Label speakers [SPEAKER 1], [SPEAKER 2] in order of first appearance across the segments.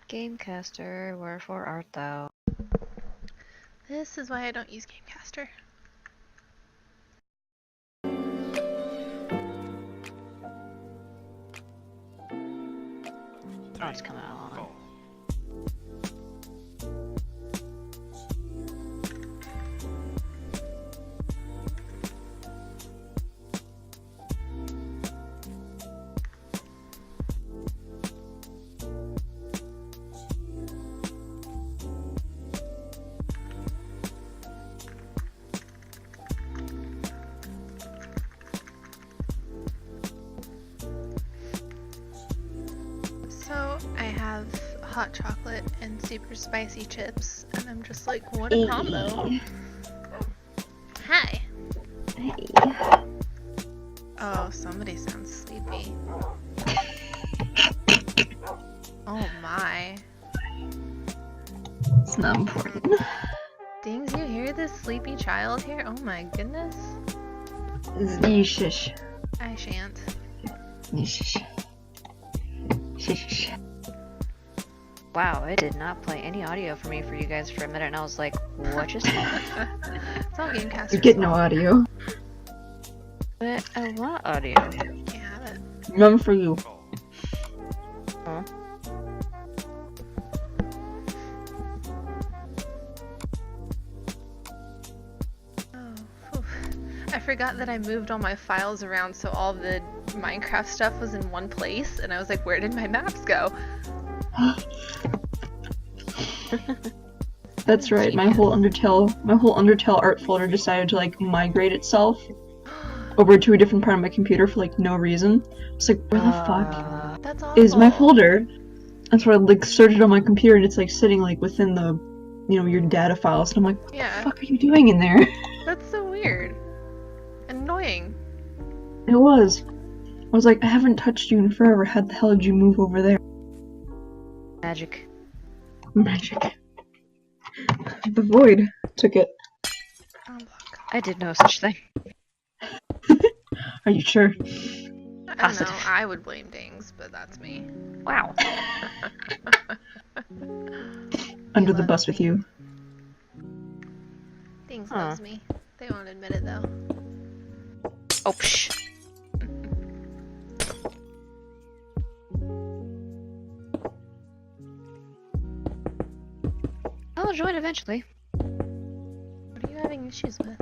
[SPEAKER 1] Gamecaster, wherefore art thou?
[SPEAKER 2] This is why I don't use Gamecaster.
[SPEAKER 1] Oh, it's coming on.
[SPEAKER 2] So I have hot chocolate and super spicy chips, and I'm just like, what a combo. Hi.
[SPEAKER 3] Hey.
[SPEAKER 2] Oh, somebody sounds sleepy. Oh my.
[SPEAKER 3] It's not important.
[SPEAKER 2] Dings, you hear this sleepy child here? Oh my goodness.
[SPEAKER 3] Shush.
[SPEAKER 2] I shan't.
[SPEAKER 3] Shush. Shush.
[SPEAKER 1] Wow, it did not play any audio for me for you guys for a minute, and I was like, what just happened?
[SPEAKER 2] It's all Gamecaster.
[SPEAKER 3] You get no audio.
[SPEAKER 1] But I want audio.
[SPEAKER 2] Can't have it.
[SPEAKER 3] None for you.
[SPEAKER 1] Huh?
[SPEAKER 2] Oh, phew. I forgot that I moved all my files around so all the Minecraft stuff was in one place, and I was like, where did my maps go?
[SPEAKER 3] That's right. My whole Undertale art folder decided to like migrate itself over to a different part of my computer for like no reason. It's like, where the fuck
[SPEAKER 2] That's awful.
[SPEAKER 3] is my folder? That's why I like searched it on my computer and it's like sitting like within the, you know, your data files. And I'm like, what the fuck are you doing in there?
[SPEAKER 2] That's so weird. Annoying.
[SPEAKER 3] It was. I was like, I haven't touched you in forever. How the hell did you move over there?
[SPEAKER 1] Magic.
[SPEAKER 3] Magic. The void took it.
[SPEAKER 1] I did no such thing.
[SPEAKER 3] Are you sure?
[SPEAKER 2] I don't
[SPEAKER 1] Positive.
[SPEAKER 2] know. I would blame Dings, but that's me.
[SPEAKER 1] Wow.
[SPEAKER 3] Under the bus with you.
[SPEAKER 2] Dings loves me. They won't admit it though.
[SPEAKER 1] Oh, psh. I'll join eventually.
[SPEAKER 2] What are you having issues with?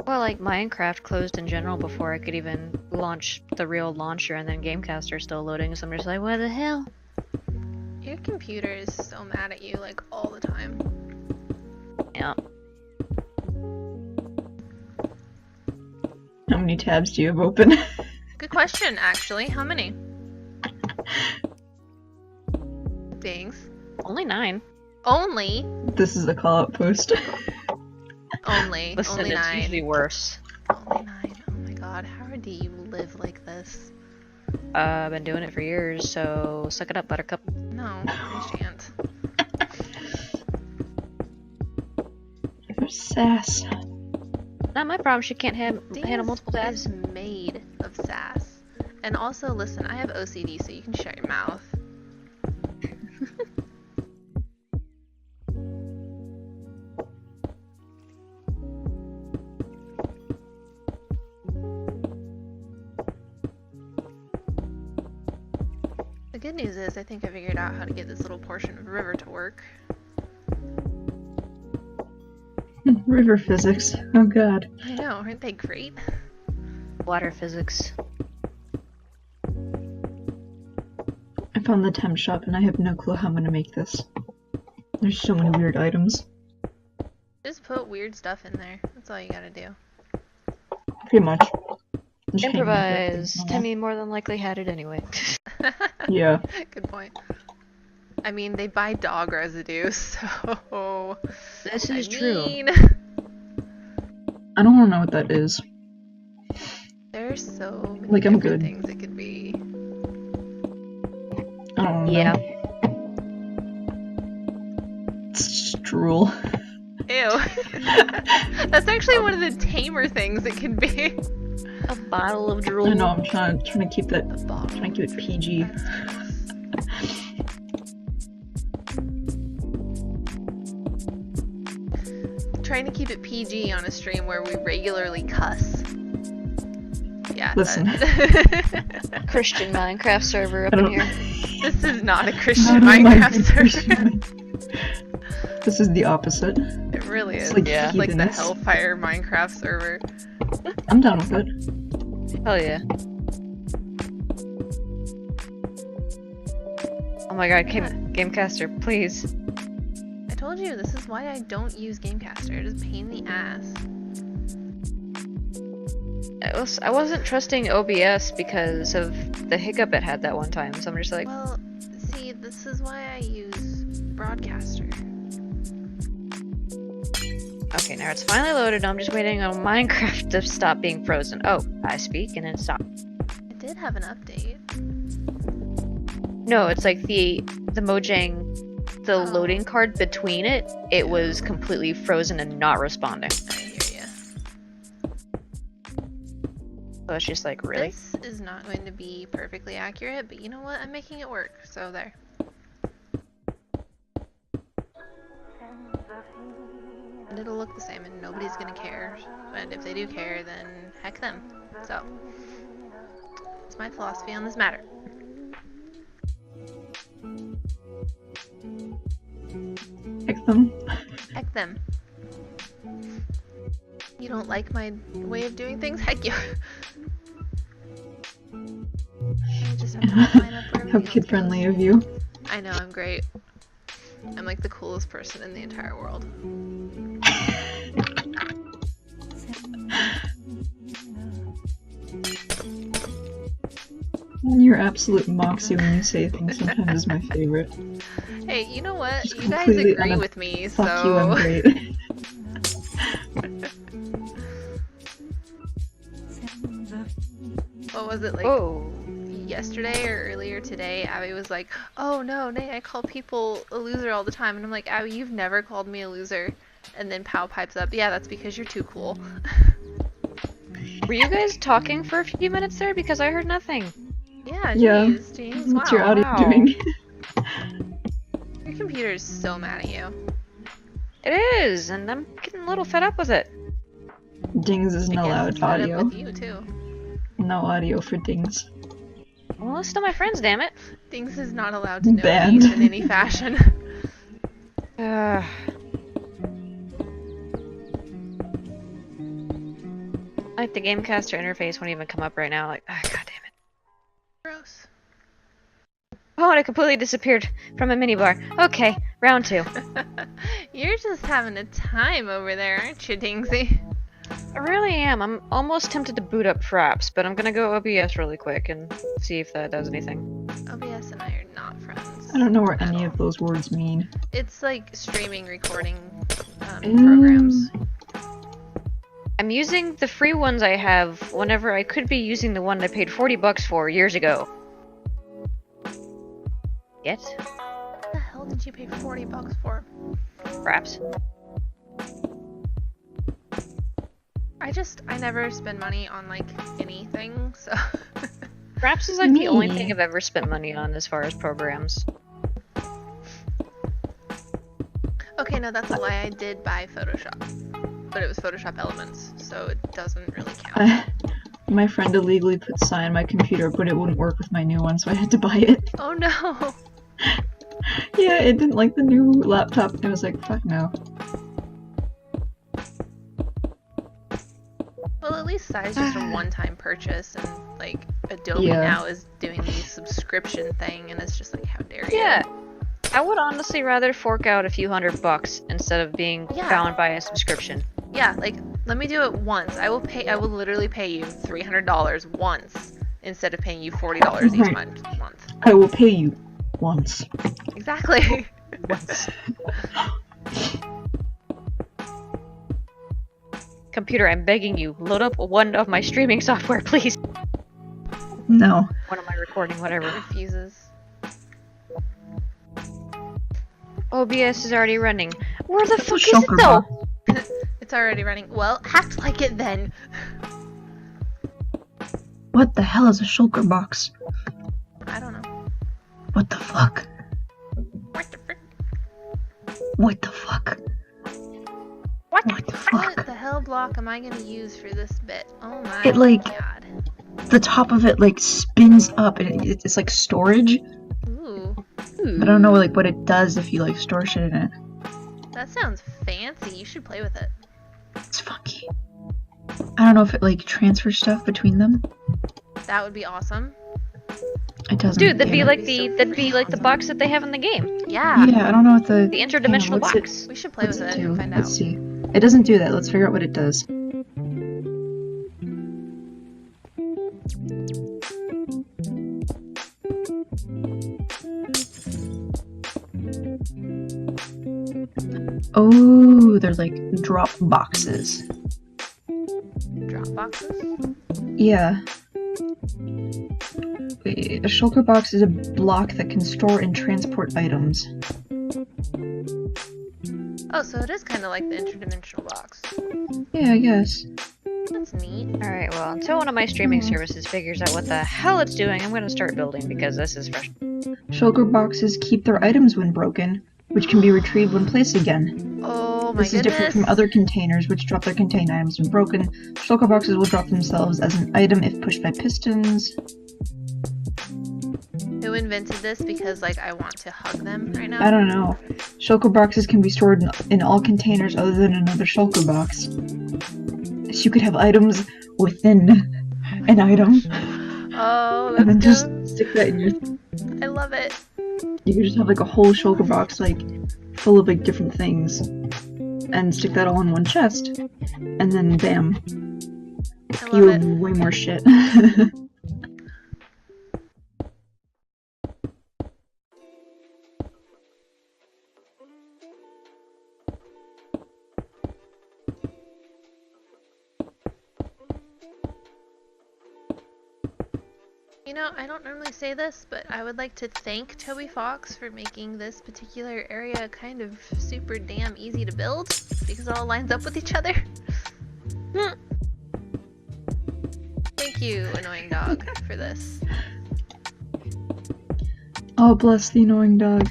[SPEAKER 1] Well, like Minecraft closed in general before I could even launch the real launcher, and then Gamecaster still loading, so I'm just like, what the hell?
[SPEAKER 2] Your computer is so mad at you, like, all the time.
[SPEAKER 1] Yeah.
[SPEAKER 3] How many tabs do you have open?
[SPEAKER 2] Good question, actually. How many? Dings.
[SPEAKER 1] Only 9.
[SPEAKER 2] Only?
[SPEAKER 3] This is a call-out post.
[SPEAKER 2] Only.
[SPEAKER 1] Listen,
[SPEAKER 2] only
[SPEAKER 1] it's
[SPEAKER 2] 9.
[SPEAKER 1] usually worse.
[SPEAKER 2] Only 9. Oh my god, how do you live like this?
[SPEAKER 1] I've been doing it for years, so suck it up, buttercup.
[SPEAKER 2] No, I shan't.
[SPEAKER 3] Give her sass.
[SPEAKER 1] Not my problem, she can't handle multiple tabs.
[SPEAKER 2] Is made of sass. And also, listen, I have OCD, so you can shut your mouth. The good news is, I think I figured out how to get this little portion of river to work.
[SPEAKER 3] River physics. Oh god.
[SPEAKER 2] I know, aren't they great?
[SPEAKER 1] Water physics.
[SPEAKER 3] I found the temp shop and I have no clue how I'm gonna make this. There's so many weird items.
[SPEAKER 2] Just put weird stuff in there. That's all you gotta do.
[SPEAKER 3] Pretty much. Just hang
[SPEAKER 1] Improvise.
[SPEAKER 3] with it.
[SPEAKER 1] Timmy more than likely had it anyway.
[SPEAKER 3] Yeah.
[SPEAKER 2] Good point. I mean, they buy dog residue, so...
[SPEAKER 1] This is true.
[SPEAKER 3] I don't wanna know what that is.
[SPEAKER 2] There's so many
[SPEAKER 3] Like, I'm
[SPEAKER 2] different
[SPEAKER 3] good.
[SPEAKER 2] things it could be.
[SPEAKER 3] I don't know.
[SPEAKER 1] Yeah.
[SPEAKER 3] It's drool.
[SPEAKER 2] Ew. That's actually one of the tamer things it can be.
[SPEAKER 1] A bottle of drool.
[SPEAKER 3] I know, I'm trying to keep that.
[SPEAKER 2] A bottle.
[SPEAKER 3] Trying to keep it PG.
[SPEAKER 2] That's gross. trying to keep it PG on a stream where we regularly cuss. Yeah.
[SPEAKER 3] Listen.
[SPEAKER 1] Christian Minecraft server up
[SPEAKER 3] I
[SPEAKER 1] in
[SPEAKER 3] don't-
[SPEAKER 1] here.
[SPEAKER 2] This is not a Christian
[SPEAKER 3] Not a
[SPEAKER 2] Minecraft server.
[SPEAKER 3] Christian. This is the opposite.
[SPEAKER 2] It really is.
[SPEAKER 3] It's like
[SPEAKER 1] Yeah.
[SPEAKER 2] It's like the
[SPEAKER 3] heathenness.
[SPEAKER 2] Hellfire Minecraft server.
[SPEAKER 3] I'm down with it.
[SPEAKER 1] Hell yeah. Oh my god, Gamecaster, please.
[SPEAKER 2] I told you, this is why I don't use Gamecaster. It is a pain in the ass.
[SPEAKER 1] I wasn't trusting OBS because of the hiccup it had that one time, so I'm just like,
[SPEAKER 2] Well, see, this is why I use Broadcaster.
[SPEAKER 1] okay, now it's finally loaded. I'm just waiting on Minecraft to stop being frozen. Oh, I speak and then stop.
[SPEAKER 2] It did have an update.
[SPEAKER 1] No, it's like the Mojang, the
[SPEAKER 2] Oh.
[SPEAKER 1] loading card between it was completely frozen and not responding.
[SPEAKER 2] I hear ya.
[SPEAKER 1] So it's just like, really?
[SPEAKER 2] This is not going to be perfectly accurate, but you know what? I'm making it work, so there. And it'll look the same, and nobody's gonna care. And if they do care, then heck them. So, it's my philosophy on this matter.
[SPEAKER 3] Heck them.
[SPEAKER 2] Heck them. You don't like my way of doing things? Heck you. I just have to line up wherever
[SPEAKER 3] How
[SPEAKER 2] else
[SPEAKER 3] kid friendly
[SPEAKER 2] goes.
[SPEAKER 3] of you.
[SPEAKER 2] I know, I'm great. I'm like the coolest person in the entire world.
[SPEAKER 3] Your absolute moxie when you say things sometimes is my favorite.
[SPEAKER 2] Hey, you know what?
[SPEAKER 3] Just
[SPEAKER 2] You guys
[SPEAKER 3] completely
[SPEAKER 2] agree with me,
[SPEAKER 3] Fuck you, I'm
[SPEAKER 2] so...
[SPEAKER 3] great.
[SPEAKER 2] What was it, like,
[SPEAKER 1] Oh.
[SPEAKER 2] yesterday or earlier today? Abby was like, oh no, Nate, I call people a loser all the time. And I'm like, Abby, you've never called me a loser. And then Pow pipes up, yeah, that's because you're too cool.
[SPEAKER 1] Were you guys talking for a few minutes there? Because I heard nothing.
[SPEAKER 2] Yeah,
[SPEAKER 3] Yeah.
[SPEAKER 2] jeez,
[SPEAKER 3] What's your
[SPEAKER 2] wow.
[SPEAKER 3] audio
[SPEAKER 1] wow.
[SPEAKER 3] doing?
[SPEAKER 2] Your computer is so mad at you.
[SPEAKER 1] It is, and I'm getting a little fed up with it.
[SPEAKER 3] Dings isn't
[SPEAKER 2] I guess
[SPEAKER 3] allowed
[SPEAKER 2] it's fed up
[SPEAKER 3] audio.
[SPEAKER 2] with you too.
[SPEAKER 3] No audio for Dings.
[SPEAKER 1] Well, listen to my friends, damn it.
[SPEAKER 2] Things is not allowed to know
[SPEAKER 3] Banned.
[SPEAKER 2] these in any fashion.
[SPEAKER 1] Like the Gamecaster interface won't even come up right now. Like, god damn it.
[SPEAKER 2] Gross.
[SPEAKER 1] Oh, and it completely disappeared from a minibar. Okay, round two.
[SPEAKER 2] You're just having a time over there, aren't you, Dingsy?
[SPEAKER 1] I really am. I'm almost tempted to boot up Fraps, but I'm gonna go OBS really quick and see if that does anything.
[SPEAKER 2] OBS and I are not friends.
[SPEAKER 3] I don't know what
[SPEAKER 2] at
[SPEAKER 3] any
[SPEAKER 2] all.
[SPEAKER 3] of those words mean.
[SPEAKER 2] It's like streaming, recording programs.
[SPEAKER 1] I'm using the free ones I have whenever I could be using the one I paid $40 for years ago. Yet?
[SPEAKER 2] What the hell did you pay $40 for?
[SPEAKER 1] Fraps.
[SPEAKER 2] I never spend money on like anything, so.
[SPEAKER 1] Fraps is like the only
[SPEAKER 3] Me.
[SPEAKER 1] thing I've ever spent money on as far as programs.
[SPEAKER 2] Okay, no, that's a lie. I did buy Photoshop, but it was Photoshop Elements, so it doesn't really count.
[SPEAKER 3] My friend illegally put Psy on my computer, but it wouldn't work with my new one, so I had to buy it.
[SPEAKER 2] Oh no!
[SPEAKER 3] Yeah, it didn't like the new laptop. I was like, fuck no.
[SPEAKER 2] Well, at least Psy's just a one-time purchase, and like Adobe
[SPEAKER 3] Yeah.
[SPEAKER 2] now is doing the subscription thing, and it's just like, how dare you?
[SPEAKER 1] Yeah. I would honestly rather fork out a few $100 instead of being
[SPEAKER 2] Yeah.
[SPEAKER 1] bound by a subscription.
[SPEAKER 2] Yeah, like, let me do it once. I will literally pay you $300 once instead of paying you $40 each
[SPEAKER 3] Right.
[SPEAKER 2] month.
[SPEAKER 3] I will pay you once.
[SPEAKER 2] Exactly.
[SPEAKER 1] Computer, I'm begging you, load up one of my streaming software, please.
[SPEAKER 3] No.
[SPEAKER 1] One of my recording, whatever.
[SPEAKER 2] Refuses.
[SPEAKER 1] OBS is already running. Where the
[SPEAKER 3] That's a
[SPEAKER 1] fuck is it
[SPEAKER 3] shulker
[SPEAKER 1] though?
[SPEAKER 3] box.
[SPEAKER 2] It's already running. Well, act like it then.
[SPEAKER 3] What the hell is a shulker box?
[SPEAKER 2] I don't know.
[SPEAKER 3] What the fuck?
[SPEAKER 2] What the frick?
[SPEAKER 3] What the fuck?
[SPEAKER 1] What What?
[SPEAKER 3] What the fuck?
[SPEAKER 2] What the hell block am I gonna use for this bit? Oh my
[SPEAKER 3] It, like-
[SPEAKER 2] god.
[SPEAKER 3] The top of it like spins up and it's like storage.
[SPEAKER 2] Ooh,
[SPEAKER 3] I don't know like what it does if you like store shit in it.
[SPEAKER 2] that sounds fancy. You should play with it.
[SPEAKER 3] It's funky. I don't know if it like transfers stuff between them.
[SPEAKER 2] That would be awesome.
[SPEAKER 3] It doesn't.
[SPEAKER 1] Dude, that'd be
[SPEAKER 3] yeah.
[SPEAKER 1] like the box that they have in the game.
[SPEAKER 2] Yeah.
[SPEAKER 3] Yeah, I don't know what the
[SPEAKER 1] The interdimensional
[SPEAKER 3] what's it-
[SPEAKER 1] box.
[SPEAKER 2] We should play
[SPEAKER 3] What's
[SPEAKER 2] with
[SPEAKER 3] it
[SPEAKER 2] it
[SPEAKER 3] do?
[SPEAKER 2] and find
[SPEAKER 3] Let's
[SPEAKER 2] out.
[SPEAKER 3] see. It doesn't do that. Let's figure out what it does. Oh, they're like drop boxes.
[SPEAKER 2] Drop boxes?
[SPEAKER 3] Yeah. A shulker box is a block that can store and transport items.
[SPEAKER 2] Oh, so it is kind of like the interdimensional box.
[SPEAKER 3] Yeah, I guess.
[SPEAKER 2] That's neat.
[SPEAKER 1] Alright, well, until one of my streaming services figures out what the hell it's doing, I'm gonna start building because this is fresh.
[SPEAKER 3] Shulker boxes keep their items when broken, which can be retrieved when placed again.
[SPEAKER 2] Oh my
[SPEAKER 3] This is different from
[SPEAKER 2] goodness.
[SPEAKER 3] other containers, which drop their contained items when broken. Shulker boxes will drop themselves as an item if pushed by pistons.
[SPEAKER 2] Who invented this? Because, like, I want to hug them right now.
[SPEAKER 3] I don't know. Shulker boxes can be stored in all containers other than another shulker box. So you could have items within an item,
[SPEAKER 2] Oh,
[SPEAKER 3] and then
[SPEAKER 2] that's
[SPEAKER 3] just
[SPEAKER 2] good.
[SPEAKER 3] stick that in your.
[SPEAKER 2] I love it.
[SPEAKER 3] You could just have like a whole shulker box, like full of like different things, and stick that all in one chest, and then bam,
[SPEAKER 2] I
[SPEAKER 3] you
[SPEAKER 2] love
[SPEAKER 3] have
[SPEAKER 2] it.
[SPEAKER 3] way more shit.
[SPEAKER 2] You know, I don't normally say this, but I would like to thank Toby Fox for making this particular area kind of super damn easy to build, because it all lines up with each other. Thank you, annoying dog, for this.
[SPEAKER 3] Oh, bless the annoying dog.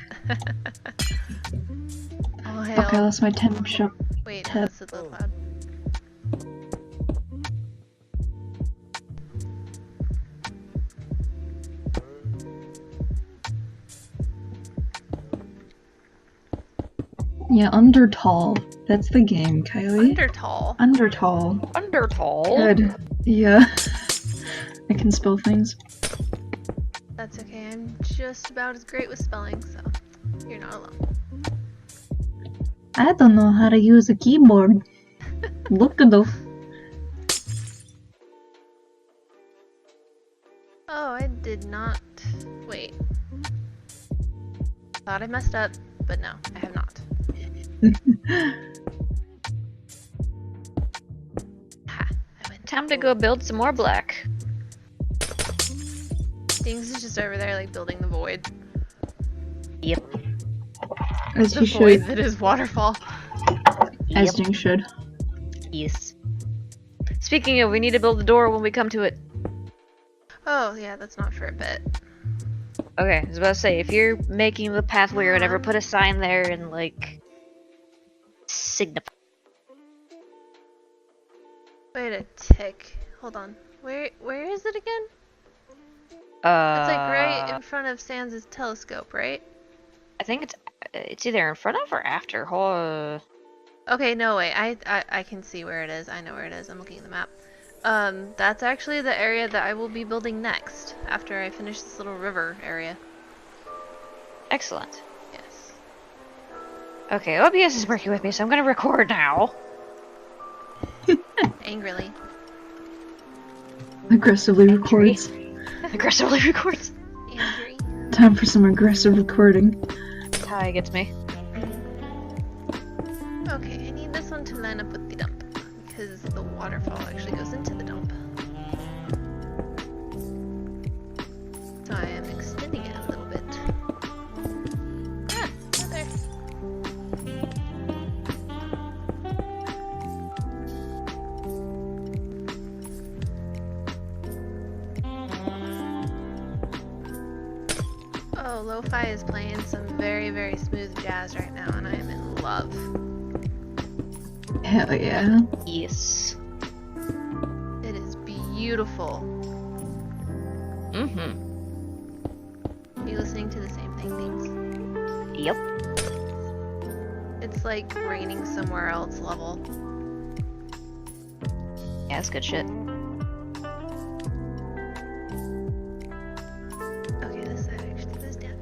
[SPEAKER 2] Oh,
[SPEAKER 3] Fuck, I
[SPEAKER 2] hell.
[SPEAKER 3] lost my temp shop.
[SPEAKER 2] Wait, no,
[SPEAKER 3] Tap.
[SPEAKER 2] that's a little loud.
[SPEAKER 3] Yeah, Undertall. That's the game, Kylie.
[SPEAKER 2] Undertall.
[SPEAKER 3] Undertall.
[SPEAKER 1] Undertall.
[SPEAKER 3] Good. Yeah. I can spell things.
[SPEAKER 2] That's okay, I'm just about as great with spelling, so you're not alone.
[SPEAKER 3] I don't know how to use a keyboard. Look at the.
[SPEAKER 2] Oh, I did not. Wait. Thought I messed up, but no, I have not. Ha, I went.
[SPEAKER 1] Time to go build some more black.
[SPEAKER 2] Things is just over there, like building the void.
[SPEAKER 1] Yep.
[SPEAKER 3] As
[SPEAKER 2] The
[SPEAKER 3] you
[SPEAKER 2] void
[SPEAKER 3] should.
[SPEAKER 2] that is Waterfall.
[SPEAKER 3] As you should.
[SPEAKER 1] Yes. Speaking of, we need to build the door when we come to it.
[SPEAKER 2] Oh, yeah, that's not for a bit.
[SPEAKER 1] Okay, I was about to say, if you're making the pathway or whatever, put a sign there and, like, signify.
[SPEAKER 2] Wait a tick. Hold on. Where is it again? It's like right in front of Sans' telescope, right?
[SPEAKER 1] I think it's either in front of or after.
[SPEAKER 2] Okay, no wait. I can see where it is. I know where it is. I'm looking at the map. That's actually the area that I will be building next after I finish this little river area.
[SPEAKER 1] Excellent.
[SPEAKER 2] Yes.
[SPEAKER 1] Okay, OBS is working with me, so I'm gonna record now.
[SPEAKER 2] Angrily.
[SPEAKER 3] Aggressively records.
[SPEAKER 1] Aggressively records.
[SPEAKER 2] Angry.
[SPEAKER 3] Time for some aggressive recording.
[SPEAKER 1] Ty gets me.
[SPEAKER 2] Okay, I need this one to line up with the dump because the waterfall actually goes into the dump. So I am extending it a little bit. Ah, not there. Oh, Lo-Fi is playing some very, very smooth jazz right now, and I am in love.
[SPEAKER 3] Hell yeah.
[SPEAKER 1] Yes.
[SPEAKER 2] It is beautiful.
[SPEAKER 1] Mm-hmm.
[SPEAKER 2] Are you listening to the same thing, Things?
[SPEAKER 1] Yep.
[SPEAKER 2] It's like raining somewhere else level.
[SPEAKER 1] Yeah, it's good shit.
[SPEAKER 2] Okay, this side actually goes down.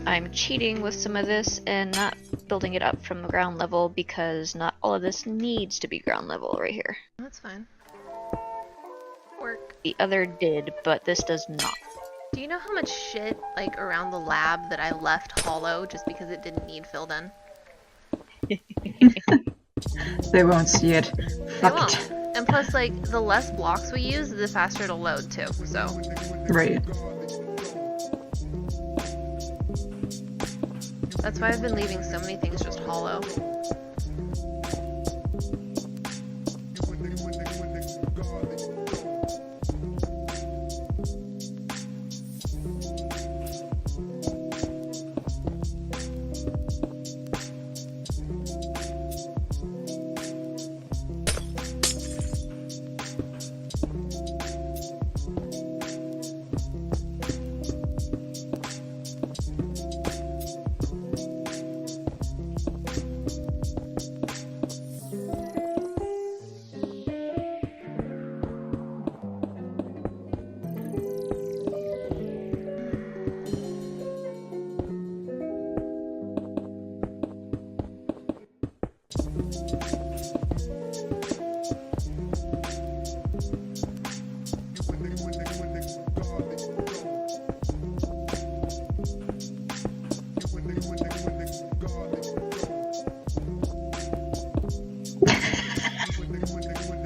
[SPEAKER 1] I'm cheating with some of this and not building it up from the ground level because not all of this needs to be ground level right here.
[SPEAKER 2] That's fine. Work.
[SPEAKER 1] The other did, but this does not.
[SPEAKER 2] Do you know how much shit, like, around the lab that I left hollow just because it didn't need filled in?
[SPEAKER 3] They won't see it.
[SPEAKER 2] They
[SPEAKER 3] Fuck
[SPEAKER 2] won't.
[SPEAKER 3] it.
[SPEAKER 2] And plus, like, the less blocks we use, the faster it'll load, too, so.
[SPEAKER 3] Right.
[SPEAKER 2] That's why I've been leaving so many things just hollow.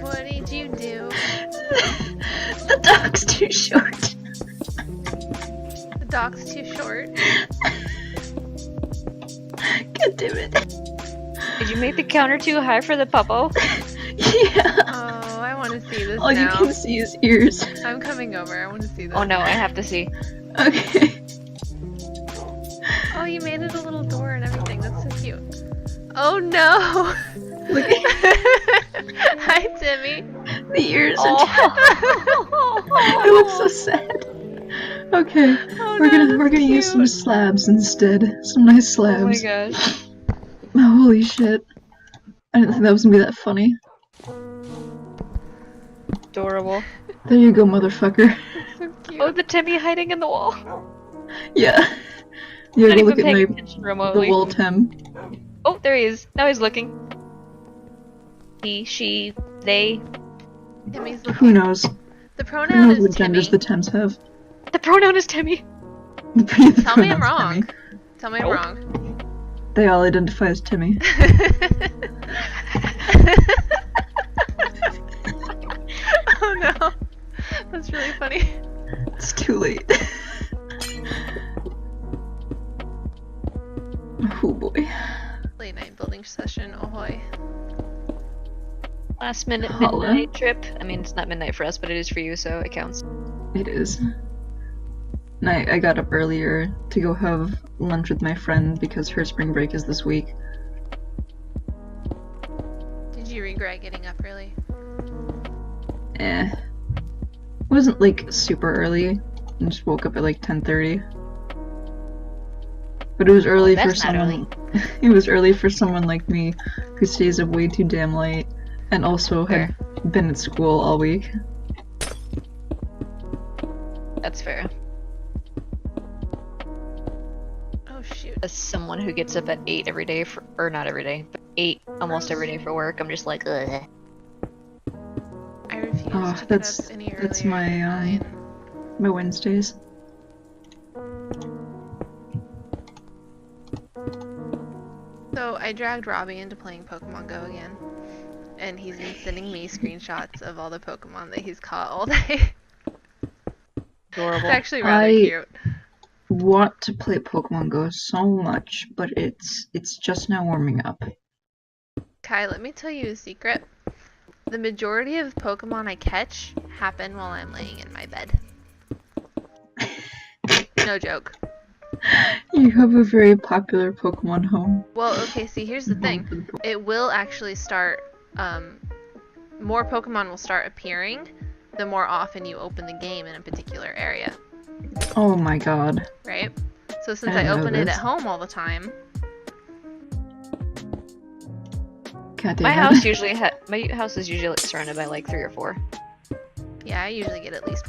[SPEAKER 2] What did you do?
[SPEAKER 3] The dog's too short.
[SPEAKER 2] The dock's too short.
[SPEAKER 3] God damn it.
[SPEAKER 1] Did you make the counter too high for the puppo?
[SPEAKER 3] Yeah.
[SPEAKER 2] Oh, I want to see this
[SPEAKER 3] All you
[SPEAKER 2] now.
[SPEAKER 3] can see is ears.
[SPEAKER 2] I'm coming over. I want to see this.
[SPEAKER 1] Oh no, I have to see.
[SPEAKER 3] Okay.
[SPEAKER 2] Oh, you made it a little door and everything. That's so cute. Oh no!
[SPEAKER 3] Look at
[SPEAKER 2] Hi, Timmy.
[SPEAKER 3] the ears.
[SPEAKER 1] Oh.
[SPEAKER 3] It looks so sad. Okay,
[SPEAKER 2] Oh,
[SPEAKER 3] we're
[SPEAKER 2] no,
[SPEAKER 3] gonna
[SPEAKER 2] that's
[SPEAKER 3] use some
[SPEAKER 2] cute.
[SPEAKER 3] slabs instead. Some nice
[SPEAKER 1] Oh my
[SPEAKER 3] slabs.
[SPEAKER 1] gosh.
[SPEAKER 3] Oh, holy shit! I didn't think that was gonna be that funny.
[SPEAKER 1] Adorable.
[SPEAKER 3] There you go, motherfucker.
[SPEAKER 2] So cute.
[SPEAKER 1] Oh, the Timmy hiding in the wall.
[SPEAKER 3] Yeah. You
[SPEAKER 1] Not
[SPEAKER 3] gotta
[SPEAKER 1] even
[SPEAKER 3] look at
[SPEAKER 1] paying
[SPEAKER 3] my
[SPEAKER 1] attention
[SPEAKER 3] the
[SPEAKER 1] remotely.
[SPEAKER 3] wall Tim.
[SPEAKER 1] Oh, there he is. Now he's looking. He, she, they.
[SPEAKER 2] Timmy's
[SPEAKER 3] Who
[SPEAKER 2] looking.
[SPEAKER 3] knows?
[SPEAKER 2] The
[SPEAKER 3] Who
[SPEAKER 2] pronoun
[SPEAKER 3] knows
[SPEAKER 2] is
[SPEAKER 3] what
[SPEAKER 2] Timmy.
[SPEAKER 3] genders the Tims have?
[SPEAKER 1] The pronoun is Timmy.
[SPEAKER 3] The
[SPEAKER 2] Tell me I'm
[SPEAKER 3] pronouns
[SPEAKER 2] wrong.
[SPEAKER 3] Timmy.
[SPEAKER 2] Tell me I'm
[SPEAKER 1] Nope.
[SPEAKER 2] wrong.
[SPEAKER 3] They all identify as Timmy.
[SPEAKER 2] Oh no. That's really funny.
[SPEAKER 3] It's too late. Oh boy.
[SPEAKER 2] Late night building session, ahoy.
[SPEAKER 1] Last minute
[SPEAKER 3] Holla.
[SPEAKER 1] midnight trip. I mean, it's not midnight for us, but it is for you, so it counts.
[SPEAKER 3] It is. And I got up earlier to go have lunch with my friend because her spring break is this week.
[SPEAKER 2] Did you regret getting up early?
[SPEAKER 3] Eh. It wasn't like super early. I just woke up at like 10:30. But it was early for
[SPEAKER 1] that's not
[SPEAKER 3] someone. It was early for someone like me who stays up way too damn late and also had been at school all week.
[SPEAKER 1] That's fair.
[SPEAKER 2] Oh shoot.
[SPEAKER 1] As someone who gets up at 8 every day, for, or not every day, but 8 almost every day for work, I'm just like, ugh.
[SPEAKER 2] I refuse
[SPEAKER 3] Oh,
[SPEAKER 2] to get
[SPEAKER 3] that's-
[SPEAKER 2] up any earlier
[SPEAKER 3] that's
[SPEAKER 2] than
[SPEAKER 3] my,
[SPEAKER 2] 9.
[SPEAKER 3] My Wednesdays.
[SPEAKER 2] So I dragged Robbie into playing Pokemon Go again. and he's been sending me screenshots of all the Pokemon that he's caught all day.
[SPEAKER 1] Adorable.
[SPEAKER 2] It's actually rather cute.
[SPEAKER 3] Want to play Pokemon Go so much, but it's just now warming up.
[SPEAKER 2] Kai, let me tell you a secret. The majority of Pokemon I catch happen while I'm laying in my bed. No joke.
[SPEAKER 3] You have a very popular Pokemon home.
[SPEAKER 2] Well, okay, see, here's the thing. It will actually start, more Pokemon will start appearing the more often you open the game in a particular area.
[SPEAKER 3] Oh my god.
[SPEAKER 2] Right? So since
[SPEAKER 3] I
[SPEAKER 2] I
[SPEAKER 3] didn't know
[SPEAKER 2] open it
[SPEAKER 3] this.
[SPEAKER 2] at home all the time,
[SPEAKER 3] God damn
[SPEAKER 1] My
[SPEAKER 3] it.
[SPEAKER 1] house usually my house is usually like, surrounded by like 3 or 4.
[SPEAKER 2] yeah, I usually get at least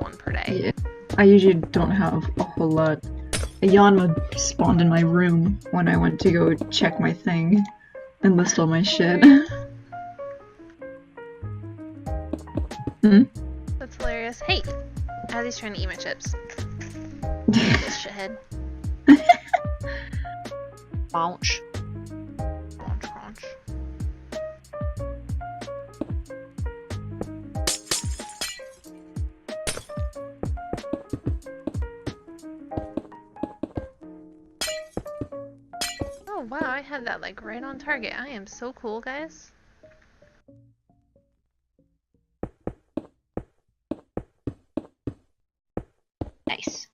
[SPEAKER 2] one per day.
[SPEAKER 3] Yeah. I usually don't have a whole lot. A Yanma spawned in my room when I went to go check my thing and list all my shit.
[SPEAKER 2] That's hilarious. Hey! Azzy's trying to eat my chips. This shithead.
[SPEAKER 1] Bounce.
[SPEAKER 2] Crunch, crunch. Oh wow, I had that like right on target. I am so cool, guys.
[SPEAKER 1] Nice.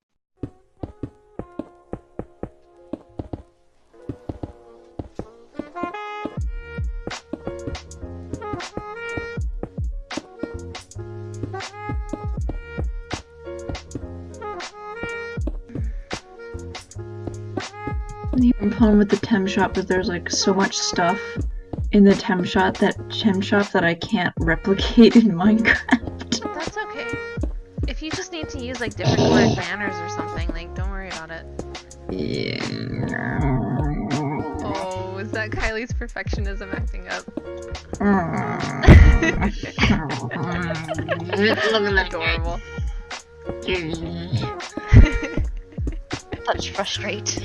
[SPEAKER 3] The only problem with the Tem Shop is there's like so much stuff in the Tem Shop that I can't replicate in Minecraft.
[SPEAKER 2] That's okay. If you just need to use like different colored banners or something, like don't worry about it.
[SPEAKER 3] Yeah.
[SPEAKER 2] Oh, is that Kylie's perfectionism acting up? Adorable.
[SPEAKER 1] Such frustrate.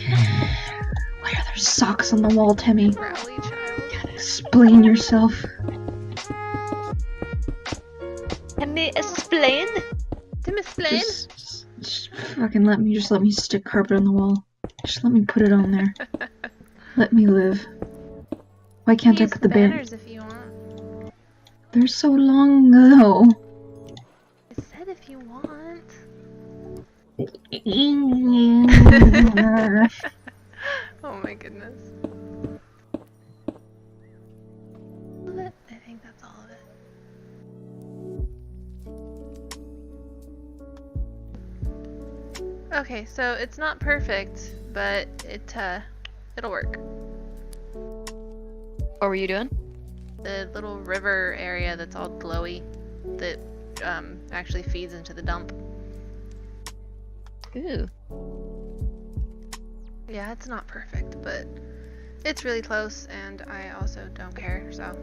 [SPEAKER 3] Why are there socks on the wall, Timmy?
[SPEAKER 2] Rowley child.
[SPEAKER 3] Explain yourself.
[SPEAKER 1] Can me explain?
[SPEAKER 2] To explain?
[SPEAKER 3] Just fucking let me stick carpet on the wall. Just let me put it on there. Let me live. Why can't I
[SPEAKER 2] Use
[SPEAKER 3] put the banner?
[SPEAKER 2] banners if you want.
[SPEAKER 3] They're so long though.
[SPEAKER 2] I said if you want. Oh my goodness. I think that's all of it. Okay, so it's not perfect, but it'll work.
[SPEAKER 1] What were you doing?
[SPEAKER 2] The little river area that's all glowy that actually feeds into the dump.
[SPEAKER 1] Ooh.
[SPEAKER 2] Yeah, it's not perfect, but it's really close, and I also don't care, so.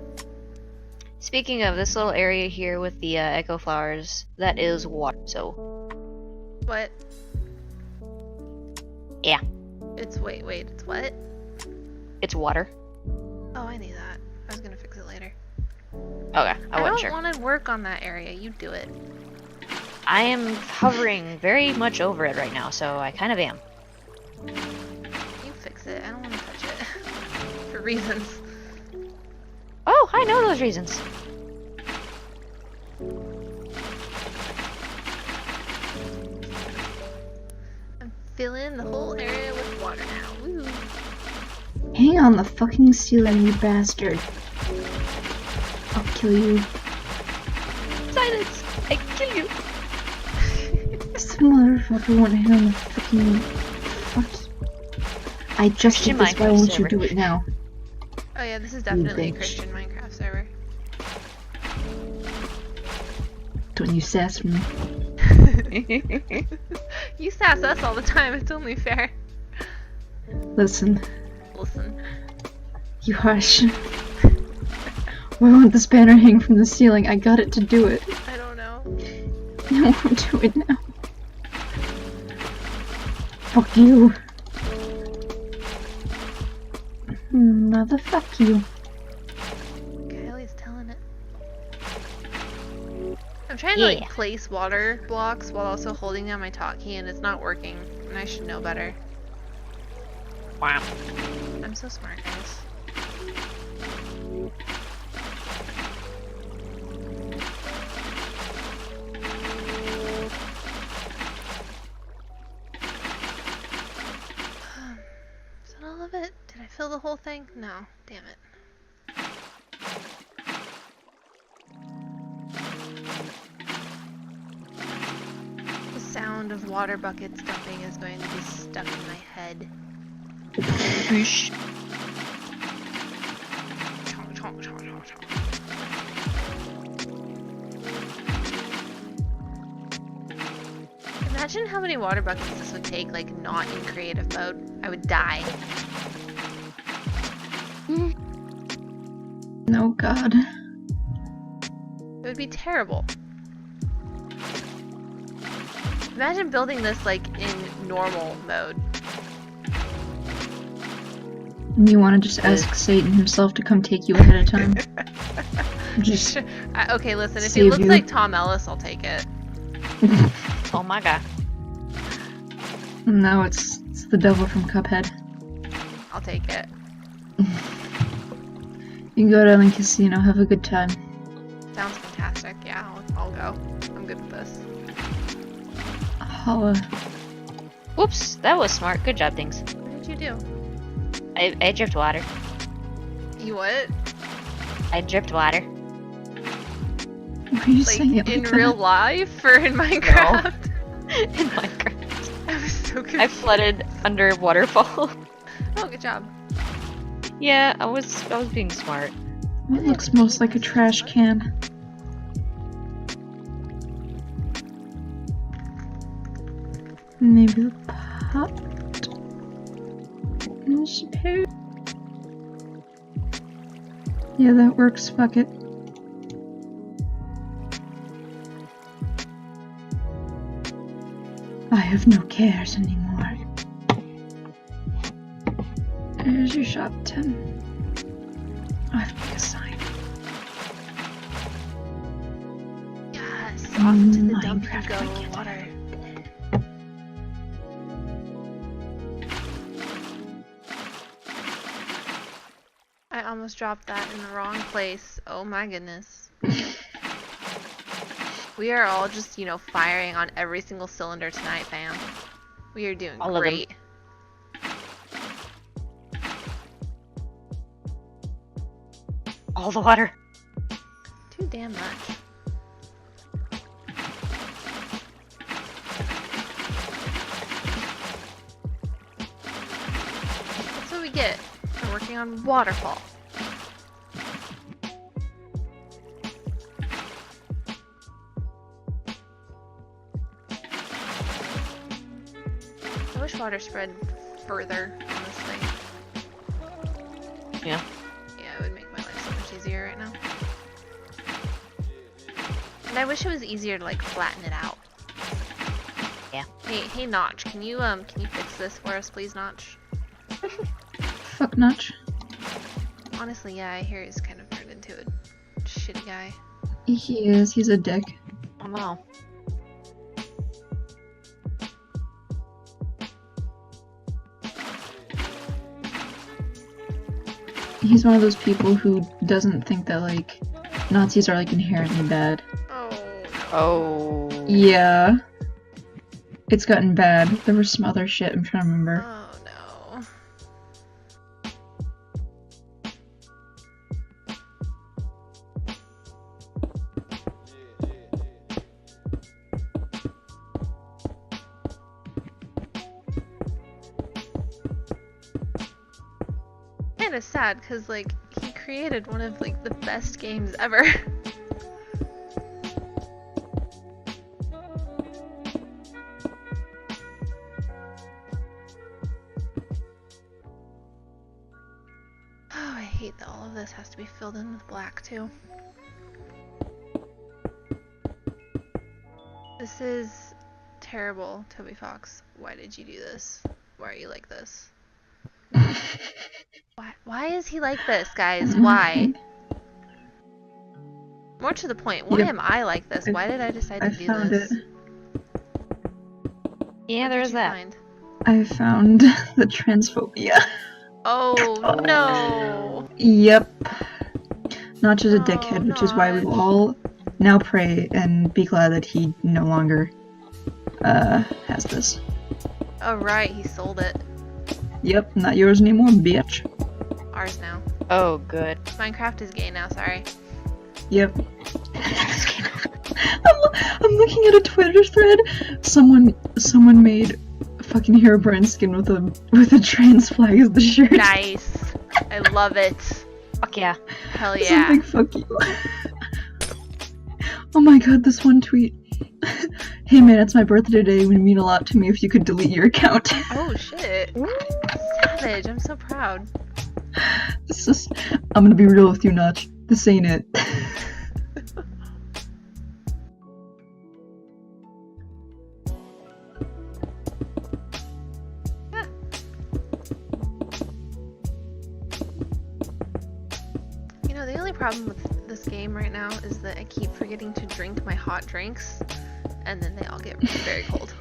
[SPEAKER 1] Speaking of this little area here with the echo flowers, that is water. So
[SPEAKER 2] What?
[SPEAKER 1] yeah,
[SPEAKER 2] It's, wait, it's what?
[SPEAKER 1] it's water.
[SPEAKER 2] Oh, I knew that. I was gonna fix it later.
[SPEAKER 1] Okay, I wasn't
[SPEAKER 2] don't
[SPEAKER 1] sure.
[SPEAKER 2] want to work on that area, you do it.
[SPEAKER 1] I am hovering very much over it right now, so I kind of am.
[SPEAKER 2] You fix it, I don't want to touch it. For reasons.
[SPEAKER 1] Oh, I know those reasons.
[SPEAKER 2] I'm filling the whole area with water now. Woo.
[SPEAKER 3] Hang on the fucking ceiling, you bastard. I'll kill you.
[SPEAKER 1] Silence! I kill you!
[SPEAKER 3] This motherfucker won't hang on the fucking... Fuck. I just did
[SPEAKER 1] Christian
[SPEAKER 3] this, why
[SPEAKER 1] Minecraft
[SPEAKER 3] won't you
[SPEAKER 1] server.
[SPEAKER 3] do it now?
[SPEAKER 2] Oh yeah, this is definitely a
[SPEAKER 3] bitch.
[SPEAKER 2] Christian Minecraft server.
[SPEAKER 3] Don't you sass me.
[SPEAKER 2] You sass us all the time, it's only fair.
[SPEAKER 3] Listen,
[SPEAKER 2] Listen.
[SPEAKER 3] you hush. Why won't this banner hang from the ceiling? I got it to do it.
[SPEAKER 2] I don't know.
[SPEAKER 3] I won't do it now. Fuck you. Motherfuck you.
[SPEAKER 2] Kylie's I'm trying to like place water blocks while also holding down my talk key, and it's not working. And I should know better.
[SPEAKER 1] Wow.
[SPEAKER 2] I'm so smart, guys. Is that all of it? Did I fill the whole thing? No. Damn it. The sound of water buckets dumping is going to be stuck in my head.
[SPEAKER 1] Whoosh.
[SPEAKER 2] Imagine how many water buckets this would take, like, not in creative mode. I would die.
[SPEAKER 3] No, God.
[SPEAKER 2] It would be terrible. Imagine building this, like, in normal mode.
[SPEAKER 3] You want to just ask Satan himself to come take you ahead of time? Just
[SPEAKER 2] okay, listen, if he
[SPEAKER 3] save
[SPEAKER 2] looks
[SPEAKER 3] you.
[SPEAKER 2] like Tom Ellis, I'll take it.
[SPEAKER 1] Oh my god.
[SPEAKER 3] No, it's the devil from Cuphead.
[SPEAKER 2] I'll take it.
[SPEAKER 3] You can go to the casino, have a good time.
[SPEAKER 2] Sounds fantastic. Yeah, I'll go. I'm good with this.
[SPEAKER 3] Holla.
[SPEAKER 1] Whoops, that was smart. Good job, Dings.
[SPEAKER 2] What did you do?
[SPEAKER 1] I dripped water.
[SPEAKER 2] You what?
[SPEAKER 1] I dripped water.
[SPEAKER 3] Why are you
[SPEAKER 2] Like,
[SPEAKER 3] saying it like
[SPEAKER 2] in
[SPEAKER 3] that?
[SPEAKER 2] real life or in Minecraft?
[SPEAKER 1] In Minecraft.
[SPEAKER 2] I was so confused.
[SPEAKER 1] I flooded under Waterfall.
[SPEAKER 2] Oh, good job.
[SPEAKER 1] Yeah, I was being smart.
[SPEAKER 3] What looks most like a trash can? Maybe the pot? I suppose. Yeah, that works. Fuck it. I have no cares anymore. There's your shop, Tim. I have to make a sign.
[SPEAKER 2] Yes, off into the dump you
[SPEAKER 3] Minecraft,
[SPEAKER 2] go,
[SPEAKER 3] I get
[SPEAKER 2] water. I almost dropped that in the wrong place. Oh my goodness. We are all just, you know, firing on every single cylinder tonight, fam. We are doing
[SPEAKER 1] All of them.
[SPEAKER 2] great.
[SPEAKER 1] All the water.
[SPEAKER 2] Too damn much. That's what we get for working on Waterfall. I wish water spread further, honestly.
[SPEAKER 1] Yeah.
[SPEAKER 2] Yeah, it would make my life so much easier right now. And I wish it was easier to like flatten it out.
[SPEAKER 1] Yeah.
[SPEAKER 2] Hey Notch, can you fix this for us, please, Notch?
[SPEAKER 3] Fuck Notch.
[SPEAKER 2] Honestly, yeah, I hear he's kind of turned into a shitty guy.
[SPEAKER 3] He is. He's a dick.
[SPEAKER 1] Oh no.
[SPEAKER 3] He's one of those people who doesn't think that, like, Nazis are, like, inherently bad.
[SPEAKER 2] Oh.
[SPEAKER 1] Oh.
[SPEAKER 3] Yeah. It's gotten bad. There was some other shit I'm trying to remember.
[SPEAKER 2] Oh no. Kinda sad, cause like he created one of like the best games ever. Oh, I hate that all of this has to be filled in with black too. This is terrible, Toby Fox. Why did you do this? Why are you like this? Why is he like this, guys? Why? More to the point, why
[SPEAKER 3] Yep.
[SPEAKER 2] am I like this? Why did I decide to
[SPEAKER 3] I
[SPEAKER 2] do
[SPEAKER 3] found
[SPEAKER 2] this?
[SPEAKER 3] it.
[SPEAKER 1] Yeah,
[SPEAKER 2] What
[SPEAKER 1] there's
[SPEAKER 2] did you
[SPEAKER 1] that.
[SPEAKER 2] find?
[SPEAKER 3] I found the transphobia.
[SPEAKER 2] Oh,
[SPEAKER 1] Oh.
[SPEAKER 2] no!
[SPEAKER 3] Yep. Notch is a
[SPEAKER 2] No,
[SPEAKER 3] dickhead, which is why we will
[SPEAKER 2] Notch.
[SPEAKER 3] all now pray and be glad that he no longer has this.
[SPEAKER 2] Oh, right, he sold it.
[SPEAKER 3] Yep, not yours anymore, bitch.
[SPEAKER 2] Ours now.
[SPEAKER 1] Oh, good.
[SPEAKER 2] Minecraft is gay now, sorry.
[SPEAKER 3] Yep. I'm looking at a Twitter thread. Someone made a fucking Herobrine skin with a trans flag as the shirt.
[SPEAKER 2] Nice. I love it.
[SPEAKER 1] Fuck yeah.
[SPEAKER 2] Hell
[SPEAKER 3] It's a
[SPEAKER 2] yeah.
[SPEAKER 3] big fuck you. Oh my god, this one tweet. Hey man, it's my birthday today. It would mean a lot to me if you could delete your account.
[SPEAKER 2] Oh, shit. Savage, I'm so proud.
[SPEAKER 3] This is. I'm gonna be real with you, Notch. This ain't it.
[SPEAKER 2] You know, the only problem with this game right now is that I keep forgetting to drink my hot drinks, and then they all get very cold.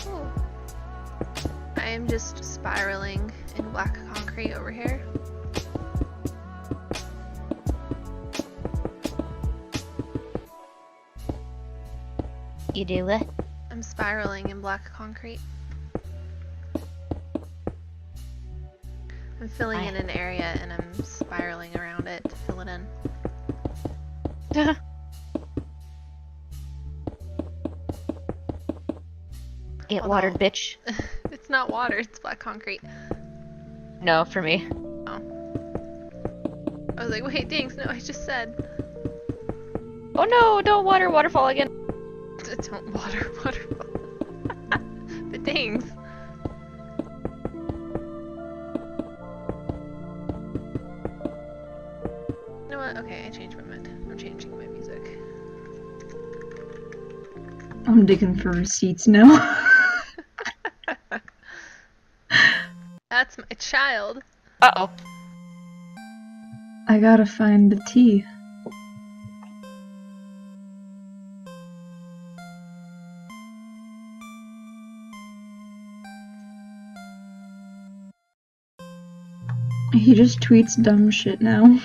[SPEAKER 2] Ooh. I am just spiraling in black concrete over here.
[SPEAKER 1] You do it?
[SPEAKER 2] I'm spiraling in black concrete. I'm filling in an area and I'm spiraling around it to fill it in.
[SPEAKER 1] Get
[SPEAKER 2] Although-
[SPEAKER 1] watered, bitch.
[SPEAKER 2] It's not water, it's black concrete.
[SPEAKER 1] No, for me.
[SPEAKER 2] Oh. I was like, wait, dang, no, I just said.
[SPEAKER 1] Oh no, don't water Waterfall again.
[SPEAKER 2] Don't water waterfall. The dings. You know what? Okay, I changed my mind. I'm changing my music.
[SPEAKER 3] I'm digging for receipts now.
[SPEAKER 2] That's my child.
[SPEAKER 1] Uh-oh.
[SPEAKER 3] I gotta find the tea. He just tweets dumb shit now.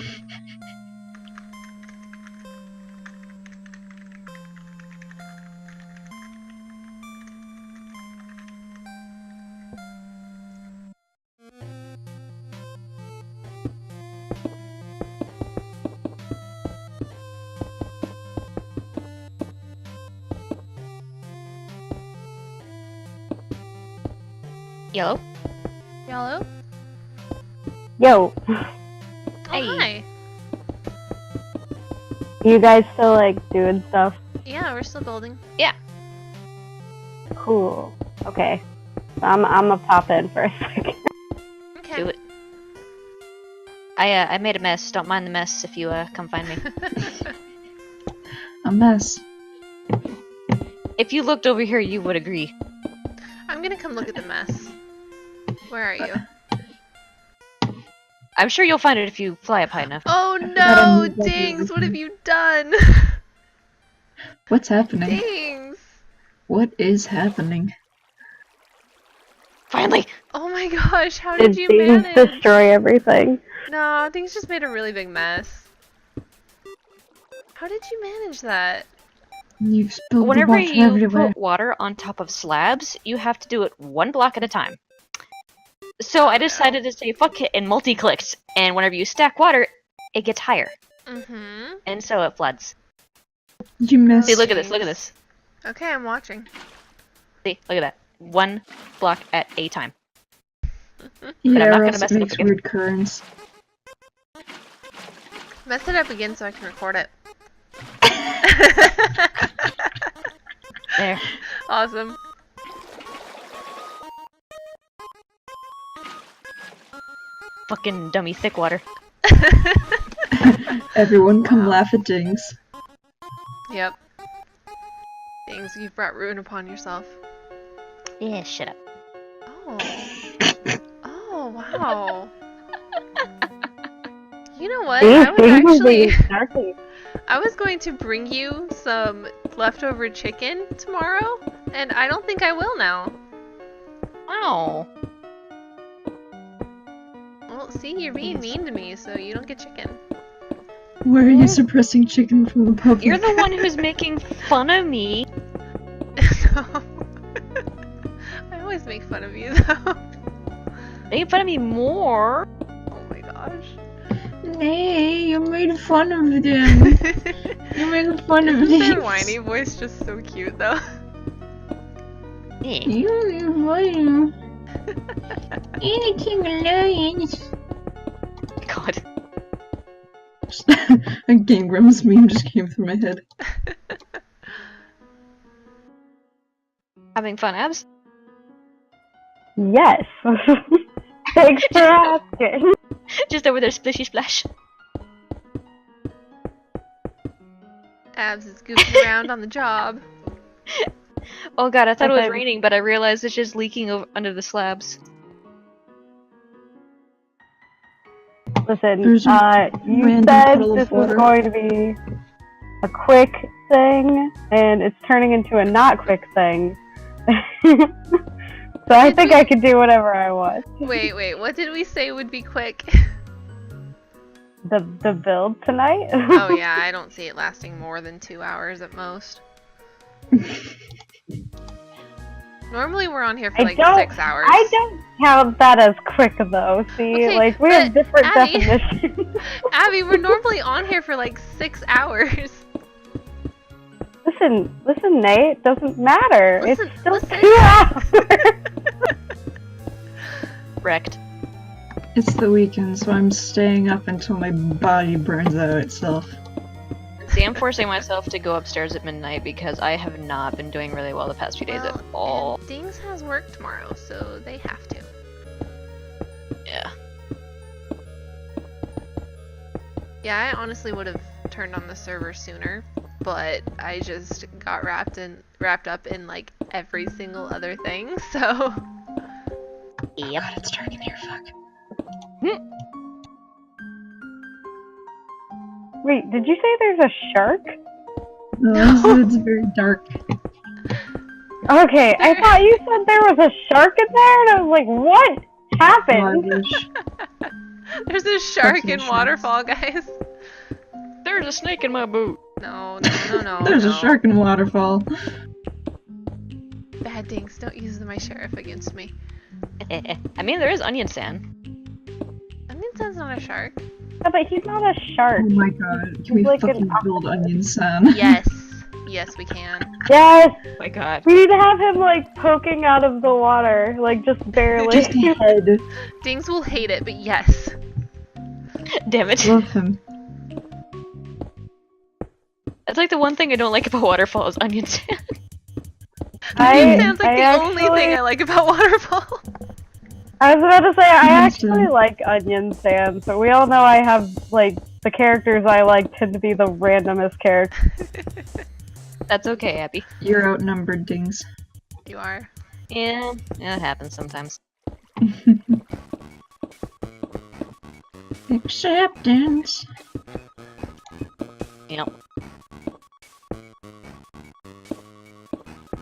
[SPEAKER 1] Yellow?
[SPEAKER 2] Yellow?
[SPEAKER 4] Yo,
[SPEAKER 2] Oh,
[SPEAKER 1] Hey.
[SPEAKER 2] hi.
[SPEAKER 4] you guys still like doing stuff?
[SPEAKER 2] Yeah, we're still building.
[SPEAKER 4] Cool. Okay. So I'm gonna pop in for a second.
[SPEAKER 2] Okay.
[SPEAKER 1] Do it. I made a mess. Don't mind the mess if you come find me.
[SPEAKER 3] A mess.
[SPEAKER 1] If you looked over here, you would agree.
[SPEAKER 2] I'm gonna come look at the mess. Where are you?
[SPEAKER 1] I'm sure you'll find it if you fly up high enough.
[SPEAKER 2] Oh
[SPEAKER 3] gotta
[SPEAKER 2] no,
[SPEAKER 3] move like
[SPEAKER 2] dings, what have you done?
[SPEAKER 3] What's happening?
[SPEAKER 2] Dings!
[SPEAKER 3] What is happening?
[SPEAKER 1] Finally!
[SPEAKER 2] Oh my gosh, how did
[SPEAKER 4] Did
[SPEAKER 2] you
[SPEAKER 4] things
[SPEAKER 2] manage?
[SPEAKER 4] destroy everything?
[SPEAKER 2] No, things just made a really big mess. How did you manage that?
[SPEAKER 3] You've spilled
[SPEAKER 1] Whenever
[SPEAKER 3] the water
[SPEAKER 1] you
[SPEAKER 3] everywhere.
[SPEAKER 1] put water on top of slabs, you have to do it one block at a time. So I decided to say fuck it and multi-clicked, and whenever you stack water, it gets higher.
[SPEAKER 2] Mm-hmm.
[SPEAKER 1] And so it floods.
[SPEAKER 3] You missed.
[SPEAKER 1] See, look at this, look at this.
[SPEAKER 2] Okay, I'm watching.
[SPEAKER 1] See, look at that. One block at a time.
[SPEAKER 3] Yeah,
[SPEAKER 1] I'm not
[SPEAKER 3] or
[SPEAKER 1] gonna
[SPEAKER 3] else
[SPEAKER 1] mess
[SPEAKER 3] it
[SPEAKER 1] it up
[SPEAKER 3] makes
[SPEAKER 1] again.
[SPEAKER 3] weird currents.
[SPEAKER 2] Mess it up again so I can record it.
[SPEAKER 1] There.
[SPEAKER 2] Awesome.
[SPEAKER 1] Fucking dummy thick water.
[SPEAKER 3] Everyone come
[SPEAKER 2] Wow.
[SPEAKER 3] laugh at Dings.
[SPEAKER 2] Yep. Things you've brought ruin upon yourself.
[SPEAKER 1] Yeah, shut up.
[SPEAKER 2] Oh. Oh, wow. You know what? I was actually... I was going to bring you some leftover chicken tomorrow, and I don't think I will now.
[SPEAKER 1] Wow.
[SPEAKER 2] Well, see, you're being mean to me, so you don't get chicken.
[SPEAKER 3] Why are you suppressing chicken from the public?
[SPEAKER 1] You're the one who's making fun of me.
[SPEAKER 2] So... I always make fun of you, though.
[SPEAKER 1] Make fun of me more.
[SPEAKER 2] Oh my gosh.
[SPEAKER 3] Nay, you made fun of them. You made fun of
[SPEAKER 2] Isn't their
[SPEAKER 3] them.
[SPEAKER 2] whiny voice just so cute, though?
[SPEAKER 1] Yeah.
[SPEAKER 3] You made anything alliance.
[SPEAKER 1] God.
[SPEAKER 3] A Game Grumps meme just came through my head.
[SPEAKER 1] Having fun, Abs?
[SPEAKER 4] Yes. Thanks for asking.
[SPEAKER 1] Just over there, splishy splash.
[SPEAKER 2] Abs is goofing around on the job.
[SPEAKER 1] Oh god, I thought it was
[SPEAKER 4] Okay.
[SPEAKER 1] raining, but I realized it's just leaking over under the slabs.
[SPEAKER 4] Listen,
[SPEAKER 3] There's
[SPEAKER 4] you
[SPEAKER 3] random
[SPEAKER 4] said
[SPEAKER 3] puddle of
[SPEAKER 4] this was
[SPEAKER 3] water.
[SPEAKER 4] going to be a quick thing, and it's turning into a not quick thing. So I think I can do whatever I want.
[SPEAKER 2] Wait, what did we say would be quick?
[SPEAKER 4] The build tonight?
[SPEAKER 2] Oh yeah, I don't see it lasting more than 2 hours at most. Normally we're on here for like 6 hours.
[SPEAKER 4] I don't count that as quick though, see?
[SPEAKER 2] Okay,
[SPEAKER 4] like, we have
[SPEAKER 2] but
[SPEAKER 4] different
[SPEAKER 2] Abby-
[SPEAKER 4] definitions.
[SPEAKER 2] Abby, we're normally on here for like 6 hours.
[SPEAKER 4] Listen, Nate, doesn't matter.
[SPEAKER 2] Listen,
[SPEAKER 4] It's still
[SPEAKER 2] listen.
[SPEAKER 4] 2 hours!
[SPEAKER 1] Wrecked.
[SPEAKER 3] It's the weekend, so I'm staying up until my body burns out itself.
[SPEAKER 1] See, I'm forcing myself to go upstairs at midnight because I have not been doing really well the past few days at all.
[SPEAKER 2] And Dings has work tomorrow, so they have to.
[SPEAKER 1] Yeah.
[SPEAKER 2] Yeah, I honestly would have turned on the server sooner, but I just got wrapped up in like every single other thing, so
[SPEAKER 1] Yep.
[SPEAKER 3] God, it's dark in here, fuck.
[SPEAKER 4] Wait, did you say there's a shark?
[SPEAKER 3] No, it's very dark.
[SPEAKER 4] Okay, I thought you said there was a shark in there, and I was like, what happened?
[SPEAKER 3] Garbage.
[SPEAKER 2] there's a shark
[SPEAKER 3] Fucking
[SPEAKER 2] in
[SPEAKER 3] sharks.
[SPEAKER 2] Waterfall, guys.
[SPEAKER 1] There's a snake in my boot.
[SPEAKER 2] No.
[SPEAKER 3] There's
[SPEAKER 2] no.
[SPEAKER 3] a shark in Waterfall.
[SPEAKER 2] Bad Dings, don't use my sheriff against me.
[SPEAKER 1] I mean, there is onion sand.
[SPEAKER 2] Onion Sand's not a shark.
[SPEAKER 4] Yeah, but he's not a shark.
[SPEAKER 3] Oh my god, can we
[SPEAKER 4] He's like an
[SPEAKER 3] fucking build onion sand?
[SPEAKER 2] Yes, we can.
[SPEAKER 4] Yes!
[SPEAKER 1] Oh my god.
[SPEAKER 4] We need to have him, like, poking out of the water, like, just barely.
[SPEAKER 3] Just a head.
[SPEAKER 2] Dings will hate it, but yes.
[SPEAKER 1] Damn it.
[SPEAKER 3] Love him.
[SPEAKER 1] That's like the one thing I don't like about Waterfall is onion sand.
[SPEAKER 2] Onion Sand's like
[SPEAKER 4] I
[SPEAKER 2] the only thing I like about Waterfall.
[SPEAKER 4] I was about to say, I
[SPEAKER 3] Onion
[SPEAKER 4] actually
[SPEAKER 3] sand.
[SPEAKER 4] like onion sand, so we all know I have, like, the characters I like tend to be the randomest characters.
[SPEAKER 1] That's okay, Abby.
[SPEAKER 3] You're outnumbered, Dings.
[SPEAKER 2] You are.
[SPEAKER 1] Yeah, it happens sometimes.
[SPEAKER 3] Acceptance.
[SPEAKER 1] Yep.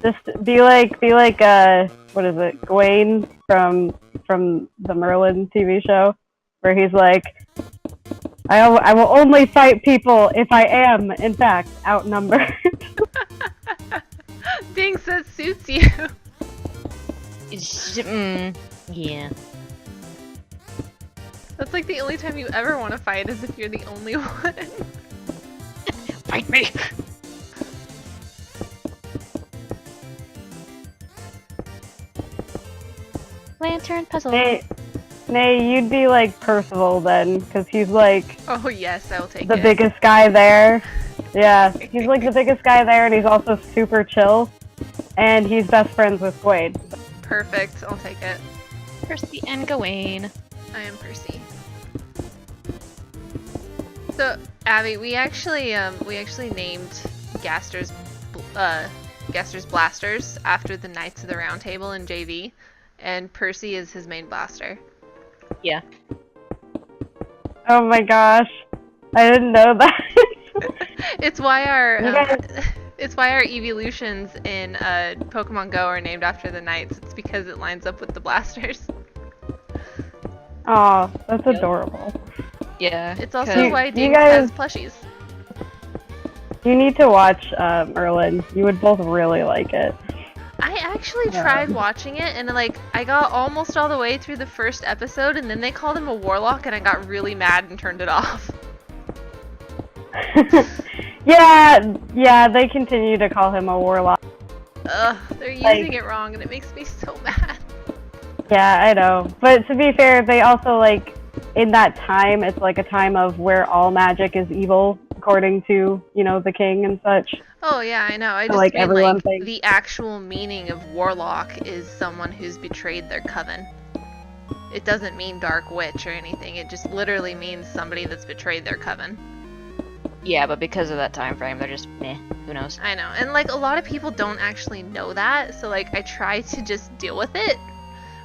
[SPEAKER 4] Just be like, what is it, Gawain from the Merlin TV show, where he's like, I will only fight people if I am, in fact, outnumbered.
[SPEAKER 2] Dings, that suits you.
[SPEAKER 1] Yeah.
[SPEAKER 2] That's like the only time you ever want to fight is if you're the only one.
[SPEAKER 1] Fight me! Lantern puzzle.
[SPEAKER 4] Nay, you'd be like Percival then, because he's like
[SPEAKER 2] Oh yes, I'll take
[SPEAKER 4] the
[SPEAKER 2] it.
[SPEAKER 4] biggest guy there. Yeah, he's like the biggest guy there, and he's also super chill, and he's best friends with Gawain.
[SPEAKER 2] Perfect, I'll take it.
[SPEAKER 1] Percy and Gawain.
[SPEAKER 2] I am Percy. So, Abby, we actually named Gaster's blasters after the Knights of the Round Table in JV, and Percy is his main blaster.
[SPEAKER 1] Yeah.
[SPEAKER 4] Oh my gosh. I didn't know that.
[SPEAKER 2] It's why our
[SPEAKER 4] You guys-
[SPEAKER 2] it's why our evolutions in Pokemon Go are named after the Knights. It's because it lines up with the blasters.
[SPEAKER 4] Aw, that's
[SPEAKER 1] Yep.
[SPEAKER 4] adorable.
[SPEAKER 1] Yeah.
[SPEAKER 2] It's also
[SPEAKER 1] 'cause-
[SPEAKER 2] why
[SPEAKER 4] you
[SPEAKER 2] Dings
[SPEAKER 4] guys-
[SPEAKER 2] has plushies.
[SPEAKER 4] You need to watch Merlin. You would both really like it.
[SPEAKER 2] I actually tried watching it, and like I got almost all the way through the first episode, and then they called him a warlock, and I got really mad and turned it off.
[SPEAKER 4] yeah, they continue to call him a warlock.
[SPEAKER 2] Ugh, they're using
[SPEAKER 4] Like-
[SPEAKER 2] it wrong, and it makes me so mad.
[SPEAKER 4] Yeah, I know. But to be fair, they also, like, in that time, it's like a time of where all magic is evil, according to, you know, the king and such.
[SPEAKER 2] Oh yeah, I know. I just
[SPEAKER 4] like,
[SPEAKER 2] mean
[SPEAKER 4] everyone
[SPEAKER 2] like
[SPEAKER 4] thinks-
[SPEAKER 2] the actual meaning of warlock is someone who's betrayed their coven. It doesn't mean dark witch or anything. It just literally means somebody that's betrayed their coven.
[SPEAKER 1] Yeah, but because of that time frame, they're just meh. Who knows?
[SPEAKER 2] I know. And like a lot of people don't actually know that, so like I try to just deal with it,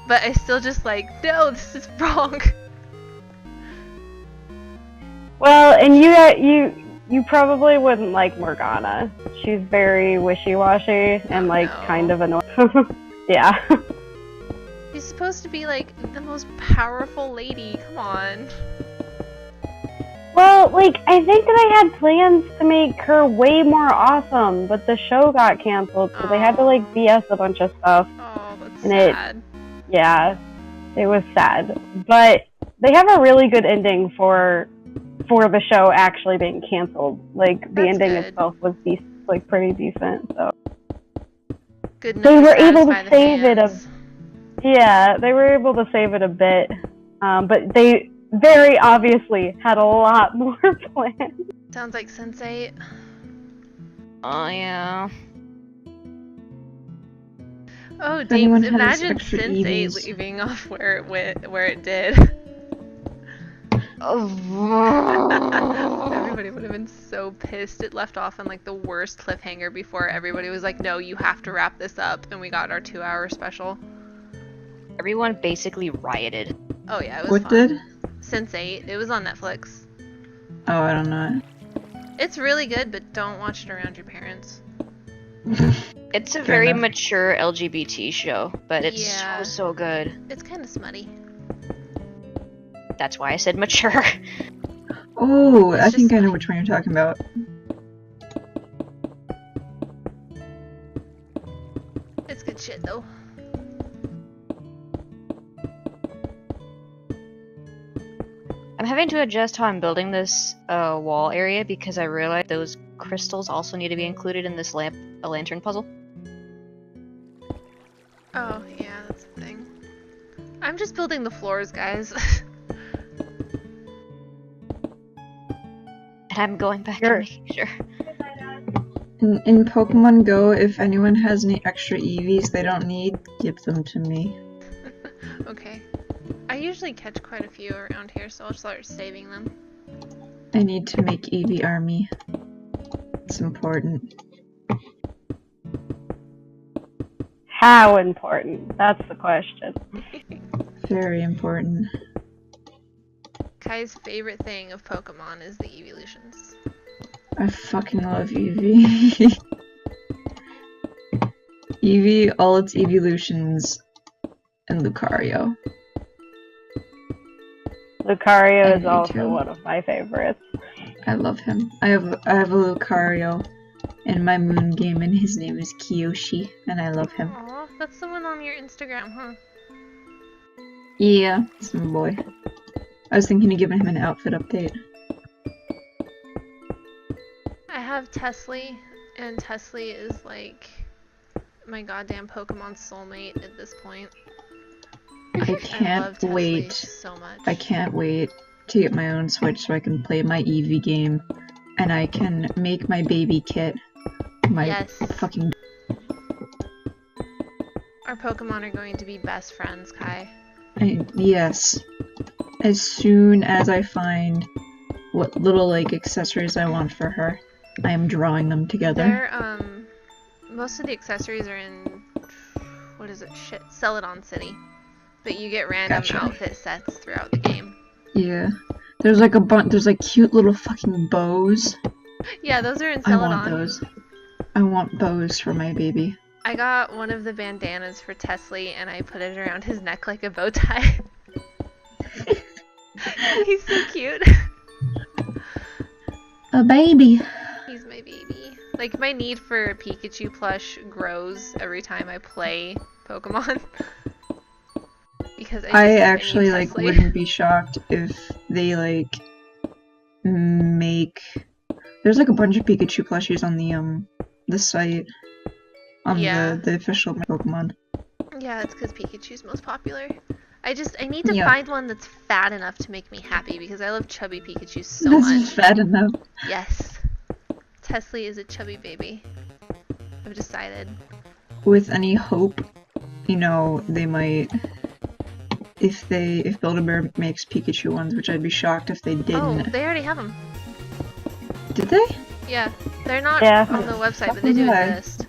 [SPEAKER 2] but I still just like, no, this is wrong.
[SPEAKER 4] Well, and you probably wouldn't like Morgana. She's very wishy-washy and, like,
[SPEAKER 2] no.
[SPEAKER 4] kind of annoying. Yeah.
[SPEAKER 2] She's supposed to be like the most powerful lady. Come on.
[SPEAKER 4] Well, like, I think that I had plans to make her way more awesome, but the show got canceled, so they had to, like, BS a bunch of stuff.
[SPEAKER 2] Oh, that's
[SPEAKER 4] And it-
[SPEAKER 2] sad.
[SPEAKER 4] Yeah, it was sad. But they have a really good ending for the show actually being canceled. Like, the
[SPEAKER 2] That's
[SPEAKER 4] ending
[SPEAKER 2] good.
[SPEAKER 4] itself was like pretty decent, so.
[SPEAKER 2] Good enough
[SPEAKER 4] They
[SPEAKER 2] to
[SPEAKER 4] were able to
[SPEAKER 2] satisfy the
[SPEAKER 4] save it a-
[SPEAKER 2] fans.
[SPEAKER 4] Yeah, they were able to save it a bit, but they very obviously had a lot more planned.
[SPEAKER 2] Sounds like Sense8.
[SPEAKER 1] Oh yeah.
[SPEAKER 2] Oh,
[SPEAKER 3] If anyone
[SPEAKER 2] Dings,
[SPEAKER 3] has
[SPEAKER 2] imagine
[SPEAKER 3] extra
[SPEAKER 2] Sense8
[SPEAKER 3] EVs.
[SPEAKER 2] leaving off where it went, where it did.
[SPEAKER 1] Oh.
[SPEAKER 2] Everybody would have been so pissed. It left off on like the worst cliffhanger before everybody was like, no, you have to wrap this up, and we got our 2-hour special.
[SPEAKER 1] Everyone basically rioted.
[SPEAKER 2] Oh yeah, it was
[SPEAKER 3] What
[SPEAKER 2] fun.
[SPEAKER 3] did?
[SPEAKER 2] Sense8. It was on Netflix.
[SPEAKER 3] Oh, I don't know.
[SPEAKER 2] It's really good, but don't watch it around your parents.
[SPEAKER 1] It's a
[SPEAKER 3] Fair
[SPEAKER 1] very
[SPEAKER 3] enough.
[SPEAKER 1] mature LGBT show, but it's
[SPEAKER 2] Yeah.
[SPEAKER 1] so good.
[SPEAKER 2] It's kind of smutty.
[SPEAKER 1] That's why I said mature.
[SPEAKER 3] Oh,
[SPEAKER 2] It's
[SPEAKER 3] I think
[SPEAKER 2] just
[SPEAKER 3] I know
[SPEAKER 2] like-
[SPEAKER 3] which one you're talking about.
[SPEAKER 2] It's good shit though.
[SPEAKER 1] I'm having to adjust how I'm building this wall area because I realized those crystals also need to be included in this lantern puzzle.
[SPEAKER 2] Oh yeah, that's the thing. I'm just building the floors, guys.
[SPEAKER 1] And I'm going back
[SPEAKER 4] Sure.
[SPEAKER 1] and making sure.
[SPEAKER 3] In Pokemon Go, if anyone has any extra EVs they don't need, give them to me.
[SPEAKER 2] Okay. I usually catch quite a few around here, so I'll start saving them.
[SPEAKER 3] I need to make EV army. It's important.
[SPEAKER 4] How important? That's the question.
[SPEAKER 3] Very important.
[SPEAKER 2] Kai's favorite thing of Pokemon is the evolutions.
[SPEAKER 3] I fucking love Eevee. Eevee, all its evolutions, and Lucario.
[SPEAKER 4] Lucario
[SPEAKER 3] And
[SPEAKER 4] is
[SPEAKER 3] me
[SPEAKER 4] also
[SPEAKER 3] too.
[SPEAKER 4] one of my favorites.
[SPEAKER 3] I love him. I have a Lucario in my moon game, and his name is Kiyoshi, and I love him.
[SPEAKER 2] Aw, that's the one on your Instagram, huh?
[SPEAKER 3] Yeah, it's my boy. I was thinking of giving him an outfit update.
[SPEAKER 2] I have Teslie, and Teslie is like my goddamn Pokemon soulmate at this point.
[SPEAKER 3] I
[SPEAKER 2] I love
[SPEAKER 3] can't
[SPEAKER 2] Teslie
[SPEAKER 3] wait.
[SPEAKER 2] so much.
[SPEAKER 3] I can't wait to get my own Switch so I can play my Eevee game, and I can make my baby kit. My
[SPEAKER 2] Yes.
[SPEAKER 3] fucking.
[SPEAKER 2] Our Pokemon are going to be best friends, Kai.
[SPEAKER 3] Yes. As soon as I find what little like accessories I want for her. I am drawing them together.
[SPEAKER 2] They're, most of the accessories are in, what is it? Shit, Celadon City. But you get random
[SPEAKER 3] Gotcha.
[SPEAKER 2] outfit sets throughout the game.
[SPEAKER 3] Yeah. There's like a bunch. There's like cute little fucking bows.
[SPEAKER 2] Yeah, those are in
[SPEAKER 3] I
[SPEAKER 2] Celadon.
[SPEAKER 3] want those. I want bows for my baby.
[SPEAKER 2] I got one of the bandanas for Tesley and I put it around his neck like a bow tie. He's so cute.
[SPEAKER 3] A baby.
[SPEAKER 2] He's my baby. Like, my need for a Pikachu plush grows every time I play Pokemon. Because
[SPEAKER 3] I
[SPEAKER 2] need
[SPEAKER 3] actually like
[SPEAKER 2] Tesley.
[SPEAKER 3] wouldn't be shocked if they like make. There's like a bunch of Pikachu plushies on the site on
[SPEAKER 2] Yeah.
[SPEAKER 3] the official Pokemon.
[SPEAKER 2] Yeah, it's because Pikachu's most popular. I need to
[SPEAKER 3] Yeah.
[SPEAKER 2] find one that's fat enough to make me happy because I love chubby Pikachu so
[SPEAKER 3] This
[SPEAKER 2] much.
[SPEAKER 3] is fat enough.
[SPEAKER 2] Yes. Tesley is a chubby baby. I've decided.
[SPEAKER 3] With any hope, you know, they might. If Build-A-Bear makes Pikachu ones, which I'd be shocked if they
[SPEAKER 2] Oh,
[SPEAKER 3] didn't.
[SPEAKER 2] they already have them.
[SPEAKER 3] Did they?
[SPEAKER 2] Yeah, they're not
[SPEAKER 4] Yeah.
[SPEAKER 2] on the website, but they do
[SPEAKER 3] Okay.
[SPEAKER 2] exist.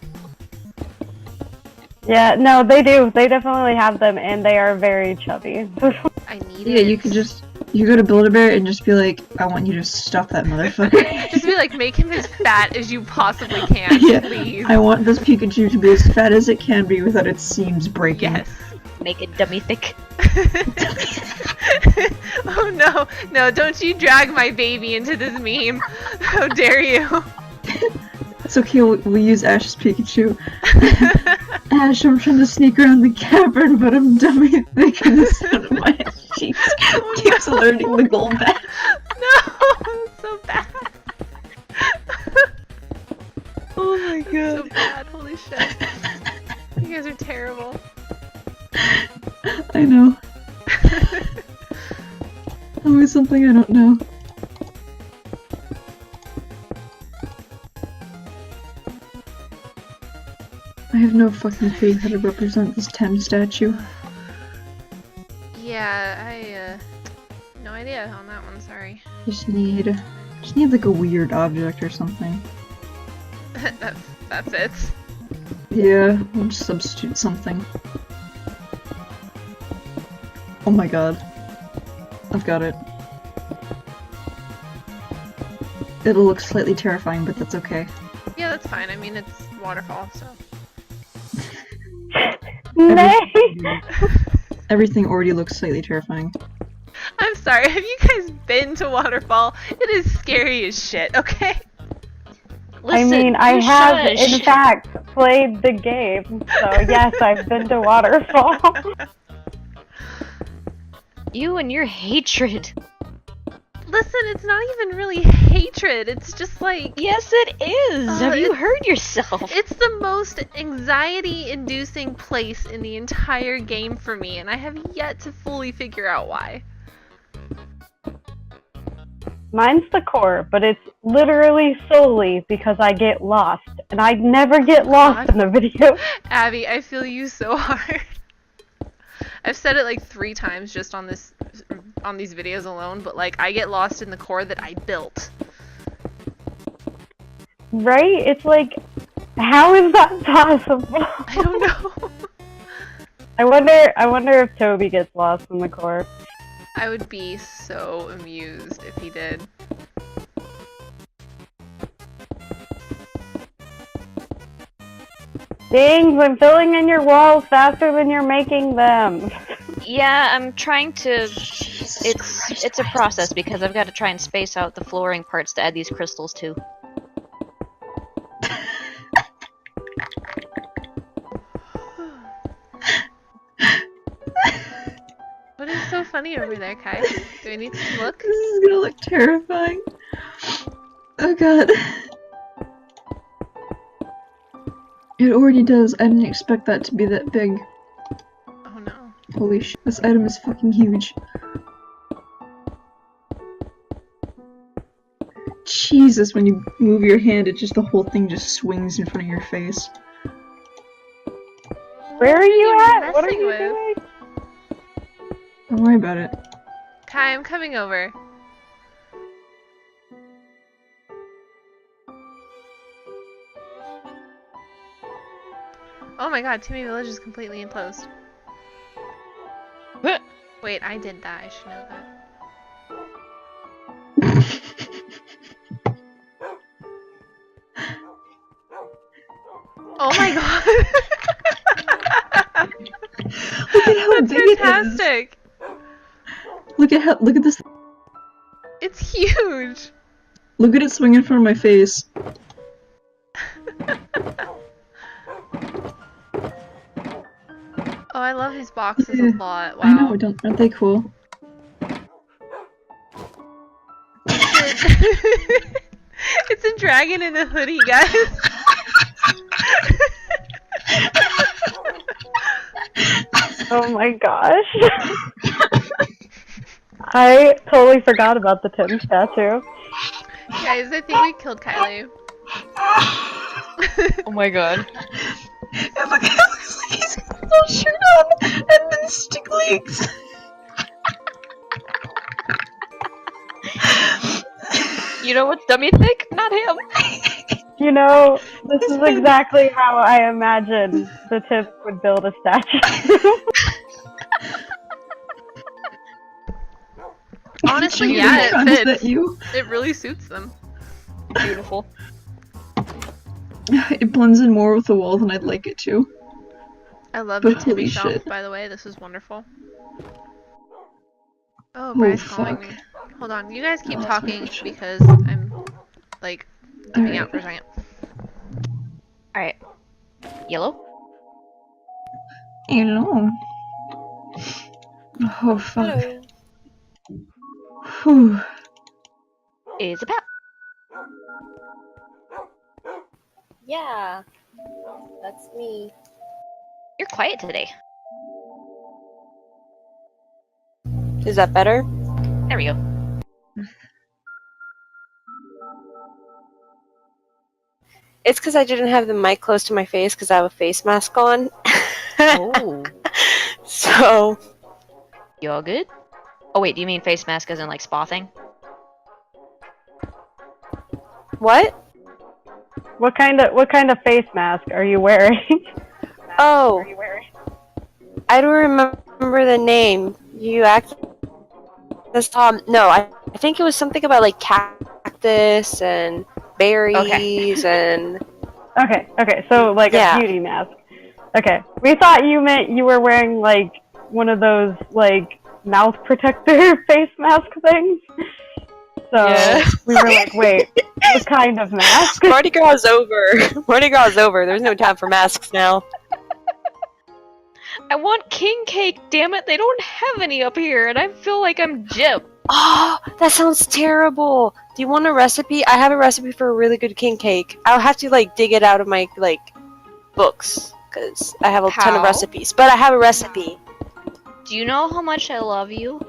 [SPEAKER 4] Yeah, no, they do. They definitely have them, and they are very chubby.
[SPEAKER 2] I need
[SPEAKER 3] Yeah,
[SPEAKER 2] it.
[SPEAKER 3] you go to Build-A-Bear and just be like, I want you to stuff that motherfucker.
[SPEAKER 2] Just be like, make him as fat as you possibly can,
[SPEAKER 3] Yeah,
[SPEAKER 2] please.
[SPEAKER 3] I want this Pikachu to be as fat as it can be without its seams breaking.
[SPEAKER 2] Yes.
[SPEAKER 1] Make it dummy thick.
[SPEAKER 2] Oh no, no, don't you drag my baby into this meme. How dare you?
[SPEAKER 3] It's okay, we'll use Ash's Pikachu. Ash, I'm trying to sneak around the cavern, but I'm dummy thick and the sound of my cheeks keeps alerting the gold bat.
[SPEAKER 2] No, so bad.
[SPEAKER 3] Oh my
[SPEAKER 2] So
[SPEAKER 3] god.
[SPEAKER 2] bad, holy shit. You guys are terrible.
[SPEAKER 3] I know. Always something I don't know. I have no fucking clue how to represent this Tem statue.
[SPEAKER 2] Yeah, no idea on that one, sorry.
[SPEAKER 3] Just need like a weird object or something.
[SPEAKER 2] That's it.
[SPEAKER 3] Yeah, we'll just substitute something. Oh my god. I've got it. It'll look slightly terrifying, but that's okay.
[SPEAKER 2] Yeah, that's fine. I mean, it's Waterfall, so.
[SPEAKER 4] Nay!
[SPEAKER 3] Everything already looks slightly terrifying.
[SPEAKER 2] I'm sorry, have you guys been to Waterfall? It is scary as shit, okay?
[SPEAKER 4] I
[SPEAKER 1] Listen,
[SPEAKER 4] mean, I
[SPEAKER 1] you
[SPEAKER 4] have,
[SPEAKER 1] shush.
[SPEAKER 4] in fact, played the game, so yes, I've been to Waterfall.
[SPEAKER 1] You and your hatred.
[SPEAKER 2] Listen, it's not even really hatred, it's just like...
[SPEAKER 1] Yes, it is. Have you
[SPEAKER 2] it's-
[SPEAKER 1] heard yourself?
[SPEAKER 2] It's the most anxiety-inducing place in the entire game for me, and I have yet to fully figure out why.
[SPEAKER 4] Mine's the core, but it's literally solely because I get lost, and I never get lost in the video.
[SPEAKER 2] Abby, I feel you so hard. I've said it like 3 times just on these videos alone, but like I get lost in the core that I built.
[SPEAKER 4] Right? It's like, how is that possible?
[SPEAKER 2] I don't know.
[SPEAKER 4] I wonder if Toby gets lost in the core.
[SPEAKER 2] I would be so amused if he did.
[SPEAKER 4] Dings, I'm filling in your walls faster than you're making them.
[SPEAKER 1] Yeah, I'm trying to.
[SPEAKER 3] Jesus
[SPEAKER 1] It's a
[SPEAKER 3] Christ.
[SPEAKER 1] process because I've got to try and space out the flooring parts to add these crystals to.
[SPEAKER 2] What is so funny over there, Kai? Do I need to look?
[SPEAKER 3] This is gonna look terrifying. Oh god. It already does. I didn't expect that to be that big.
[SPEAKER 2] Oh no.
[SPEAKER 3] Holy shit. This item is fucking huge. Jesus, when you move your hand, the whole thing just swings in front of your face.
[SPEAKER 4] Where are you at? What are
[SPEAKER 2] messing
[SPEAKER 4] you
[SPEAKER 2] with?
[SPEAKER 4] doing?
[SPEAKER 3] Don't worry about it.
[SPEAKER 2] Kai, I'm coming over. Oh my god, Timmy Village is completely enclosed. Wait, I did that. I should know that. Oh my god!
[SPEAKER 3] Look at how
[SPEAKER 2] That's
[SPEAKER 3] big it is.
[SPEAKER 2] fantastic!
[SPEAKER 3] Look at this.
[SPEAKER 2] It's huge!
[SPEAKER 3] Look at it swing in front of my face.
[SPEAKER 2] Oh, I love these boxes
[SPEAKER 3] Yeah,
[SPEAKER 2] a lot. Wow.
[SPEAKER 3] I know, aren't they cool?
[SPEAKER 2] It's a dragon in a hoodie, guys.
[SPEAKER 4] Oh my gosh. I totally forgot about the Tim statue.
[SPEAKER 2] Guys, I think we killed Kylie.
[SPEAKER 1] Oh my god.
[SPEAKER 3] And look, it looks like he's got no shirt on and then stick legs.
[SPEAKER 1] You know what's dummy thick? Not him.
[SPEAKER 4] You know, this is exactly how I imagine the Tim would build a statue.
[SPEAKER 2] Honestly,
[SPEAKER 3] Junior,
[SPEAKER 2] yeah,
[SPEAKER 3] is
[SPEAKER 2] it
[SPEAKER 3] that
[SPEAKER 2] fits.
[SPEAKER 3] you?
[SPEAKER 2] It really suits them.
[SPEAKER 1] Beautiful.
[SPEAKER 3] It blends in more with the wall than I'd like it to.
[SPEAKER 2] I love
[SPEAKER 3] But
[SPEAKER 2] the Timmy
[SPEAKER 3] holy
[SPEAKER 2] shelf,
[SPEAKER 3] shit.
[SPEAKER 2] by the way. This is wonderful. Oh, Bry's calling
[SPEAKER 3] fuck.
[SPEAKER 2] me. Hold on, you guys keep
[SPEAKER 3] Oh,
[SPEAKER 2] talking
[SPEAKER 3] shit.
[SPEAKER 2] because I'm, like, dipping out for a second.
[SPEAKER 1] Alright. Yellow?
[SPEAKER 3] Hello. Oh fuck.
[SPEAKER 5] Hello.
[SPEAKER 3] Whew.
[SPEAKER 1] Is a pap.
[SPEAKER 5] Yeah, that's me.
[SPEAKER 1] You're quiet today.
[SPEAKER 5] Is that better?
[SPEAKER 1] There we go.
[SPEAKER 5] It's because I didn't have the mic close to my face because I have a face mask on.
[SPEAKER 1] Oh.
[SPEAKER 5] So,
[SPEAKER 1] You all good? Oh wait, do you mean face mask as in like spa thing?
[SPEAKER 5] what?
[SPEAKER 4] What kind of face mask are you wearing?
[SPEAKER 5] Oh, I don't remember the name. You act this Tom. No, I think it was something about like cactus and berries and
[SPEAKER 4] Okay, so like
[SPEAKER 5] Yeah.
[SPEAKER 4] a beauty mask. Okay, we thought you meant you were wearing like one of those like mouth protector face mask things. So
[SPEAKER 1] Yeah.
[SPEAKER 4] we were like, wait, what kind of mask?
[SPEAKER 5] Mardi Gras is over. Mardi Gras is over. There's no time for masks now.
[SPEAKER 1] I want king cake, damn it! They don't have any up here, and I feel like I'm Jim.
[SPEAKER 5] Oh, that sounds terrible. Do you want a recipe? I have a recipe for a really good king cake. I'll have to like dig it out of my like books because I have a ton of
[SPEAKER 1] How?
[SPEAKER 5] recipes. But I have a recipe.
[SPEAKER 1] Do you know how much I love you?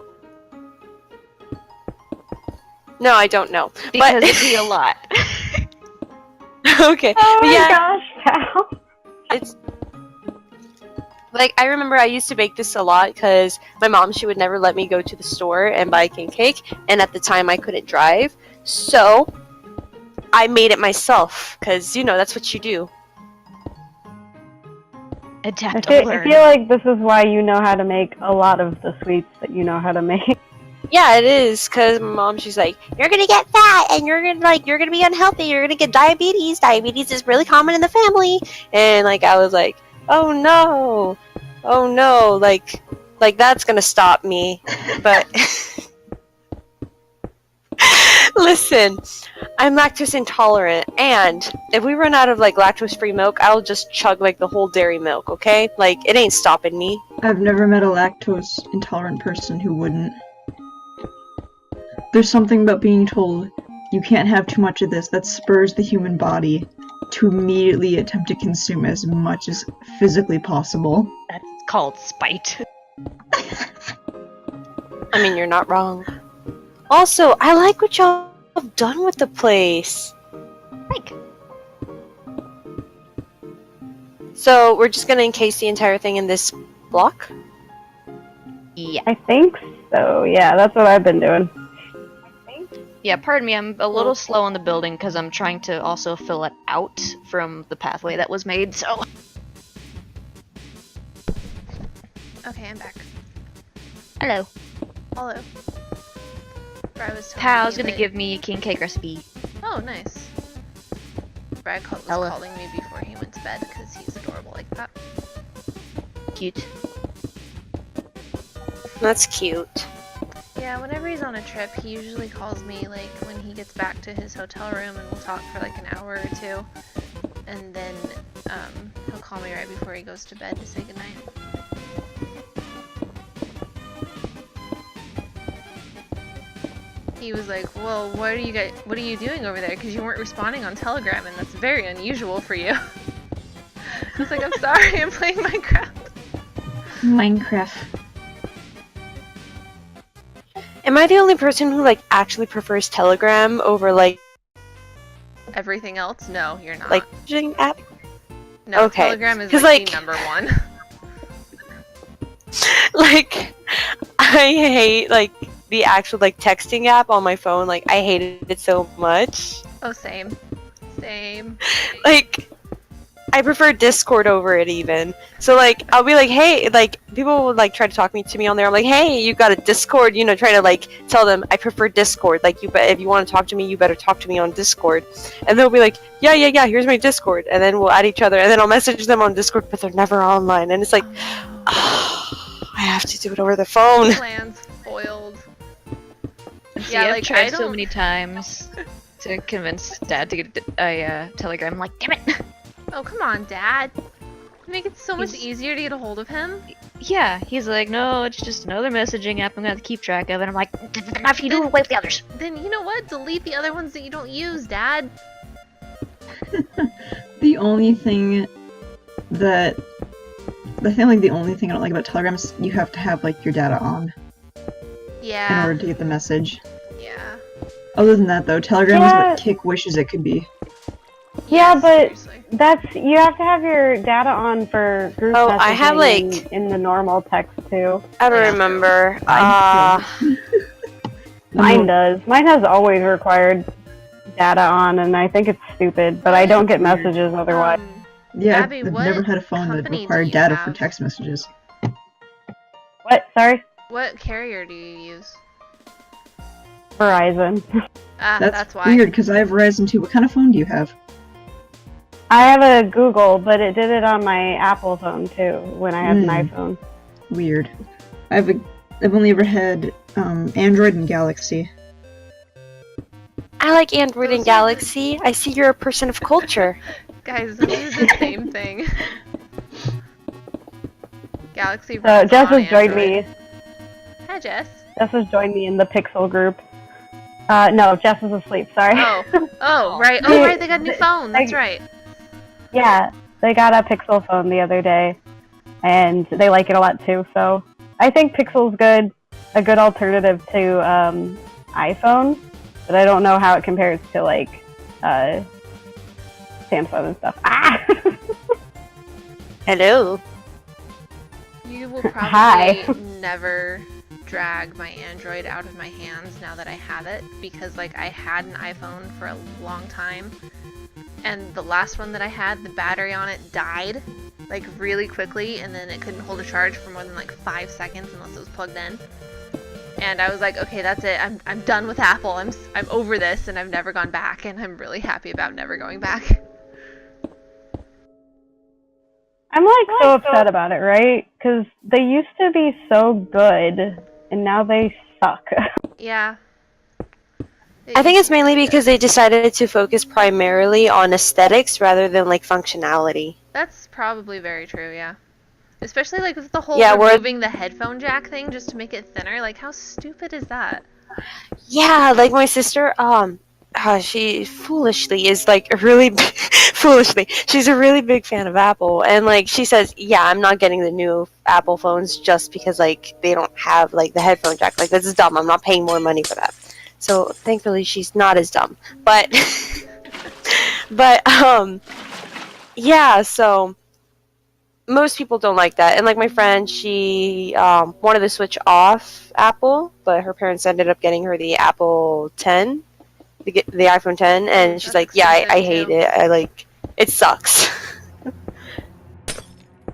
[SPEAKER 5] No, I don't know.
[SPEAKER 1] Because it'd be a lot.
[SPEAKER 5] Okay.
[SPEAKER 4] Oh
[SPEAKER 5] But
[SPEAKER 4] my
[SPEAKER 5] yeah,
[SPEAKER 4] gosh, pal.
[SPEAKER 5] it's like I remember I used to bake this a lot because my mom, she would never let me go to the store and buy king cake, and at the time I couldn't drive, so I made it myself because you know that's what you do.
[SPEAKER 1] Adapt
[SPEAKER 4] I
[SPEAKER 1] or learn.
[SPEAKER 4] feel like this is why you know how to make a lot of the sweets that you know how to make.
[SPEAKER 5] Yeah, it is because my mom, she's like, you're gonna get fat and you're gonna be unhealthy. You're gonna get diabetes. Diabetes is really common in the family, and like I was like, oh no, like that's gonna stop me. But listen, I'm lactose intolerant, and if we run out of like lactose-free milk, I'll just chug like the whole dairy milk. Okay, like it ain't stopping me.
[SPEAKER 3] I've never met a lactose intolerant person who wouldn't. There's something about being told you can't have too much of this that spurs the human body to immediately attempt to consume as much as physically possible.
[SPEAKER 1] That's called spite.
[SPEAKER 5] I mean, you're not wrong. Also, I like what y'all have done with the place.
[SPEAKER 1] Like,
[SPEAKER 5] So we're just gonna encase the entire thing in this block?
[SPEAKER 1] yeah.
[SPEAKER 4] I think so. Yeah, that's what I've been doing.
[SPEAKER 1] Yeah, pardon me, I'm a little slow on the building because I'm trying to also fill it out from the pathway that was made, so...
[SPEAKER 2] Okay, I'm back.
[SPEAKER 1] Hello.
[SPEAKER 2] Hello. Brad was telling
[SPEAKER 1] Pal's
[SPEAKER 2] me
[SPEAKER 1] gonna
[SPEAKER 2] that-
[SPEAKER 1] give me a king cake recipe.
[SPEAKER 2] Oh, nice. Brad was
[SPEAKER 1] Hello.
[SPEAKER 2] calling me before he went to bed because he's adorable like that.
[SPEAKER 1] Cute.
[SPEAKER 5] That's cute.
[SPEAKER 2] Yeah, whenever he's on a trip, he usually calls me like when he gets back to his hotel room and we'll talk for like an hour or two. And then he'll call me right before he goes to bed to say goodnight. He was like, "Well, what are you doing over there? Because you weren't responding on Telegram, and that's very unusual for you." I was like, "I'm sorry, I'm playing Minecraft."
[SPEAKER 3] Minecraft.
[SPEAKER 5] Am I the only person who like actually prefers Telegram over like
[SPEAKER 2] Everything else? No, you're not.
[SPEAKER 5] messaging app?
[SPEAKER 2] no,
[SPEAKER 5] okay.
[SPEAKER 2] Telegram is
[SPEAKER 5] 'Cause,
[SPEAKER 2] like
[SPEAKER 5] like-
[SPEAKER 2] the number one.
[SPEAKER 5] Like, I hate like the actual like texting app on my phone. Like, I hated it so much.
[SPEAKER 2] Oh, same. Same.
[SPEAKER 5] Like, I prefer Discord over it even. So like, I'll be like, hey, like people will like try to talk to me on there. I'm like, hey, you got a Discord? You know, trying to like tell them I prefer Discord. Like, if you want to talk to me, you better talk to me on Discord. And they'll be like, yeah, here's my Discord. And then we'll add each other. And then I'll message them on Discord, but they're never online. And it's like, I have to do it over the phone.
[SPEAKER 2] Plans foiled.
[SPEAKER 1] See,
[SPEAKER 2] Yeah,
[SPEAKER 1] I've
[SPEAKER 2] like,
[SPEAKER 1] tried
[SPEAKER 2] I
[SPEAKER 1] so
[SPEAKER 2] don't-
[SPEAKER 1] many times to convince Dad to get a Telegram. I'm like, damn it!
[SPEAKER 2] Oh, come on, Dad. Make it so much
[SPEAKER 1] He's-
[SPEAKER 2] easier to get a hold of him.
[SPEAKER 1] Yeah, he's like, no, it's just another messaging app I'm gonna have to keep track of. And I'm like, not if you do away with the others.
[SPEAKER 2] Then you know what? Delete the other ones that you don't use, Dad.
[SPEAKER 3] The only thing that I think the only thing I don't like about Telegram is you have to have like your data on in
[SPEAKER 2] Yeah.
[SPEAKER 3] order to get the message.
[SPEAKER 2] Yeah.
[SPEAKER 3] Other than that though, Telegram is
[SPEAKER 4] Yeah.
[SPEAKER 3] what Kick wishes it could be.
[SPEAKER 4] Yeah,
[SPEAKER 2] Yes,
[SPEAKER 4] but
[SPEAKER 2] seriously.
[SPEAKER 4] that's you have to have your data on for group
[SPEAKER 5] Oh,
[SPEAKER 4] messaging
[SPEAKER 5] I have, like-
[SPEAKER 4] in the normal text too.
[SPEAKER 5] I don't
[SPEAKER 2] Yeah.
[SPEAKER 5] remember.
[SPEAKER 4] Mine does. Mine has always required data on, and I think it's stupid, but I don't get
[SPEAKER 3] Weird.
[SPEAKER 4] messages otherwise.
[SPEAKER 3] Yeah,
[SPEAKER 2] Abby,
[SPEAKER 3] I've
[SPEAKER 2] what
[SPEAKER 3] never had a phone that
[SPEAKER 2] company do
[SPEAKER 3] required
[SPEAKER 2] you
[SPEAKER 3] data for
[SPEAKER 2] have?
[SPEAKER 3] text messages.
[SPEAKER 4] What? Sorry?
[SPEAKER 2] What carrier do you use?
[SPEAKER 4] Verizon.
[SPEAKER 2] Ah, that's why.
[SPEAKER 3] weird because I have Verizon too. What kind of phone do you have?
[SPEAKER 4] I have a Google, but it did it on my Apple phone too when I had an iPhone.
[SPEAKER 3] Weird. I've only ever had Android and Galaxy.
[SPEAKER 5] I like Android
[SPEAKER 2] Those
[SPEAKER 5] and
[SPEAKER 2] are-
[SPEAKER 5] Galaxy. I see you're a person of culture.
[SPEAKER 2] Guys, we do the same thing. Galaxy
[SPEAKER 4] So
[SPEAKER 2] runs
[SPEAKER 4] Jess
[SPEAKER 2] on
[SPEAKER 4] has joined
[SPEAKER 2] Android.
[SPEAKER 4] me.
[SPEAKER 2] Hi, Jess.
[SPEAKER 4] Jess has joined me in the Pixel group. No, Jess is asleep. Sorry.
[SPEAKER 2] Oh, right. Oh, right. They got a new phone. That's right.
[SPEAKER 4] Yeah, they got a Pixel phone the other day, and they like it a lot too. So I think Pixel's good, a good alternative to iPhone, but I don't know how it compares to like Samsung and stuff. Ah!
[SPEAKER 5] Hello.
[SPEAKER 2] You will
[SPEAKER 4] Hi.
[SPEAKER 2] probably never drag my Android out of my hands now that I have it, because like I had an iPhone for a long time, and the last one that I had, the battery on it died like really quickly, and then it couldn't hold a charge for more than like 5 seconds unless it was plugged in. And I was like, okay, that's it. I'm done with Apple. I'm over this, and I've never gone back, and I'm really happy about never going back.
[SPEAKER 4] I'm like so upset about it, right? Because they used to be so good, and now they suck.
[SPEAKER 2] Yeah.
[SPEAKER 5] I think it's mainly because they decided to focus primarily on aesthetics rather than like functionality.
[SPEAKER 2] That's probably very true, yeah. Especially like with the whole
[SPEAKER 5] Yeah, we're-
[SPEAKER 2] removing the headphone jack thing just to make it thinner. Like, how stupid is that?
[SPEAKER 5] Yeah, like my sister, she foolishly is like a really foolishly. She's a really big fan of Apple, and like she says, yeah, I'm not getting the new Apple phones just because like they don't have like the headphone jack. Like that's dumb. I'm not paying more money for that. So thankfully she's not as dumb. But but yeah, so most people don't like that. And like my friend, she wanted to switch off Apple, but her parents ended up getting her the Apple 10, the iPhone 10, and she's
[SPEAKER 2] That's
[SPEAKER 5] like, yeah, I
[SPEAKER 2] expensive,
[SPEAKER 5] hate
[SPEAKER 2] too.
[SPEAKER 5] it. I like it sucks.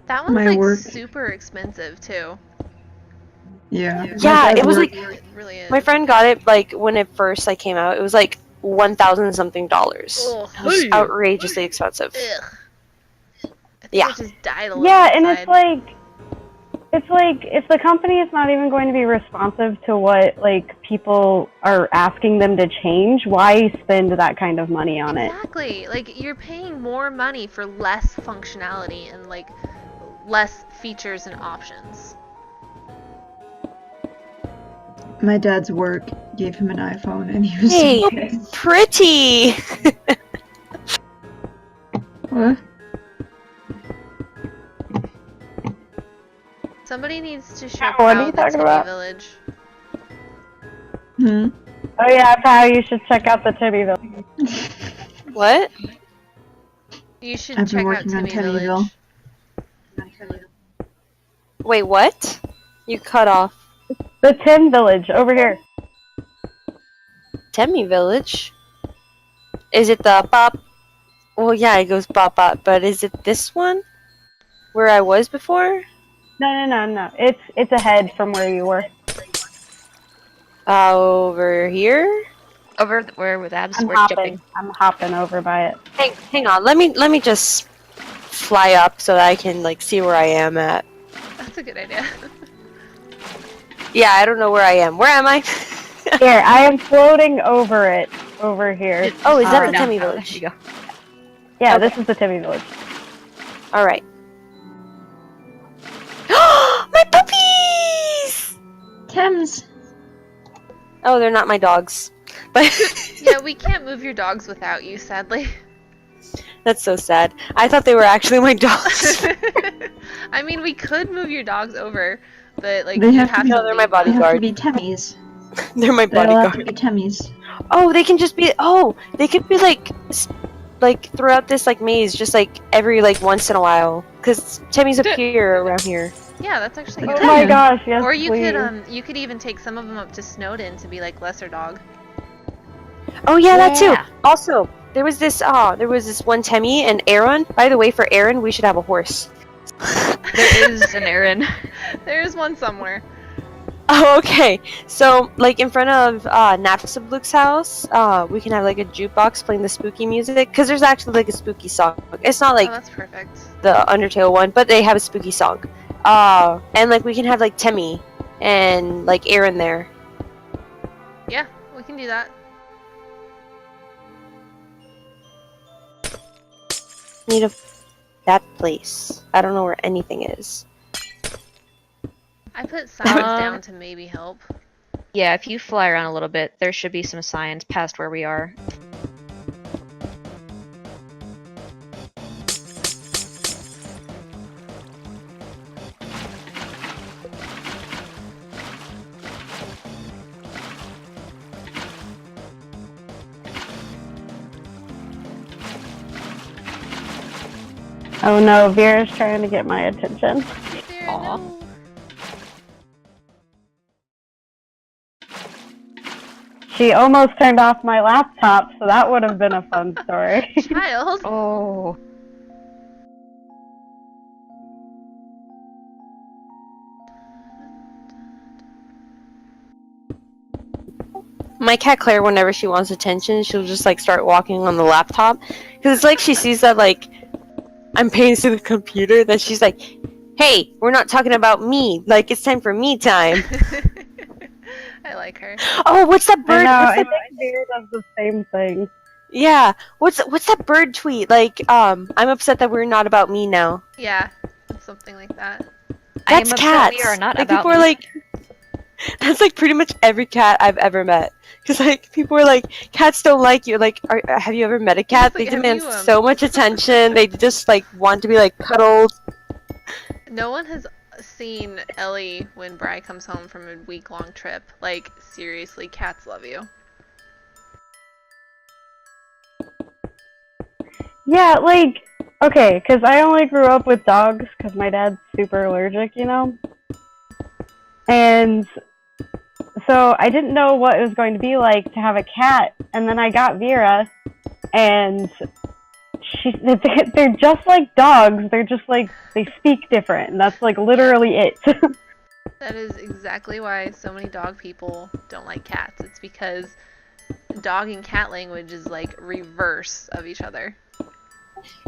[SPEAKER 2] That one's
[SPEAKER 3] My
[SPEAKER 2] like
[SPEAKER 3] work.
[SPEAKER 2] super expensive too.
[SPEAKER 3] Yeah.
[SPEAKER 5] Yeah, it was like
[SPEAKER 2] It really is.
[SPEAKER 5] my friend got it like when it first like came out. It was like $1,000 something dollars.
[SPEAKER 2] Ugh.
[SPEAKER 5] It was outrageously expensive.
[SPEAKER 2] Ugh. I think
[SPEAKER 5] Yeah.
[SPEAKER 2] it just died a little
[SPEAKER 4] Yeah, and
[SPEAKER 2] inside.
[SPEAKER 4] it's like if the company is not even going to be responsive to what like people are asking them to change, why spend that kind of money on it?
[SPEAKER 2] Exactly. Like, you're paying more money for less functionality and, like, less features and options.
[SPEAKER 3] My dad's work gave him an iPhone, and he was
[SPEAKER 5] Hey.
[SPEAKER 3] so pissed.
[SPEAKER 5] Pretty.
[SPEAKER 3] What?
[SPEAKER 2] Somebody needs to show
[SPEAKER 4] What are
[SPEAKER 2] Pal
[SPEAKER 4] you
[SPEAKER 2] the
[SPEAKER 4] talking
[SPEAKER 2] Timmy
[SPEAKER 4] about?
[SPEAKER 2] Village.
[SPEAKER 3] Hmm?
[SPEAKER 4] Oh yeah, pal, you should check out the Timmy Village.
[SPEAKER 5] What?
[SPEAKER 2] You should
[SPEAKER 3] I've been
[SPEAKER 2] check out
[SPEAKER 3] working on
[SPEAKER 2] Timmy
[SPEAKER 3] Timmyville.
[SPEAKER 2] Village.
[SPEAKER 5] Wait, what? You cut off.
[SPEAKER 4] The Tim Village over here.
[SPEAKER 5] Temmie Village? Is it the bop? Well, yeah, it goes bop bop, but is it this one? Where I was before?
[SPEAKER 4] No. It's ahead from where you were.
[SPEAKER 5] Over here?
[SPEAKER 1] Over where the abs
[SPEAKER 4] I'm
[SPEAKER 1] were
[SPEAKER 4] hopping.
[SPEAKER 1] jumping.
[SPEAKER 4] I'm hopping over by it.
[SPEAKER 5] Hang on. Let me just fly up so that I can like see where I am at.
[SPEAKER 2] That's a good idea.
[SPEAKER 5] Yeah, I don't know where I am. Where am I?
[SPEAKER 4] Here, I am floating over it. Over here.
[SPEAKER 5] Oh, is that the
[SPEAKER 4] No.
[SPEAKER 5] Temmie
[SPEAKER 1] There
[SPEAKER 5] Village?
[SPEAKER 1] you go.
[SPEAKER 4] Yeah,
[SPEAKER 5] Okay.
[SPEAKER 4] this is the Timmy Village.
[SPEAKER 5] All right. My puppies!
[SPEAKER 3] Thames!
[SPEAKER 5] Oh, they're not my dogs. But
[SPEAKER 2] Yeah, we can't move your dogs without you, sadly.
[SPEAKER 5] that's so sad. I thought they were actually my dogs.
[SPEAKER 2] I mean, we could move your dogs over, but like
[SPEAKER 3] They
[SPEAKER 2] you
[SPEAKER 3] have to be-
[SPEAKER 5] No, they're my
[SPEAKER 2] leave them.
[SPEAKER 3] They have to
[SPEAKER 5] bodyguard.
[SPEAKER 3] be Temmies.
[SPEAKER 5] They're my
[SPEAKER 3] They all have to
[SPEAKER 5] bodyguard.
[SPEAKER 3] be Temmies.
[SPEAKER 5] Oh, they can just be. Oh, they could be like throughout this like maze, just like every like once in a while, because Timmy's appear around here.
[SPEAKER 2] Yeah, that's actually
[SPEAKER 3] Like
[SPEAKER 2] good.
[SPEAKER 4] Oh my
[SPEAKER 3] Yeah.
[SPEAKER 4] gosh, yes,
[SPEAKER 2] Or you
[SPEAKER 4] please.
[SPEAKER 2] could you could even take some of them up to Snowden to be like lesser dog.
[SPEAKER 5] Oh yeah, that too.
[SPEAKER 1] Yeah.
[SPEAKER 5] Also, there was this one Temmy and Aaron. By the way, for Aaron, we should have a horse.
[SPEAKER 1] There is an Aaron.
[SPEAKER 2] There's one somewhere.
[SPEAKER 5] Oh, okay. So, like in front of Napstablook's house, we can have like a jukebox playing the spooky music because there's actually like a spooky song. It's not like
[SPEAKER 2] Oh, that's perfect.
[SPEAKER 5] the Undertale one, but they have a spooky song. And like we can have like Temmy and like Aaron there.
[SPEAKER 2] Yeah, we can do that.
[SPEAKER 5] Need that place. I don't know where anything is.
[SPEAKER 2] I put signs down to maybe help.
[SPEAKER 1] Yeah, if you fly around a little bit, there should be some signs past where we are.
[SPEAKER 4] Oh no, Vera's trying to get my attention.
[SPEAKER 2] There,
[SPEAKER 1] Aw.
[SPEAKER 2] no.
[SPEAKER 4] She almost turned off my laptop, so that would have been a fun story.
[SPEAKER 2] Child.
[SPEAKER 1] Oh.
[SPEAKER 5] My cat Claire, whenever she wants attention, she'll just like start walking on the laptop because it's like she sees that like I'm paying to the computer. That she's like, "Hey, we're not talking about me. Like it's time for me time."
[SPEAKER 2] I like her.
[SPEAKER 5] Oh, what's that
[SPEAKER 4] I
[SPEAKER 5] bird?
[SPEAKER 4] know,
[SPEAKER 5] What's
[SPEAKER 4] I
[SPEAKER 5] that
[SPEAKER 4] think Vera does the same thing.
[SPEAKER 5] Yeah. What's that bird tweet? Like, I'm upset that we're not about me now.
[SPEAKER 2] Yeah, something like that.
[SPEAKER 1] I am
[SPEAKER 5] That's
[SPEAKER 1] upset
[SPEAKER 5] cats.
[SPEAKER 1] we are not
[SPEAKER 5] like
[SPEAKER 1] about
[SPEAKER 5] people are
[SPEAKER 1] me.
[SPEAKER 5] like that's like pretty much every cat I've ever met. Cause like people are like, cats don't like you. Like, have you ever met a cat? They
[SPEAKER 2] Like, have
[SPEAKER 5] demand
[SPEAKER 2] you,
[SPEAKER 5] so much attention. They just like want to be like cuddled.
[SPEAKER 2] No one has seen Ellie when Bri comes home from a week-long trip. Like, seriously, cats love you.
[SPEAKER 4] Yeah, like, okay, because I only grew up with dogs because my dad's super allergic, you know? And so I didn't know what it was going to be like to have a cat, and then I got Vera, and they're just like dogs, they're just like, they speak different, and that's like literally it.
[SPEAKER 2] That is exactly why so many dog people don't like cats. It's because dog and cat language is like reverse of each other.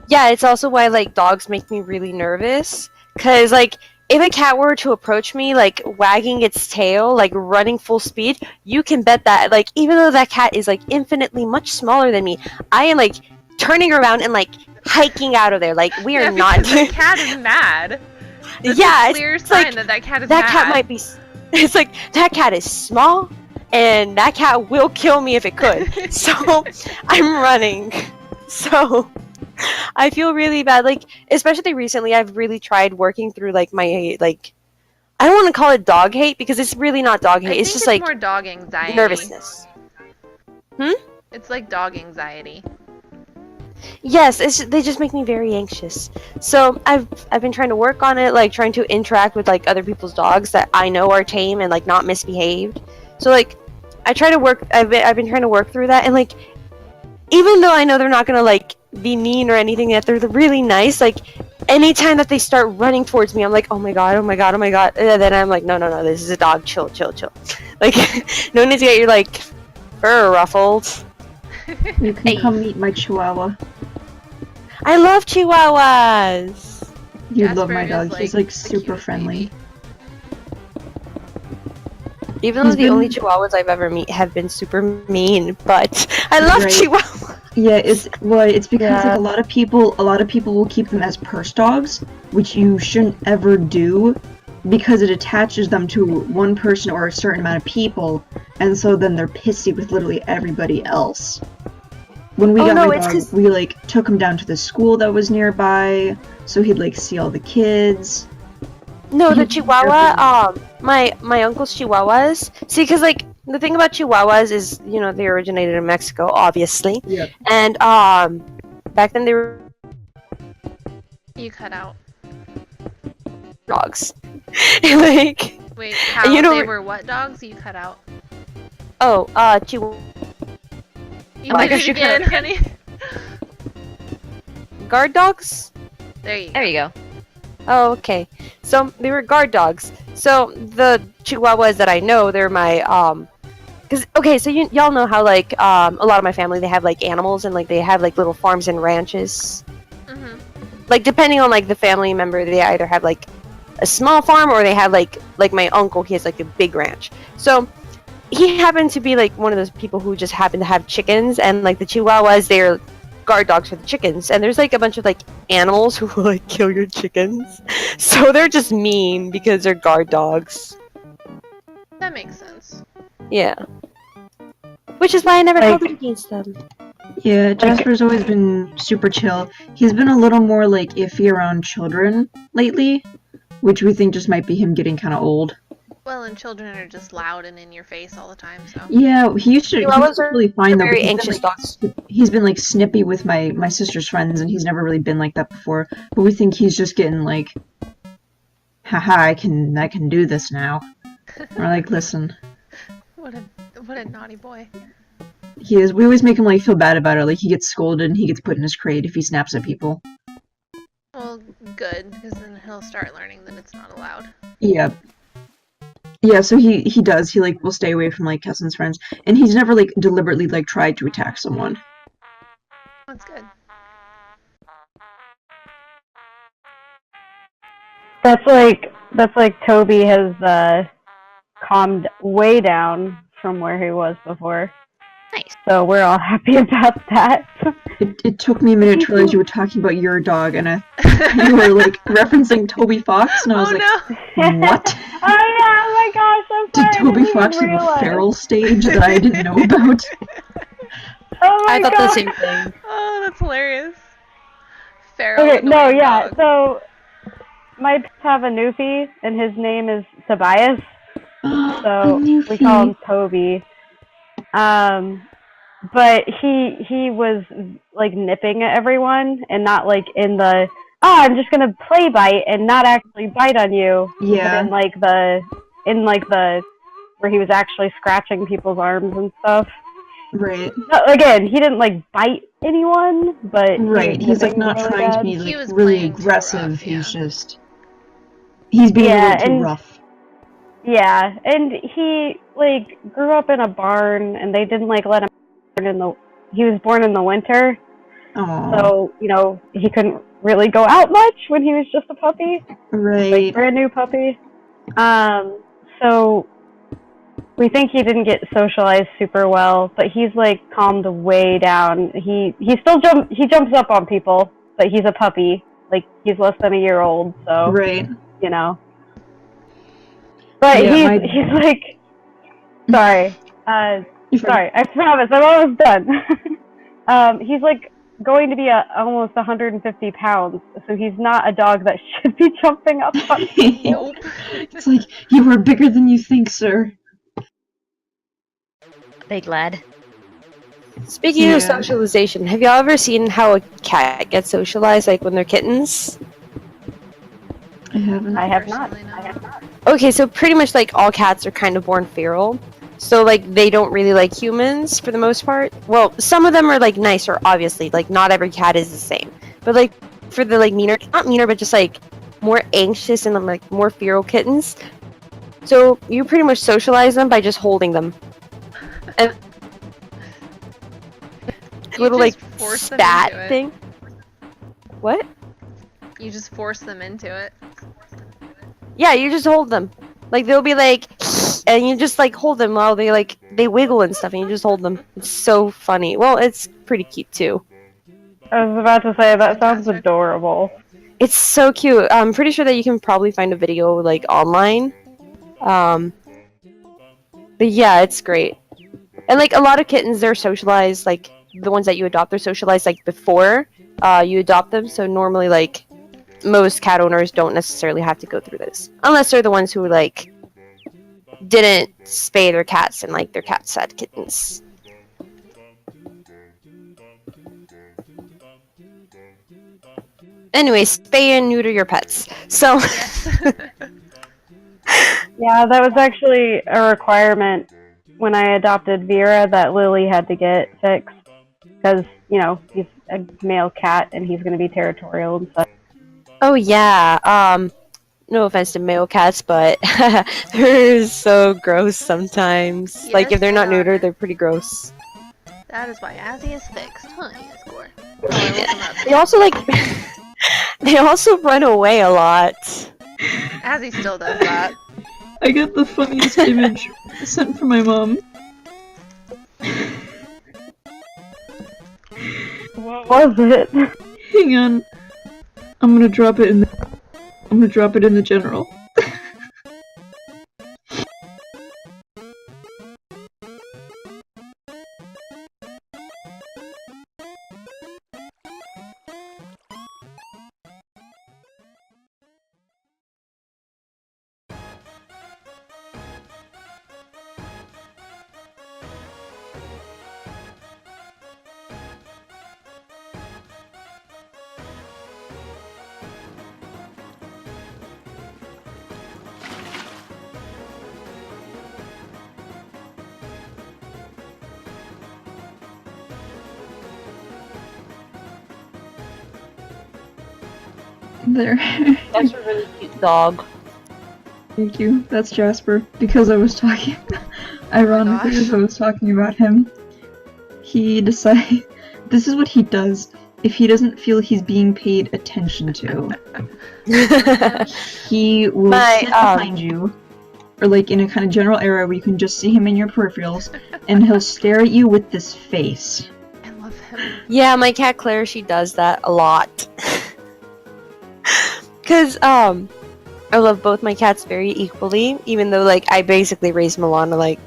[SPEAKER 5] Yeah, it's also why like dogs make me really nervous. Cause like if a cat were to approach me, like wagging its tail, like running full speed, you can bet that like even though that cat is like infinitely much smaller than me, I am like turning around and like hiking out of there. Like we are not.
[SPEAKER 2] Because the cat is mad. That's
[SPEAKER 5] Yeah,
[SPEAKER 2] a clear
[SPEAKER 5] it's
[SPEAKER 2] sign
[SPEAKER 5] like,
[SPEAKER 2] that that cat is
[SPEAKER 5] that
[SPEAKER 2] mad.
[SPEAKER 5] cat might be. It's like that cat is small, and that cat will kill me if it could. So I'm running. So I feel really bad. Like especially recently, I've really tried working through like my like. I don't want to call it dog hate because it's really not dog
[SPEAKER 2] I
[SPEAKER 5] hate.
[SPEAKER 2] think
[SPEAKER 5] It's just like
[SPEAKER 2] more dog anxiety.
[SPEAKER 5] nervousness.
[SPEAKER 2] It's like dog anxiety.
[SPEAKER 5] Yes, they just make me very anxious. So I've been trying to work on it, like trying to interact with like other people's dogs that I know are tame and like not misbehaved. So like I try to work. I've been trying to work through that, and like even though I know they're not gonna like be mean or anything, that they're really nice. Like anytime that they start running towards me, I'm like, oh my god, oh my god, oh my god. And then I'm like, no, this is a dog. Chill. Like no need to get your like fur ruffled.
[SPEAKER 3] You can come meet my chihuahua.
[SPEAKER 5] I love chihuahuas.
[SPEAKER 3] You'd love my
[SPEAKER 2] Jasper is,
[SPEAKER 3] dog. He's like
[SPEAKER 2] the
[SPEAKER 3] super
[SPEAKER 2] cutest
[SPEAKER 3] friendly.
[SPEAKER 2] baby.
[SPEAKER 5] Even though
[SPEAKER 3] He's
[SPEAKER 5] the
[SPEAKER 3] been-
[SPEAKER 5] only chihuahuas I've ever met have been super mean, but I love
[SPEAKER 3] Right.
[SPEAKER 5] chihuahuas.
[SPEAKER 3] Yeah, it's because
[SPEAKER 4] Yeah.
[SPEAKER 3] like a lot of people will keep them as purse dogs, which you shouldn't ever do because it attaches them to one person or a certain amount of people, and so then they're pissy with literally everybody else. When we
[SPEAKER 5] Oh,
[SPEAKER 3] got
[SPEAKER 5] no,
[SPEAKER 3] my
[SPEAKER 5] it's
[SPEAKER 3] dog,
[SPEAKER 5] 'cause-
[SPEAKER 3] we like took him down to the school that was nearby, so he'd like see all the kids.
[SPEAKER 5] No, the
[SPEAKER 3] You-
[SPEAKER 5] chihuahua, my uncle's chihuahuas. See, because like the thing about chihuahuas is, you know, they originated in Mexico, obviously,
[SPEAKER 3] Yeah.
[SPEAKER 5] and back then they were
[SPEAKER 2] You cut out.
[SPEAKER 5] dogs. Like,
[SPEAKER 2] Wait, how
[SPEAKER 5] you know-
[SPEAKER 2] they were what dogs? You cut out.
[SPEAKER 5] oh, chihuahua
[SPEAKER 2] You
[SPEAKER 1] Oh my
[SPEAKER 2] did
[SPEAKER 1] gosh,
[SPEAKER 2] it
[SPEAKER 1] you cut
[SPEAKER 2] again,
[SPEAKER 1] out.
[SPEAKER 2] honey.
[SPEAKER 5] guard dogs.
[SPEAKER 2] There you go.
[SPEAKER 1] There you go.
[SPEAKER 5] Oh, okay. So they were guard dogs. So the chihuahuas that I know, they're my cause okay, so y'all know how like a lot of my family they have like animals and like they have like little farms and ranches.
[SPEAKER 2] Mhm.
[SPEAKER 5] Like depending on like the family member, they either have like a small farm or they have like my uncle, he has like a big ranch. So he happened to be like one of those people who just happened to have chickens, and like the chihuahuas, they're guard dogs for the chickens, and there's like a bunch of like animals who will like kill your chickens. So they're just mean because they're guard dogs.
[SPEAKER 2] That makes sense.
[SPEAKER 5] Yeah. Which is why I never
[SPEAKER 4] Like-
[SPEAKER 5] held it against them.
[SPEAKER 3] Yeah, Jasper's always been super chill. He's been a little more like iffy around children lately, which we think just might be him getting kind of old.
[SPEAKER 2] Well, and children are just loud and in your face all the time, so.
[SPEAKER 3] Yeah, he used to. He
[SPEAKER 5] Chihuahuas
[SPEAKER 3] was
[SPEAKER 5] are
[SPEAKER 3] really fine though.
[SPEAKER 5] Very
[SPEAKER 3] but
[SPEAKER 5] anxious dogs.
[SPEAKER 3] he's been like snippy with my sister's friends, and he's never really been like that before. But we think he's just getting like, haha, I can do this now. We're like, listen,
[SPEAKER 2] What a naughty boy.
[SPEAKER 3] he is. We always make him like feel bad about it. Like he gets scolded and he gets put in his crate if he snaps at people.
[SPEAKER 2] Well, good, because then he'll start learning that it's not allowed.
[SPEAKER 3] Yeah. Yeah, so he does. He like will stay away from like Kessen's friends, and he's never like deliberately like tried to attack someone.
[SPEAKER 2] That's good.
[SPEAKER 4] That's like Toby has calmed way down from where he was before.
[SPEAKER 1] Nice.
[SPEAKER 4] So we're all happy about that.
[SPEAKER 3] It took me a minute to realize you were talking about your dog, and you were like referencing Toby Fox, and I was
[SPEAKER 2] Oh
[SPEAKER 3] like,
[SPEAKER 2] no!
[SPEAKER 3] what?
[SPEAKER 4] Oh yeah, oh my gosh, I'm
[SPEAKER 3] Did
[SPEAKER 4] sorry. I
[SPEAKER 3] Toby
[SPEAKER 4] didn't
[SPEAKER 3] Fox
[SPEAKER 4] even
[SPEAKER 3] have a
[SPEAKER 4] realize.
[SPEAKER 3] feral stage that I didn't know about?
[SPEAKER 4] Oh my
[SPEAKER 5] I thought
[SPEAKER 4] god.
[SPEAKER 5] the same thing.
[SPEAKER 2] Oh, that's hilarious. Feral.
[SPEAKER 4] Okay, no,
[SPEAKER 2] annoying
[SPEAKER 4] yeah.
[SPEAKER 2] dog.
[SPEAKER 4] So my pets have a Newfie, and his name is Tobias. So we call him Toby. But he was like nipping at everyone, and not like in the I'm just gonna play bite and not actually bite on you.
[SPEAKER 3] Yeah.
[SPEAKER 4] But in the where he was actually scratching people's arms and stuff.
[SPEAKER 3] Right.
[SPEAKER 4] No, again, he didn't like bite anyone, but he
[SPEAKER 3] Right.
[SPEAKER 4] was
[SPEAKER 3] He's like
[SPEAKER 4] nipping
[SPEAKER 3] not
[SPEAKER 4] really
[SPEAKER 3] trying to
[SPEAKER 4] bad.
[SPEAKER 3] be
[SPEAKER 2] He
[SPEAKER 3] like
[SPEAKER 2] was
[SPEAKER 3] really
[SPEAKER 2] playing too
[SPEAKER 3] aggressive.
[SPEAKER 2] rough,
[SPEAKER 3] He's
[SPEAKER 2] yeah.
[SPEAKER 3] just he's being a
[SPEAKER 4] Yeah,
[SPEAKER 3] little too
[SPEAKER 4] and-
[SPEAKER 3] rough.
[SPEAKER 4] Yeah, and he like grew up in a barn, and they didn't like let him he was born in the winter,
[SPEAKER 3] Aww.
[SPEAKER 4] so he couldn't really go out much when he was just a puppy,
[SPEAKER 3] Right.
[SPEAKER 4] like brand new puppy. So we think he didn't get socialized super well, but he's like calmed way down. He still jumps up on people, but he's a puppy. Like he's less than a year old, so
[SPEAKER 3] Right.
[SPEAKER 4] But
[SPEAKER 3] Yeah,
[SPEAKER 4] he's like, sorry, sorry, I promise, I'm almost done. He's like going to be almost 150 pounds, so he's not a dog that should be jumping up on people.
[SPEAKER 2] Nope.
[SPEAKER 3] It's like, you are bigger than you think, sir.
[SPEAKER 1] Big lad.
[SPEAKER 5] Speaking of socialization, have y'all ever seen how a cat gets socialized, like when they're kittens?
[SPEAKER 3] I haven't.
[SPEAKER 4] I have not.
[SPEAKER 2] Personally, no.
[SPEAKER 4] I have not.
[SPEAKER 5] Okay, so pretty much like all cats are kind of born feral. So like they don't really like humans for the most part. Well, some of them are like nicer, obviously. Like not every cat is the same. But like for the like not meaner, but just like more anxious and like more feral kittens. So you pretty much socialize them by just holding them. And
[SPEAKER 2] You
[SPEAKER 5] little
[SPEAKER 2] just
[SPEAKER 5] like
[SPEAKER 2] force them
[SPEAKER 5] spat
[SPEAKER 2] into it.
[SPEAKER 5] thing. What?
[SPEAKER 2] You just force them into it.
[SPEAKER 5] Yeah, you just hold them. Like they'll be like, and you just like hold them while they wiggle and stuff, and you just hold them. It's so funny. Well, it's pretty cute too.
[SPEAKER 4] I was about to say that sounds adorable.
[SPEAKER 5] It's so cute. I'm pretty sure that you can probably find a video like online. But yeah, it's great. And like a lot of kittens, they're socialized. Like the ones that you adopt, they're socialized like before you adopt them. So normally, like most cat owners don't necessarily have to go through this, unless they're the ones who like didn't spay their cats and like their cats had kittens. Anyway, spay and neuter your pets. So
[SPEAKER 4] Yeah, that was actually a requirement when I adopted Vera that Lily had to get fixed because he's a male cat and he's going to be territorial and such.
[SPEAKER 5] oh yeah, no offense to male cats, but they're so gross sometimes. Like if they're not neutered, they're pretty gross.
[SPEAKER 2] That is why Azzy is fixed, huh? Score. Oh, I woke him up.
[SPEAKER 5] They also like they also run away a lot.
[SPEAKER 2] Azzy still does that.
[SPEAKER 3] I got the funniest image sent from my mom.
[SPEAKER 4] What was it?
[SPEAKER 3] Hang on. I'm gonna drop it in the general. There.
[SPEAKER 5] That's a really cute dog.
[SPEAKER 3] Thank you. That's Jasper. Because I was talking... Ironically,
[SPEAKER 2] gosh.
[SPEAKER 3] as I was talking about him, he decided... This is what he does if he doesn't feel he's being paid attention to. He will sit behind you, or like in a kind of general area where you can just see him in your peripherals, and he'll stare at you with this face.
[SPEAKER 2] I love him.
[SPEAKER 5] Yeah, my cat Claire, she does that a lot. Cause I love both my cats very equally, even though like I basically raised Milana like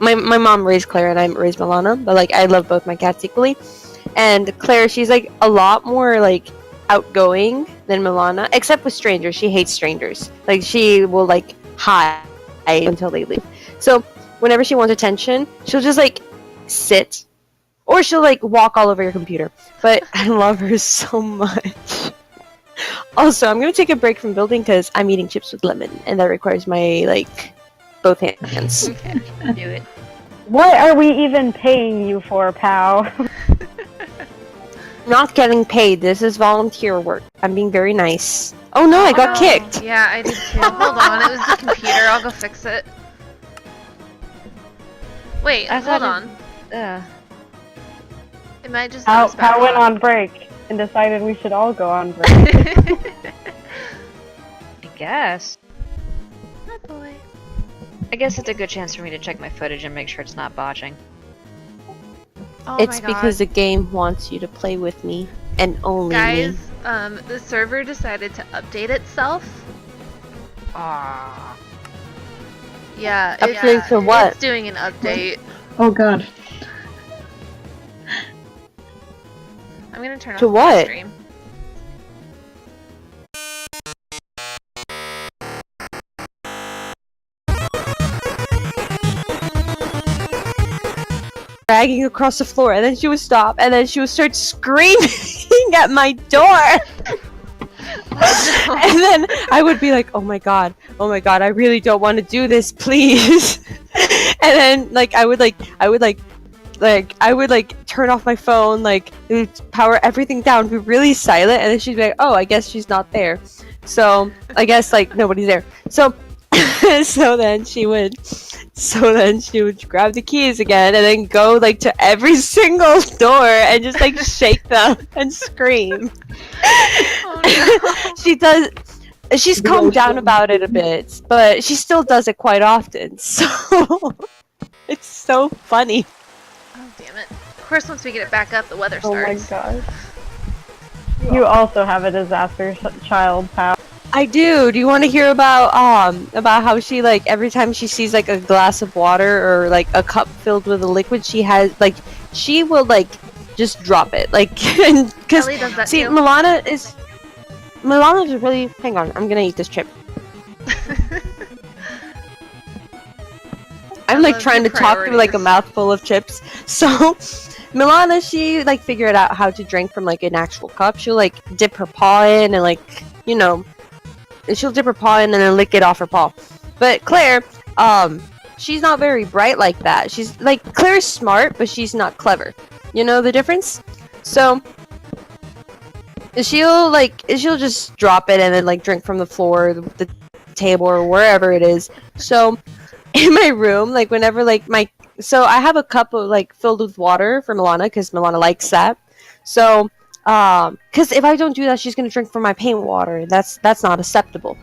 [SPEAKER 5] my mom raised Claire and I raised Milana, but like I love both my cats equally. And Claire, she's like a lot more like outgoing than Milana, except with strangers. She hates strangers. Like she will like hide until they leave. So whenever she wants attention, she'll just like sit, or she'll like walk all over your computer. But I love her so much. Also, I'm gonna take a break from building because I'm eating chips with lemon, and that requires my like both hands.
[SPEAKER 2] Okay.
[SPEAKER 1] Do it.
[SPEAKER 4] What are we even paying you for, pal?
[SPEAKER 5] not getting paid. This is volunteer work. I'm being very nice. Oh no, I got kicked.
[SPEAKER 2] Yeah, I did too. Hold on, it was the computer. I'll go fix it. Wait, hold on. It might just
[SPEAKER 4] How went on break and decided we should all go on break.
[SPEAKER 1] I guess.
[SPEAKER 2] Oh boy.
[SPEAKER 1] I guess it's a good chance for me to check my footage and make sure it's not botching.
[SPEAKER 2] Oh
[SPEAKER 5] It's
[SPEAKER 2] my God.
[SPEAKER 5] because the game wants you to play with me and only
[SPEAKER 2] Guys,
[SPEAKER 5] me.
[SPEAKER 2] the server decided to update itself.
[SPEAKER 1] Ah.
[SPEAKER 2] Yeah,
[SPEAKER 5] Update to what?
[SPEAKER 2] It's doing an update.
[SPEAKER 3] Oh god.
[SPEAKER 2] I'm gonna turn off
[SPEAKER 5] To
[SPEAKER 2] the
[SPEAKER 5] what?
[SPEAKER 2] stream.
[SPEAKER 5] Dragging across the floor, and then she would stop, and then she would start screaming at my door. And then I would be like, oh my god, I really don't want to do this, please. And then I would turn off my phone, power everything down, be really silent, and then she'd be like, oh, I guess she's not there. So I guess nobody's there. So so then she would grab the keys again and then go to every single door and just shake them and scream.
[SPEAKER 2] Oh, no.
[SPEAKER 5] She's calmed down about it a bit, but she still does it quite often. So it's so funny.
[SPEAKER 2] Oh damn it. Of course once we get it back up the weather
[SPEAKER 4] Oh my
[SPEAKER 2] starts.
[SPEAKER 4] god. You also have a disaster child, pal.
[SPEAKER 5] I do. Do you want to hear about how she every time she sees a glass of water or a cup filled with a liquid, she will just drop it because
[SPEAKER 2] Ellie does that
[SPEAKER 5] see
[SPEAKER 2] too.
[SPEAKER 5] Milana's really, hang on, I'm gonna eat this chip. I'm
[SPEAKER 2] love
[SPEAKER 5] trying to
[SPEAKER 2] your
[SPEAKER 5] talk through a
[SPEAKER 2] priorities.
[SPEAKER 5] mouthful of chips. So Milana, she figured out how to drink from an actual cup. She'll dip her paw in and she'll dip her paw in and then lick it off her paw. But Claire, she's not very bright like that. She's Claire's smart, but she's not clever. You know the difference? So she'll just drop it and then drink from the floor, the table, or wherever it is. So in my room, whenever so I have a cup of filled with water for Milana because Milana likes that. So because if I don't do that, she's gonna drink from my paint water. That's not acceptable.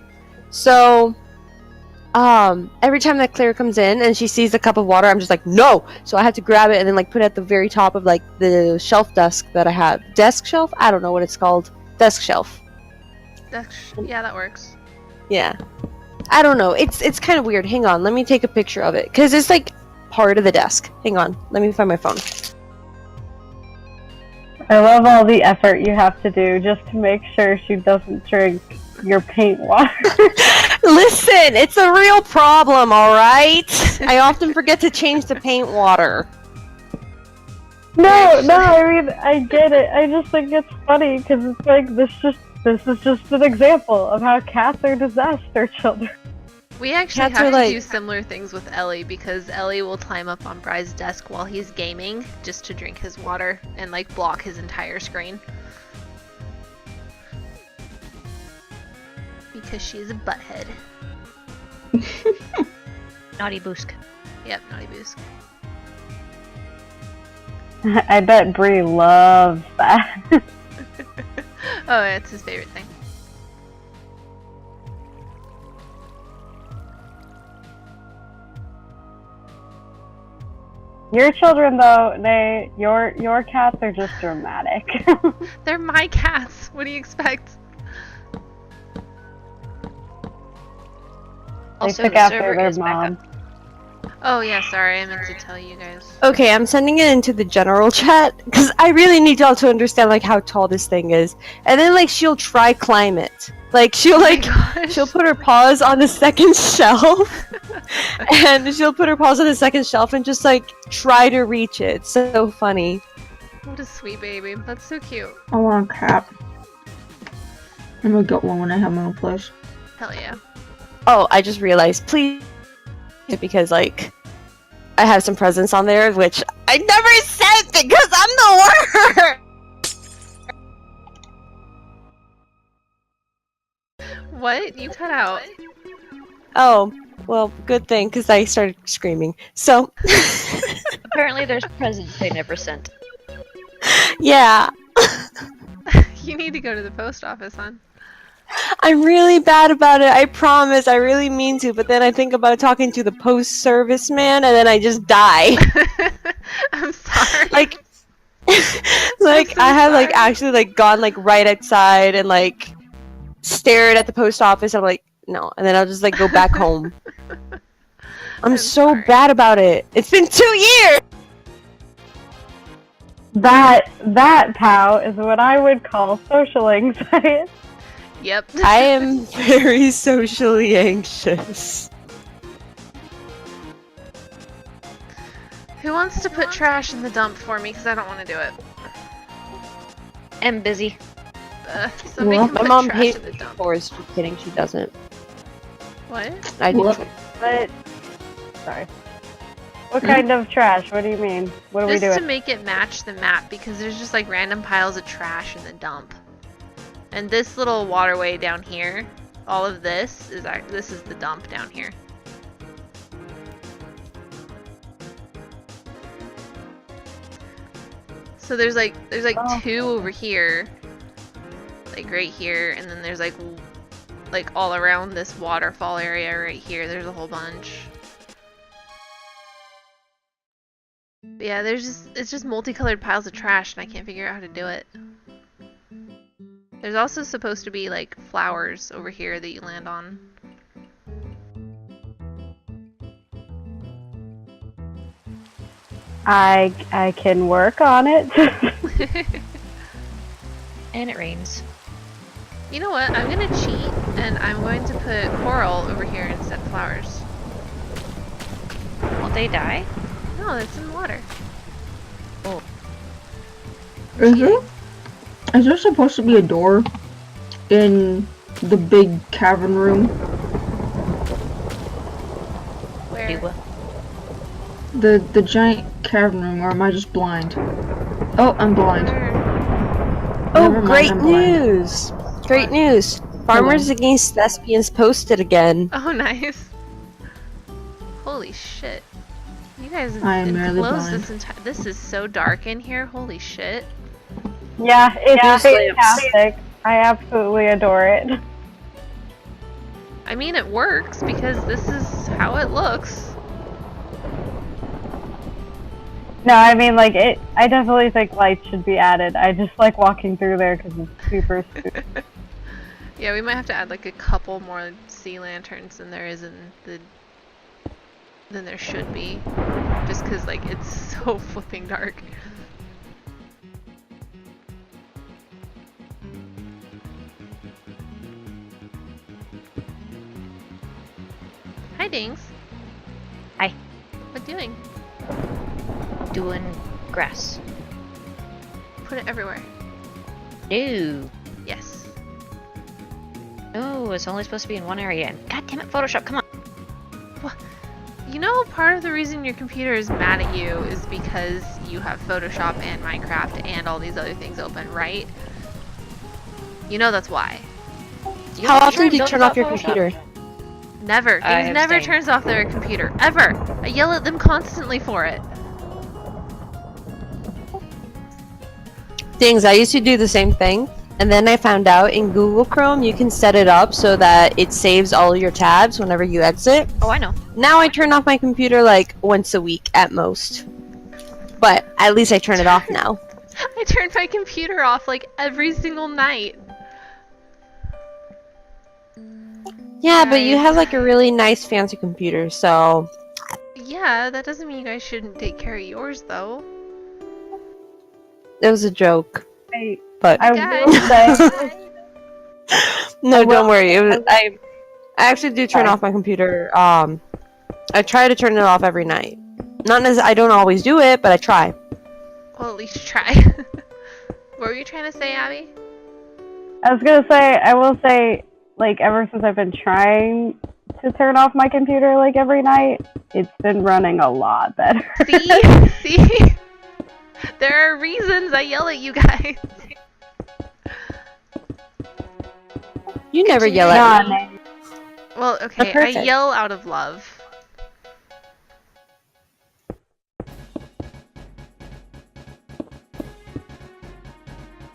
[SPEAKER 5] So every time that Claire comes in and she sees a cup of water, I'm just no. So I have to grab it and then put it at the very top of the shelf desk that I have. Desk shelf? I don't know what it's called. Desk shelf.
[SPEAKER 2] Yeah, that works.
[SPEAKER 5] Yeah. I don't know. It's kind of weird. Hang on. Let me take a picture of it because it's part of the desk. Hang on. Let me find my phone.
[SPEAKER 4] I love all the effort you have to do just to make sure she doesn't drink your paint water.
[SPEAKER 5] Listen, it's a real problem, alright? I often forget to change the paint water.
[SPEAKER 4] No, I mean, I get it. I just think it's funny because it's this is just an example of how cats are disaster children.
[SPEAKER 2] We actually
[SPEAKER 5] Cats
[SPEAKER 2] have
[SPEAKER 5] are
[SPEAKER 2] to do similar things with Ellie because Ellie will climb up on Bry's desk while he's gaming just to drink his water and block his entire screen. Because she's a butthead.
[SPEAKER 1] Naughty Boosk.
[SPEAKER 2] Yep, naughty boost.
[SPEAKER 4] I bet Bree loves that.
[SPEAKER 2] Oh, it's his favorite thing.
[SPEAKER 4] Your children, though, your cats are just dramatic.
[SPEAKER 2] They're my cats. What do you expect?
[SPEAKER 1] Also,
[SPEAKER 4] took
[SPEAKER 1] the
[SPEAKER 4] after
[SPEAKER 1] server
[SPEAKER 4] their
[SPEAKER 1] is back
[SPEAKER 4] mom.
[SPEAKER 1] up.
[SPEAKER 2] Oh yeah, sorry, I meant to tell you guys.
[SPEAKER 5] Okay, I'm sending it into the general chat because I really need y'all to understand how tall this thing is. And then she'll try climb it. She'll
[SPEAKER 2] Oh my gosh.
[SPEAKER 5] she'll put her paws on the second shelf. And she'll put her paws on the second shelf and just try to reach it. It's so funny.
[SPEAKER 2] What a sweet baby. That's so cute.
[SPEAKER 3] I want a cat. I'm gonna get one when I have my own place.
[SPEAKER 2] Hell yeah.
[SPEAKER 5] Oh, I just realized, please, because I have some presents on there, which I never said because I'm the
[SPEAKER 2] What? You cut out.
[SPEAKER 5] Oh, well, good thing, because I started screaming. So,
[SPEAKER 1] Apparently there's presents they never sent.
[SPEAKER 5] yeah.
[SPEAKER 2] You need to go to the post office, hon.
[SPEAKER 5] I'm really bad about it, I promise. I really mean to, but then I think about talking to the post service man, and then I just die.
[SPEAKER 2] I'm sorry.
[SPEAKER 5] Like,
[SPEAKER 2] I'm so
[SPEAKER 5] I have, like,
[SPEAKER 2] sorry.
[SPEAKER 5] actually, like, gone, like, right outside and, like, stared at the post office. I'm like, no. And then I'll just, like, go back home. I'm so
[SPEAKER 2] sorry.
[SPEAKER 5] bad about it. It's been 2 years!
[SPEAKER 4] That, pal, is what I would call social anxiety.
[SPEAKER 2] Yep.
[SPEAKER 5] I am very socially anxious.
[SPEAKER 2] Who wants to put trash in the dump for me? Because I don't want to do it.
[SPEAKER 1] I'm busy.
[SPEAKER 2] Somebody
[SPEAKER 3] Well,
[SPEAKER 2] can
[SPEAKER 5] My
[SPEAKER 2] put
[SPEAKER 5] mom
[SPEAKER 2] trash
[SPEAKER 5] pays
[SPEAKER 2] in the dump.
[SPEAKER 5] for it. Just kidding, she doesn't.
[SPEAKER 2] What?
[SPEAKER 5] I do.
[SPEAKER 3] What?
[SPEAKER 4] But, sorry. What kind of trash? What do you mean? What are we
[SPEAKER 2] Just to
[SPEAKER 4] doing?
[SPEAKER 2] make it match the map, because there's just like random piles of trash in the dump. And this little waterway down here, all of this is the dump down here. So there's like
[SPEAKER 4] Oh.
[SPEAKER 2] 2 over here, like right here, and then there's like all around this waterfall area right here. There's a whole bunch. But yeah, it's just multicolored piles of trash, and I can't figure out how to do it. There's also supposed to be like flowers over here that you land on.
[SPEAKER 4] I can work on it.
[SPEAKER 1] And it rains.
[SPEAKER 2] You know what? I'm gonna cheat, and I'm going to put coral over here instead of flowers.
[SPEAKER 1] Won't they die?
[SPEAKER 2] No, it's in water.
[SPEAKER 3] Is there supposed to be a door in the big cavern room?
[SPEAKER 2] Where?
[SPEAKER 3] The giant cavern room, or am I just blind? Oh, I'm blind.
[SPEAKER 2] Where?
[SPEAKER 5] Oh,
[SPEAKER 3] Never mind,
[SPEAKER 5] great
[SPEAKER 3] I'm blind.
[SPEAKER 5] news! Great news! Farmers Against Thespians posted again.
[SPEAKER 2] Oh, nice. Holy shit. You guys
[SPEAKER 3] I am merely
[SPEAKER 2] enclosed
[SPEAKER 3] blind.
[SPEAKER 2] this entire. This is so dark in here. Holy shit.
[SPEAKER 4] Yeah, it's
[SPEAKER 5] Use lamps.
[SPEAKER 4] fantastic. I absolutely adore it.
[SPEAKER 2] I mean, it works because this is how it looks.
[SPEAKER 4] No, I mean, like, I definitely think lights should be added. I just like walking through there because it's super spooky.
[SPEAKER 2] Yeah, we might have to add like a couple more sea lanterns than there is in than there should be, just because like it's so flipping dark. Hi, Dings.
[SPEAKER 1] Hi.
[SPEAKER 2] What doing?
[SPEAKER 1] Doing grass.
[SPEAKER 2] Put it everywhere.
[SPEAKER 1] No.
[SPEAKER 2] Yes.
[SPEAKER 1] No, it's only supposed to be in one area. And God damn it, Photoshop, come on.
[SPEAKER 2] You know, part of the reason your computer is mad at you is because you have Photoshop and Minecraft and all these other things open, right? You know that's why.
[SPEAKER 5] How often do you
[SPEAKER 1] Don't
[SPEAKER 5] turn
[SPEAKER 1] stop
[SPEAKER 5] off your
[SPEAKER 1] Photoshop.
[SPEAKER 5] computer?
[SPEAKER 2] Never.
[SPEAKER 1] I
[SPEAKER 2] Things never
[SPEAKER 1] abstain.
[SPEAKER 2] turns off their computer. Ever. I yell at them constantly for it.
[SPEAKER 5] Things, I used to do the same thing, and then I found out in Google Chrome you can set it up so that it saves all your tabs whenever you exit.
[SPEAKER 1] Oh, I know.
[SPEAKER 5] Now I turn off my computer like once a week at most. But at least I turn it off now.
[SPEAKER 2] I turn my computer off like every single night.
[SPEAKER 5] Yeah, but you
[SPEAKER 2] Guys.
[SPEAKER 5] have like a really nice fancy computer, so
[SPEAKER 2] Yeah, that doesn't mean you guys shouldn't take care of yours, though.
[SPEAKER 5] it was a joke.
[SPEAKER 4] I
[SPEAKER 5] But
[SPEAKER 2] Guys.
[SPEAKER 4] will say,
[SPEAKER 5] no,
[SPEAKER 4] well,
[SPEAKER 5] don't worry. I actually do turn off my computer. I try to turn it off every night. Not I don't always do it, but I try.
[SPEAKER 2] Well, at least try. What were you trying to say, Abby?
[SPEAKER 4] I was gonna say, I will say, like, ever since I've been trying to turn off my computer, like, every night, it's been running a lot better.
[SPEAKER 2] See? See? There are reasons I yell at you guys.
[SPEAKER 5] You never yell
[SPEAKER 2] Continue.
[SPEAKER 5] at me.
[SPEAKER 4] Nah,
[SPEAKER 2] Well, okay, I
[SPEAKER 5] perfect.
[SPEAKER 2] yell out of love.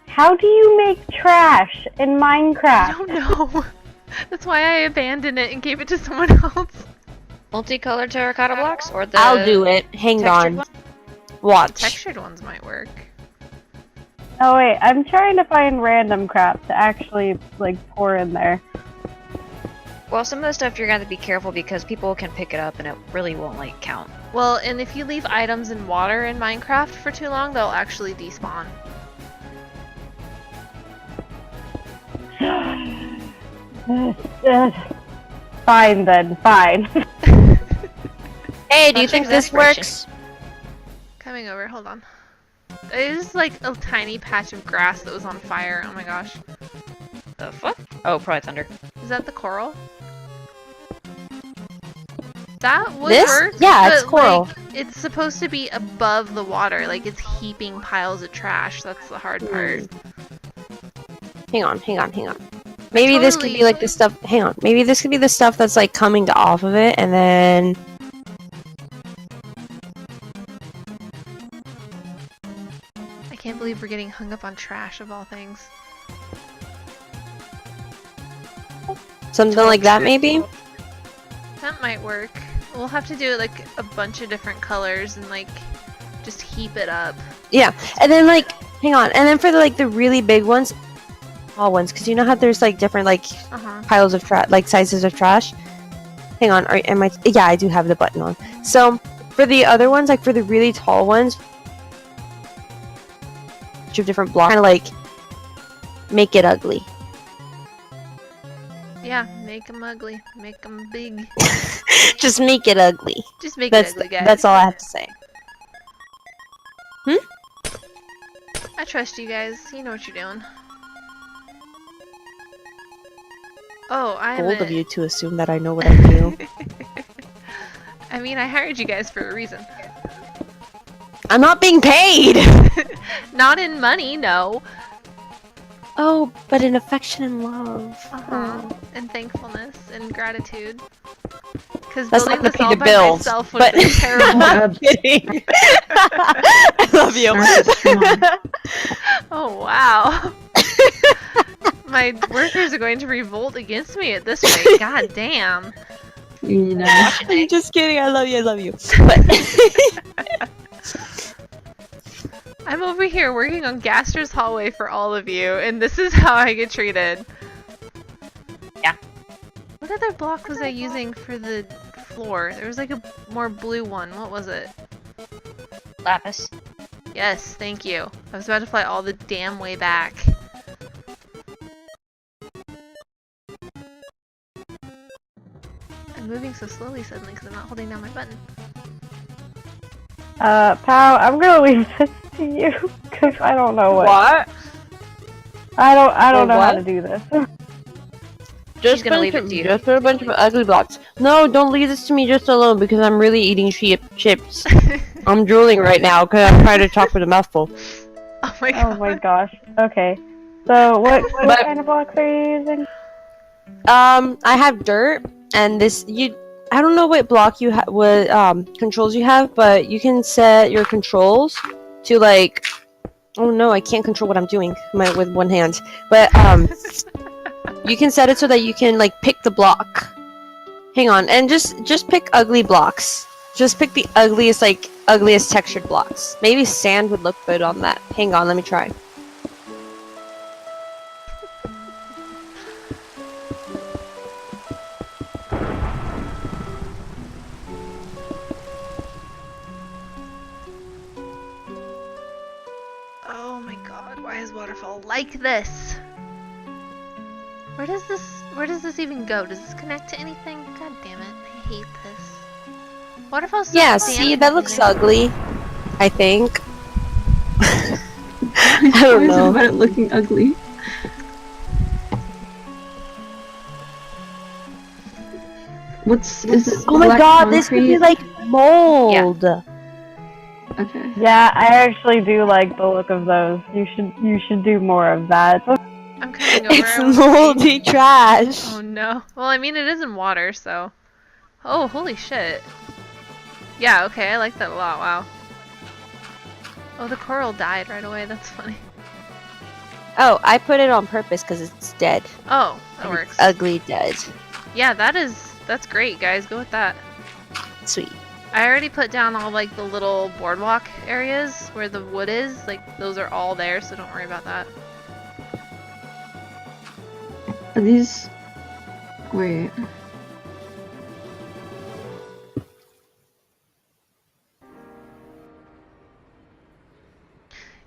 [SPEAKER 4] how do you make trash in
[SPEAKER 2] I
[SPEAKER 4] Minecraft?
[SPEAKER 2] don't know. That's why I abandoned it and gave it to someone else.
[SPEAKER 1] Multicolored terracotta blocks or the
[SPEAKER 5] I'll do it. Hang
[SPEAKER 1] textured
[SPEAKER 5] on.
[SPEAKER 1] one?
[SPEAKER 5] Watch.
[SPEAKER 2] Textured ones might work.
[SPEAKER 4] Oh wait, I'm trying to find random crap to actually like pour in there.
[SPEAKER 1] Well, some of the stuff you're gonna have to be careful because people can pick it up and it really won't like count.
[SPEAKER 2] Well, and if you leave items in water in Minecraft for too long, they'll actually despawn.
[SPEAKER 4] Fine then, fine.
[SPEAKER 5] Hey, do you
[SPEAKER 1] Much
[SPEAKER 5] think this
[SPEAKER 1] exasperation.
[SPEAKER 5] works?
[SPEAKER 2] Coming over, hold on. It is like a tiny patch of grass that was on fire. Oh my gosh.
[SPEAKER 1] The fuck? Oh, probably thunder.
[SPEAKER 2] Is that the coral? That would
[SPEAKER 5] This?
[SPEAKER 2] work.
[SPEAKER 5] Yeah, it's
[SPEAKER 2] but,
[SPEAKER 5] coral.
[SPEAKER 2] Like, it's supposed to be above the water, like it's heaping piles of trash. That's the hard part.
[SPEAKER 5] Hang on. Maybe this could be
[SPEAKER 2] Totally-
[SPEAKER 5] like the stuff. Hang on. Maybe this could be the stuff that's like coming off of it, and then.
[SPEAKER 2] I can't believe we're getting hung up on trash of all things.
[SPEAKER 5] Something like that, maybe?
[SPEAKER 2] That might work. We'll have to do like a bunch of different colors and like just heap it up.
[SPEAKER 5] Yeah. And then, like, hang on. And then for the, like, the really big ones, small ones, because you know how there's, like, different, like,
[SPEAKER 2] Uh-huh.
[SPEAKER 5] piles of trash, like, sizes of trash? Hang on. Am I. Yeah, I do have the button on. So, for the other ones, like, for the really tall ones, of different blocks, kind of, like, make it ugly.
[SPEAKER 2] Yeah, make them ugly. Make them big.
[SPEAKER 5] Just make it ugly.
[SPEAKER 2] Just make
[SPEAKER 5] That's
[SPEAKER 2] it ugly, guys.
[SPEAKER 5] that's all I have to say.
[SPEAKER 2] I trust you guys. You know what you're doing. Oh, I'm
[SPEAKER 5] Bold of you to assume that I know what I do.
[SPEAKER 2] I mean, I hired you guys for a reason.
[SPEAKER 5] I'm not being paid.
[SPEAKER 2] Not in money, no.
[SPEAKER 5] Oh, but in affection and love.
[SPEAKER 2] Uh-huh. And thankfulness and gratitude. Because
[SPEAKER 5] That's
[SPEAKER 2] building
[SPEAKER 5] not
[SPEAKER 2] this
[SPEAKER 5] gonna pay
[SPEAKER 2] all
[SPEAKER 5] the
[SPEAKER 2] by
[SPEAKER 5] bills,
[SPEAKER 2] myself would
[SPEAKER 5] but-
[SPEAKER 2] have been terrible.
[SPEAKER 5] I'm kidding. I love you.
[SPEAKER 2] Oh, wow. My workers are going to revolt against me at this rate. God damn.
[SPEAKER 3] Unionized.
[SPEAKER 5] I'm just kidding. I love you. I love you. But
[SPEAKER 2] I'm over here working on Gaster's hallway for all of you, and this is how I get treated.
[SPEAKER 1] Yeah.
[SPEAKER 2] What other block was I using for the floor? There was like a more blue one. What was it?
[SPEAKER 1] Lapis.
[SPEAKER 2] Yes, thank you. I was about to fly all the damn way back. I'm moving so slowly suddenly because I'm not holding down my button.
[SPEAKER 4] Pal, I'm gonna leave this to you because I don't know what. I don't know how
[SPEAKER 5] what?
[SPEAKER 4] to do this.
[SPEAKER 1] She's gonna leave it to you.
[SPEAKER 5] Just put a bunch of ugly blocks. No, don't leave this to me just alone because I'm really eating chips. I'm drooling right now because I'm trying to talk with a mouthful.
[SPEAKER 2] Oh my god.
[SPEAKER 4] Oh my gosh. Okay. So what
[SPEAKER 5] But-
[SPEAKER 4] kind of blocks are you using?
[SPEAKER 5] I have dirt and this I don't know what block you have, what controls you have, but you can set your controls to like. Oh no, I can't control what I'm doing with one hand. But you can set it so that you can like pick the block. Hang on, and just pick ugly blocks. Just pick the ugliest textured blocks. Maybe sand would look good on that. Hang on, let me try.
[SPEAKER 2] Oh my god, why is Waterfall like this? Where does this even go? Does this connect to anything? God damn it, I hate this. Waterfall's so
[SPEAKER 5] Yeah,
[SPEAKER 2] damn
[SPEAKER 5] see, that looks
[SPEAKER 2] confusing.
[SPEAKER 5] ugly. I think.
[SPEAKER 3] I
[SPEAKER 5] don't know.
[SPEAKER 3] about it looking ugly. Is it
[SPEAKER 5] Oh my
[SPEAKER 3] black
[SPEAKER 5] god, this could be
[SPEAKER 3] concrete?
[SPEAKER 5] like mold.
[SPEAKER 3] Okay.
[SPEAKER 4] Yeah, I actually do like the look of those. You should do more of that.
[SPEAKER 2] I'm coming over.
[SPEAKER 5] It's
[SPEAKER 2] I wanna see.
[SPEAKER 5] moldy trash.
[SPEAKER 2] Oh no. Well, I mean, it is in water, so. Oh, holy shit. Yeah, okay, I like that a lot. Wow. Oh, the coral died right away. That's funny.
[SPEAKER 5] Oh, I put it on purpose because it's dead.
[SPEAKER 2] Oh, that works.
[SPEAKER 5] Ugly dead.
[SPEAKER 2] Yeah, that's great, guys. Go with that.
[SPEAKER 5] Sweet.
[SPEAKER 2] I already put down all like the little boardwalk areas where the wood is. Like those are all there, so don't worry about that.
[SPEAKER 3] Are these... Wait.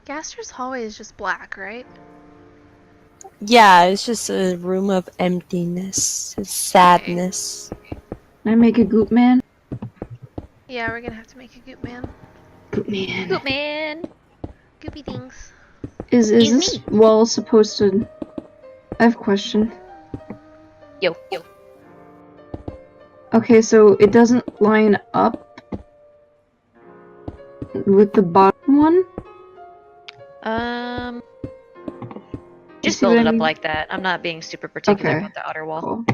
[SPEAKER 2] Gaster's hallway is just black, right?
[SPEAKER 5] Yeah, it's just a room of emptiness. It's sadness.
[SPEAKER 3] Can I make a goop man?
[SPEAKER 2] Yeah, we're gonna have to make a goop man.
[SPEAKER 3] Goop man.
[SPEAKER 1] Goop man.
[SPEAKER 2] Goopy things.
[SPEAKER 3] Is
[SPEAKER 1] Excuse
[SPEAKER 3] this wall supposed to... I have a question.
[SPEAKER 1] Yo.
[SPEAKER 3] Okay, so it doesn't line up with the bottom one?
[SPEAKER 1] Just
[SPEAKER 3] see
[SPEAKER 1] build
[SPEAKER 3] what
[SPEAKER 1] it
[SPEAKER 3] I
[SPEAKER 1] up
[SPEAKER 3] mean?
[SPEAKER 1] like that. I'm not being super particular
[SPEAKER 3] Okay.
[SPEAKER 1] about the outer wall.
[SPEAKER 3] Cool.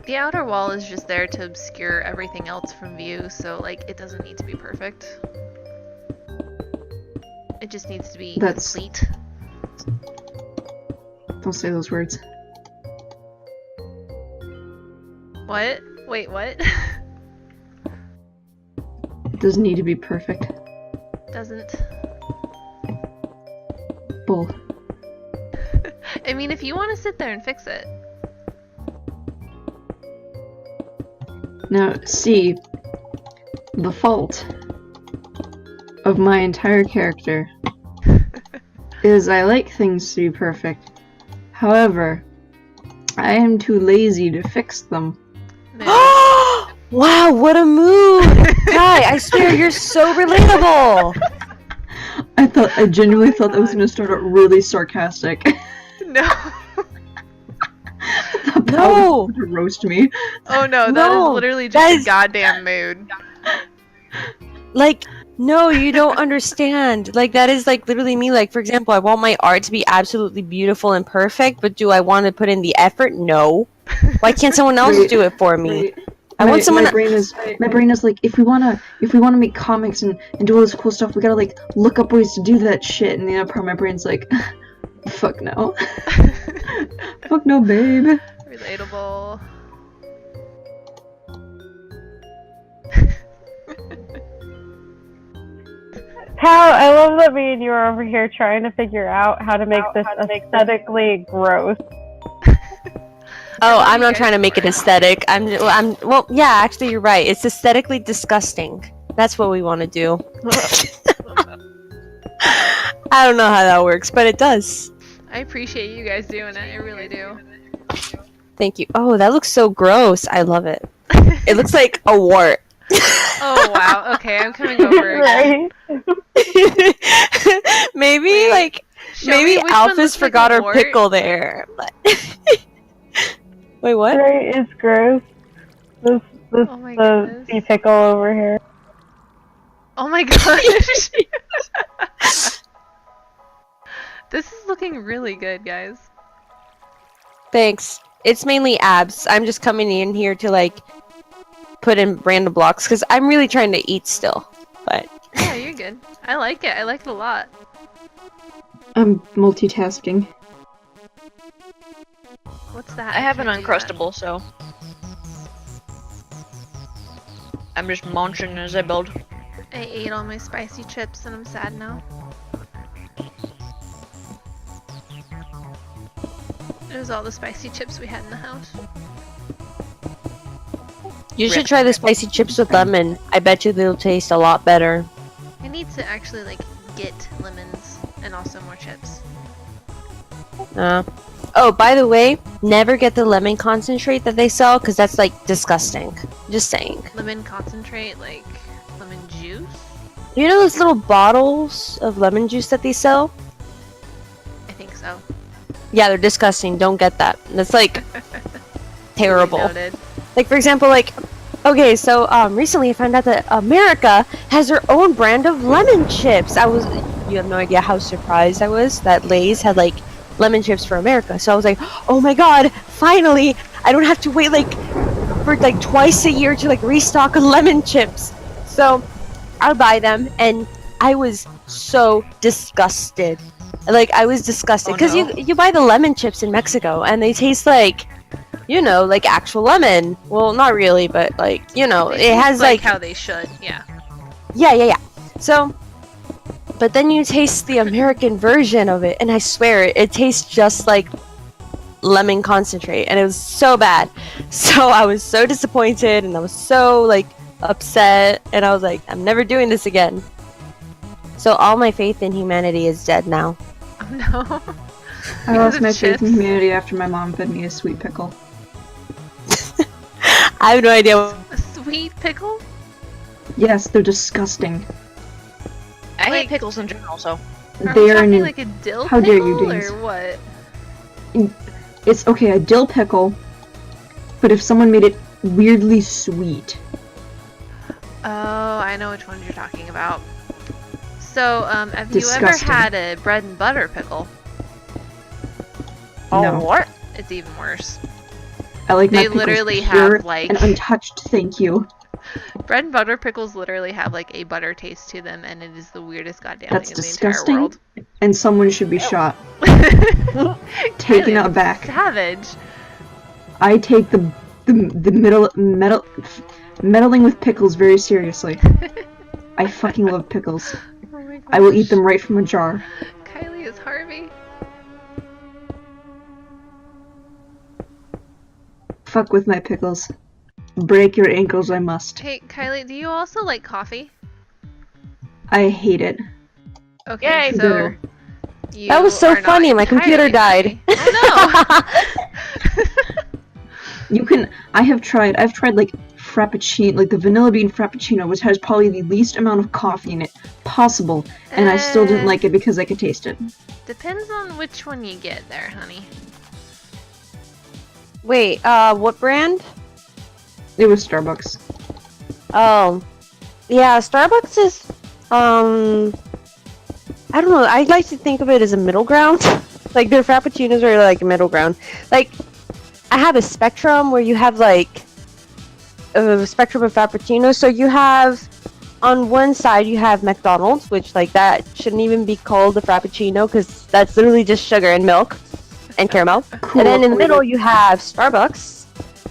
[SPEAKER 2] The outer wall is just there to obscure everything else from view, so like it doesn't need to be perfect. It just needs to be
[SPEAKER 3] That's-
[SPEAKER 2] complete.
[SPEAKER 3] Don't say those words.
[SPEAKER 2] What? Wait, what?
[SPEAKER 3] It doesn't need to be perfect.
[SPEAKER 2] Doesn't.
[SPEAKER 3] Bull.
[SPEAKER 2] I mean, if you want to sit there and fix it.
[SPEAKER 3] Now, see, the fault of my entire character is I like things to be perfect. However, I am too lazy to fix them.
[SPEAKER 2] No.
[SPEAKER 5] Wow, what a move! Guy, I swear you're so relatable!
[SPEAKER 3] I genuinely thought that was gonna start out really sarcastic.
[SPEAKER 2] No.
[SPEAKER 5] No!
[SPEAKER 3] To roast me.
[SPEAKER 2] Oh no, that
[SPEAKER 5] No,
[SPEAKER 2] is literally
[SPEAKER 5] that
[SPEAKER 2] just
[SPEAKER 5] is-
[SPEAKER 2] a goddamn mood.
[SPEAKER 5] Like, no, you don't understand. Like, that is like literally me. Like, for example, I want my art to be absolutely beautiful and perfect, but do I want to put in the effort? No. Why can't someone else
[SPEAKER 3] Wait,
[SPEAKER 5] do it for me?
[SPEAKER 3] Right.
[SPEAKER 5] I want someone
[SPEAKER 3] my brain is like, if we wanna make comics and do all this cool stuff, we gotta like look up ways to do that shit. And the other part of my brain's like, fuck no. Fuck no, babe.
[SPEAKER 2] Relatable.
[SPEAKER 4] How I love that me and you are over here trying to figure out how to make this aesthetically gross.
[SPEAKER 5] Oh,
[SPEAKER 2] love
[SPEAKER 5] I'm
[SPEAKER 2] you
[SPEAKER 5] not
[SPEAKER 2] guys
[SPEAKER 5] trying to make
[SPEAKER 2] for
[SPEAKER 5] it
[SPEAKER 2] it.
[SPEAKER 5] aesthetic. Well, yeah, actually, you're right. It's aesthetically disgusting. That's what we want to do. I don't know how that works, but it does.
[SPEAKER 2] I appreciate you guys doing it. I really do.
[SPEAKER 5] Thank you. Oh, that looks so gross. I love it. It looks like a wart.
[SPEAKER 2] Oh wow. Okay, I'm coming over again.
[SPEAKER 4] Right?
[SPEAKER 5] Maybe
[SPEAKER 2] Wait,
[SPEAKER 5] like
[SPEAKER 2] Show
[SPEAKER 5] maybe
[SPEAKER 2] me which one
[SPEAKER 5] Alphys
[SPEAKER 2] looks like
[SPEAKER 5] forgot
[SPEAKER 2] a
[SPEAKER 5] her
[SPEAKER 2] wart.
[SPEAKER 5] pickle there. But wait, what?
[SPEAKER 4] Right, it's gross. This
[SPEAKER 2] Oh my
[SPEAKER 4] the
[SPEAKER 2] goodness.
[SPEAKER 4] sea pickle over here.
[SPEAKER 2] Oh my gosh. This is looking really good, guys.
[SPEAKER 5] Thanks. It's mainly abs. I'm just coming in here to like put in random blocks because I'm really trying to eat still. But
[SPEAKER 2] Yeah, you're good. I like it. I like it a lot.
[SPEAKER 3] I'm multitasking.
[SPEAKER 2] What's that?
[SPEAKER 1] I have an
[SPEAKER 2] can't do that.
[SPEAKER 1] Uncrustable, so I'm just munching as I build.
[SPEAKER 2] I ate all my spicy chips and I'm sad now. It was all the spicy chips we had in the house.
[SPEAKER 5] you should try the spicy chips with lemon. I bet you they'll taste a lot better.
[SPEAKER 2] I need to actually like get lemons and also more chips.
[SPEAKER 5] Oh, by the way, never get the lemon concentrate that they sell because that's like disgusting. Just saying.
[SPEAKER 2] Lemon concentrate, like lemon juice?
[SPEAKER 5] You know those little bottles of lemon juice that they sell?
[SPEAKER 2] I think so.
[SPEAKER 5] Yeah, they're disgusting. Don't get that. That's like terrible.
[SPEAKER 2] Noted.
[SPEAKER 5] Like for example, like okay, so recently I found out that America has their own brand of lemon chips. You have no idea how surprised I was that Lay's had like lemon chips for America. So I was like, oh my god, finally, I don't have to wait like for like twice a year to like restock lemon chips. So I'll buy them, and I was so disgusted. Like, I was disgusted because you buy the lemon chips in Mexico and they taste like, you know, like actual lemon. Well, not really, but like, you know,
[SPEAKER 2] They
[SPEAKER 5] it has
[SPEAKER 2] taste like how they should. Yeah.
[SPEAKER 5] yeah. So, but then you taste the American version of it, and I swear it tastes just like lemon concentrate, and it was so bad. So I was so disappointed, and I was so like upset, and I was like, I'm never doing this again. So all my faith in humanity is dead now.
[SPEAKER 2] Oh no.
[SPEAKER 3] I lost my
[SPEAKER 2] chips.
[SPEAKER 3] faith in humanity after my mom fed me a sweet pickle.
[SPEAKER 5] I have no idea.
[SPEAKER 2] A sweet pickle?
[SPEAKER 3] Yes, they're disgusting.
[SPEAKER 1] I
[SPEAKER 2] Like-
[SPEAKER 1] hate pickles in general, so.
[SPEAKER 2] Are
[SPEAKER 3] They
[SPEAKER 2] we
[SPEAKER 3] are
[SPEAKER 2] talking
[SPEAKER 3] an-
[SPEAKER 2] like a dill
[SPEAKER 3] How
[SPEAKER 2] pickle
[SPEAKER 3] dare you, Dings.
[SPEAKER 2] or what?
[SPEAKER 3] It's okay, a dill pickle, but if someone made it weirdly sweet.
[SPEAKER 2] Oh, I know which ones you're talking about. So, have
[SPEAKER 3] Disgusting.
[SPEAKER 2] you ever had a bread and butter pickle?
[SPEAKER 3] No.
[SPEAKER 1] what?
[SPEAKER 2] It's even worse.
[SPEAKER 3] I like my
[SPEAKER 2] They
[SPEAKER 3] pickles
[SPEAKER 2] literally
[SPEAKER 3] pure
[SPEAKER 2] have, like-
[SPEAKER 3] and untouched, thank you.
[SPEAKER 2] Bread and butter pickles literally have like a butter taste to them, and it is the weirdest goddamn
[SPEAKER 3] That's
[SPEAKER 2] thing in
[SPEAKER 3] disgusting.
[SPEAKER 2] the entire
[SPEAKER 3] And someone should be shot.
[SPEAKER 2] world.
[SPEAKER 3] Taken
[SPEAKER 2] Kylie,
[SPEAKER 3] out back.
[SPEAKER 2] Savage.
[SPEAKER 3] I take the meddling with pickles very seriously. I fucking love pickles.
[SPEAKER 2] Oh my gosh.
[SPEAKER 3] I will eat them right from a jar.
[SPEAKER 2] Kylie is Harvey.
[SPEAKER 3] Fuck with my pickles. Break your ankles, I must.
[SPEAKER 2] Hey, Kylie, do you also like coffee?
[SPEAKER 3] I hate it.
[SPEAKER 2] Okay,
[SPEAKER 1] Yay,
[SPEAKER 2] so
[SPEAKER 3] bitter.
[SPEAKER 2] you
[SPEAKER 5] That was so
[SPEAKER 2] are not
[SPEAKER 5] funny, my computer
[SPEAKER 2] entirely
[SPEAKER 5] died.
[SPEAKER 2] Harvey. I
[SPEAKER 3] You can. I've tried like Frappuccino, like the vanilla bean Frappuccino, which has probably the least amount of coffee in it possible, and I still didn't like it because I could taste it.
[SPEAKER 2] know. Depends on which one you get there, honey.
[SPEAKER 5] Wait, what brand?
[SPEAKER 3] It was Starbucks.
[SPEAKER 5] Oh, yeah, Starbucks is, I don't know, I like to think of it as a middle ground. Like, their Frappuccinos are like a middle ground. Like, I have a spectrum where you have, like, a spectrum of Frappuccinos. So you have, on one side, you have McDonald's, which, like, that shouldn't even be called a Frappuccino, because that's literally just sugar and milk and caramel.
[SPEAKER 3] Cool.
[SPEAKER 5] And then in the middle, you have Starbucks.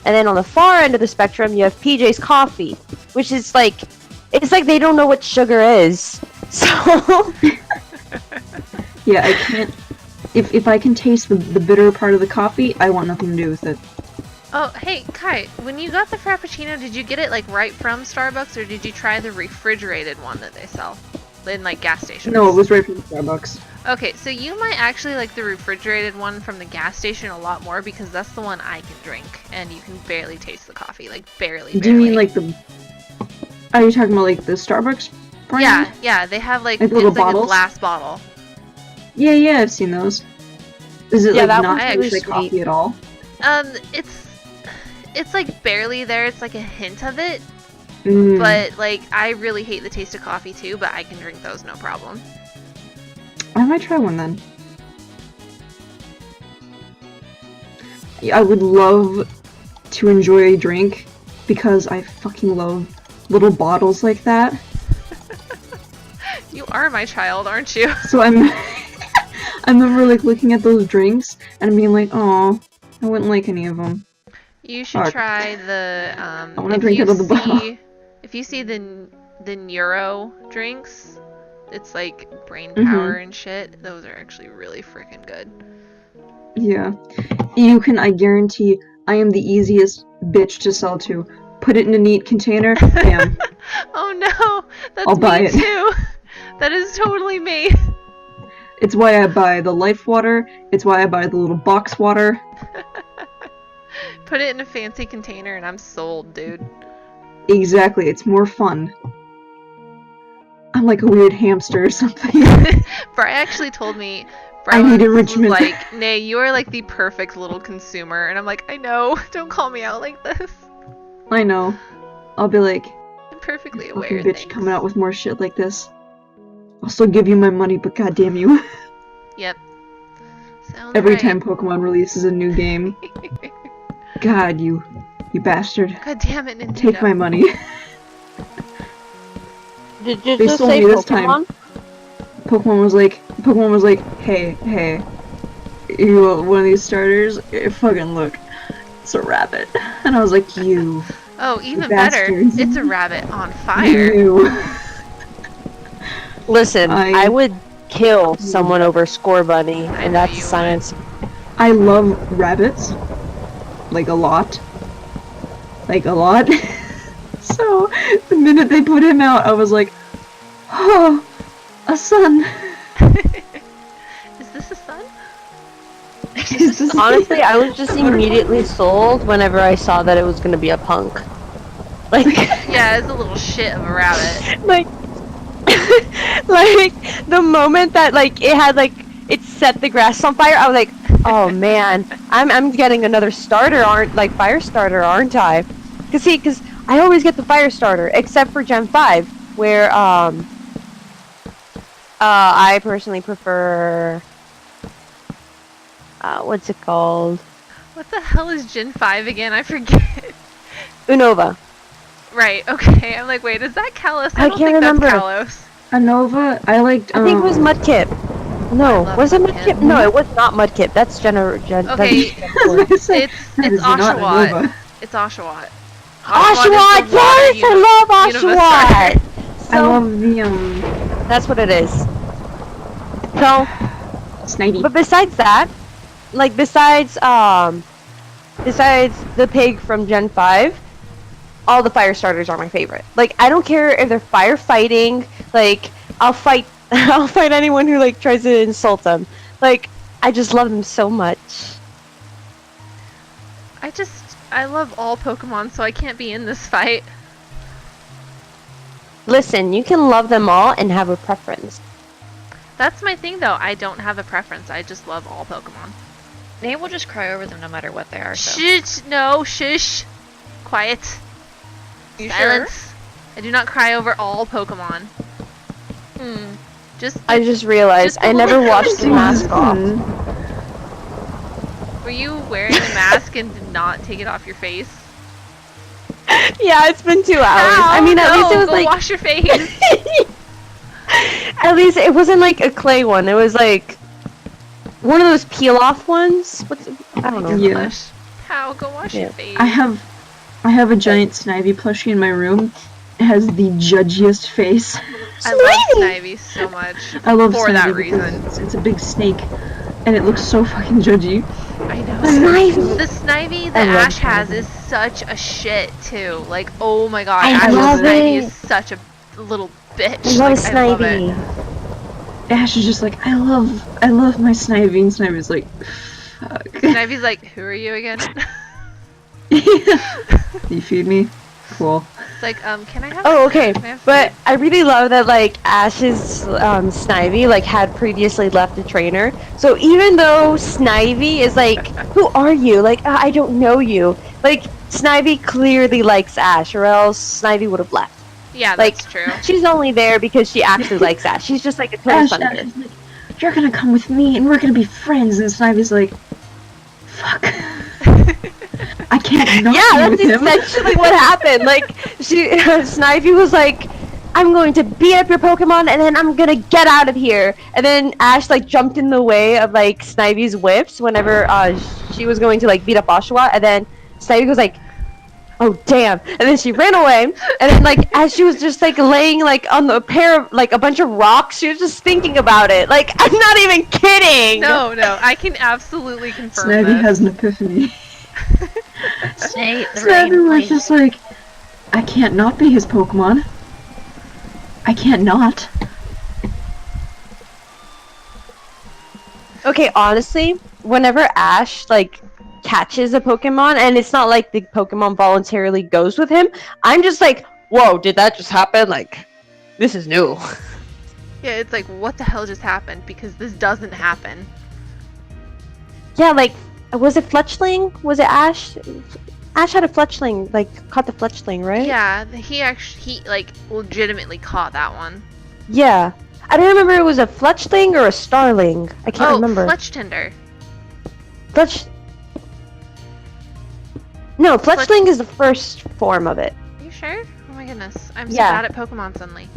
[SPEAKER 5] And then on the far end of the spectrum, you have PJ's Coffee, which is like, it's like they don't know what sugar is. So,
[SPEAKER 3] Yeah, I can't. If I can taste the bitter part of the coffee, I want nothing to do with it.
[SPEAKER 2] Oh, hey, Kai, when you got the Frappuccino, did you get it like right from Starbucks, or did you try the refrigerated one that they sell in like gas stations?
[SPEAKER 3] No, it was right from Starbucks.
[SPEAKER 2] Okay, so you might actually like the refrigerated one from the gas station a lot more, because that's the one I can drink, and you can barely taste the coffee, like barely.
[SPEAKER 3] Do you mean like the? Are you talking about like the Starbucks brand?
[SPEAKER 2] Yeah, they have like,
[SPEAKER 3] Like
[SPEAKER 2] it's
[SPEAKER 3] little
[SPEAKER 2] like a
[SPEAKER 3] bottles?
[SPEAKER 2] glass bottle.
[SPEAKER 3] Yeah, I've seen those. Is it
[SPEAKER 5] Yeah,
[SPEAKER 3] like
[SPEAKER 5] that
[SPEAKER 3] not
[SPEAKER 5] one's
[SPEAKER 3] actually
[SPEAKER 5] really
[SPEAKER 3] coffee
[SPEAKER 5] sweet.
[SPEAKER 3] at all?
[SPEAKER 2] It's like barely there. It's like a hint of it,
[SPEAKER 3] Mm.
[SPEAKER 2] but like I really hate the taste of coffee too. But I can drink those no problem.
[SPEAKER 3] I might try one then. Yeah, I would love to enjoy a drink because I fucking love little bottles like that.
[SPEAKER 2] You are my child, aren't you?
[SPEAKER 3] So I remember like looking at those drinks and being like, oh, I wouldn't like any of them.
[SPEAKER 2] You should
[SPEAKER 3] Fuck.
[SPEAKER 2] try the
[SPEAKER 3] I wanna drink out of the bottle.
[SPEAKER 2] If you see the Neuro drinks, it's like brain
[SPEAKER 3] Mhm.
[SPEAKER 2] power and shit. Those are actually really freaking good.
[SPEAKER 3] Yeah. You can, I guarantee, I am the easiest bitch to sell to. Put it in a neat container, bam.
[SPEAKER 2] Oh no, that's
[SPEAKER 3] I'll buy
[SPEAKER 2] me
[SPEAKER 3] it.
[SPEAKER 2] too. That is totally me.
[SPEAKER 3] It's why I buy the Life Water, it's why I buy the little box water.
[SPEAKER 2] Put it in a fancy container and I'm sold, dude.
[SPEAKER 3] Exactly, it's more fun. I'm like a weird hamster or something.
[SPEAKER 2] Bri actually told me,
[SPEAKER 3] I need enrichment.
[SPEAKER 2] was like, Nay, you are like the perfect little consumer. And I'm like, I know, don't call me out like this.
[SPEAKER 3] I know. I'll be like,
[SPEAKER 2] I'm perfectly aware.
[SPEAKER 3] fucking bitch
[SPEAKER 2] thanks.
[SPEAKER 3] coming out with more shit like this. I'll still give you my money, but goddamn you.
[SPEAKER 2] Yep. Sounds
[SPEAKER 3] every
[SPEAKER 2] right.
[SPEAKER 3] time Pokemon releases a new game. God, you bastard.
[SPEAKER 2] God damn it, Nintendo.
[SPEAKER 3] Take my money.
[SPEAKER 5] Did you
[SPEAKER 3] They
[SPEAKER 5] just
[SPEAKER 3] stole
[SPEAKER 5] say
[SPEAKER 3] me this time.
[SPEAKER 5] Pokemon?
[SPEAKER 3] Pokemon was like, hey, you want one of these starters? Fucking look, it's a rabbit. And I was like, you
[SPEAKER 2] Oh, even better.
[SPEAKER 3] bastards.
[SPEAKER 2] It's a rabbit on fire.
[SPEAKER 3] You.
[SPEAKER 5] Listen, I would kill someone over Score Bunny,
[SPEAKER 2] I
[SPEAKER 5] and
[SPEAKER 2] know
[SPEAKER 5] that's
[SPEAKER 2] you
[SPEAKER 5] science.
[SPEAKER 3] I love rabbits. Like, a lot. Like, a lot. So, the minute they put him out, I was like, oh, a son.
[SPEAKER 2] Is this a sun?
[SPEAKER 3] Is this
[SPEAKER 5] Honestly, I was just immediately sold whenever I saw that it was gonna be a punk. Like,
[SPEAKER 2] Yeah, it's a little shit of a rabbit.
[SPEAKER 5] like, like the moment that like it had like it set the grass on fire, I was like, oh man, I'm getting another starter, fire starter, aren't I? Cause I always get the fire starter, except for Gen 5, where I personally prefer what's it called?
[SPEAKER 2] What the hell is Gen 5 again? I forget.
[SPEAKER 5] Unova.
[SPEAKER 2] Right, okay. I'm like, wait, is that Kalos?
[SPEAKER 5] I
[SPEAKER 2] don't
[SPEAKER 5] can't
[SPEAKER 2] think
[SPEAKER 5] remember.
[SPEAKER 2] that's Kalos.
[SPEAKER 3] Unova? I liked,
[SPEAKER 5] I think it was Mudkip. No,
[SPEAKER 2] love
[SPEAKER 5] was it
[SPEAKER 2] Mudkip.
[SPEAKER 5] Mudkip? No, it was not Mudkip. That's Gen.
[SPEAKER 2] Okay,
[SPEAKER 5] that's
[SPEAKER 2] It's
[SPEAKER 3] That is not
[SPEAKER 2] Oshawott.
[SPEAKER 3] Unova.
[SPEAKER 2] It's Oshawott.
[SPEAKER 5] Oshawott!
[SPEAKER 2] is the water
[SPEAKER 5] Yes, I love Oshawott.
[SPEAKER 3] I
[SPEAKER 5] So
[SPEAKER 3] love the,
[SPEAKER 5] that's what it is. So,
[SPEAKER 3] Snivy.
[SPEAKER 5] but besides that, like besides the pig from Gen 5, all the fire starters are my favorite. Like I don't care if they're firefighting. Like I'll fight anyone who like tries to insult them. Like I just love them so much.
[SPEAKER 2] I love all Pokemon, so I can't be in this fight.
[SPEAKER 5] Listen, you can love them all and have a preference.
[SPEAKER 2] That's my thing, though. I don't have a preference. I just love all Pokemon.
[SPEAKER 1] Nate will just cry over them no matter what they are. So.
[SPEAKER 2] Shh! No, shush! Quiet.
[SPEAKER 1] You
[SPEAKER 2] Silence. I do not cry over all Pokemon.
[SPEAKER 1] Hmm.
[SPEAKER 5] I just realized
[SPEAKER 2] Just
[SPEAKER 5] I
[SPEAKER 2] a
[SPEAKER 5] never
[SPEAKER 2] little-
[SPEAKER 5] washed the mask off.
[SPEAKER 2] Were you wearing the mask and did not take it off your face?
[SPEAKER 5] Yeah, it's been 2 hours. I mean, at least it was
[SPEAKER 2] go
[SPEAKER 5] like
[SPEAKER 2] wash your face.
[SPEAKER 5] at least it wasn't like a clay one. It was like one of those peel-off ones. I don't know.
[SPEAKER 3] Yeah.
[SPEAKER 2] Gosh. How? Go wash your
[SPEAKER 5] Yeah.
[SPEAKER 2] face.
[SPEAKER 3] I have a giant Snivy plushie in my room. It has the judgiest face.
[SPEAKER 2] I love Snivy so much.
[SPEAKER 3] I love
[SPEAKER 2] For
[SPEAKER 3] Snivy
[SPEAKER 2] that
[SPEAKER 3] because
[SPEAKER 2] reason.
[SPEAKER 3] it's a big snake, and it looks so fucking judgy.
[SPEAKER 2] I know.
[SPEAKER 5] Snivy.
[SPEAKER 2] The Snivy
[SPEAKER 5] I
[SPEAKER 2] that
[SPEAKER 5] love
[SPEAKER 2] Ash has
[SPEAKER 5] Snivy.
[SPEAKER 2] is such a shit too. Like, oh my god,
[SPEAKER 5] I
[SPEAKER 2] Ash's
[SPEAKER 5] love
[SPEAKER 2] Snivy
[SPEAKER 5] it.
[SPEAKER 2] is such a little bitch.
[SPEAKER 5] I love
[SPEAKER 2] Like, I love it.
[SPEAKER 5] Snivy.
[SPEAKER 3] Ash is just like, I love my Snivy, and Snivy's like, fuck.
[SPEAKER 2] Snivy's like, who are you again?
[SPEAKER 3] You feed me? Cool.
[SPEAKER 2] It's like, can I have?
[SPEAKER 5] Oh, okay.
[SPEAKER 2] Can I have
[SPEAKER 5] But
[SPEAKER 2] food?
[SPEAKER 5] I really love that like Ash's Snivy like had previously left a trainer. So even though Snivy is like, who are you? Like I don't know you. Like Snivy clearly likes Ash, or else Snivy would have left.
[SPEAKER 2] Yeah,
[SPEAKER 5] like,
[SPEAKER 2] that's true.
[SPEAKER 5] She's only there because she actually likes Ash. She's just like a total
[SPEAKER 3] Ash
[SPEAKER 5] sucker.
[SPEAKER 3] is like, you're gonna come with me, and we're gonna be friends. And Snivy's like, fuck. I can't not
[SPEAKER 5] Yeah,
[SPEAKER 3] be
[SPEAKER 5] that's
[SPEAKER 3] with him.
[SPEAKER 5] essentially what happened. Like, Snivy was like, I'm going to beat up your Pokemon, and then I'm gonna get out of here. And then Ash, like, jumped in the way of, like, Snivy's whips whenever, she was going to, like, beat up Oshawott, and then Snivy was like, oh, damn. And then she ran away, and then, like, as she was just, like, laying, like, on the pair of, like, a bunch of rocks, she was just thinking about it. Like, I'm not even kidding!
[SPEAKER 2] No, I can absolutely confirm
[SPEAKER 3] Snivy
[SPEAKER 2] this.
[SPEAKER 3] has an epiphany.
[SPEAKER 1] Nate, the
[SPEAKER 3] Snivy
[SPEAKER 1] rain.
[SPEAKER 3] was just like, I can't not be his Pokemon. I can't not.
[SPEAKER 5] Okay, honestly, whenever Ash, like, catches a Pokemon, and it's not like the Pokemon voluntarily goes with him, I'm just like, whoa, did that just happen? Like, this is new.
[SPEAKER 2] Yeah, it's like, what the hell just happened? Because this doesn't happen.
[SPEAKER 5] Yeah, like, was it Fletchling? Was it Ash? Ash had a Fletchling, like, caught the Fletchling, right?
[SPEAKER 2] Yeah, he like legitimately caught that one.
[SPEAKER 5] Yeah. I don't remember if it was a Fletchling or a Starling. I can't remember.
[SPEAKER 2] Fletch Tender.
[SPEAKER 5] No, Fletchling is the first form of it.
[SPEAKER 2] Are you sure? Oh my goodness. I'm so
[SPEAKER 5] Yeah.
[SPEAKER 2] bad at Pokemon suddenly.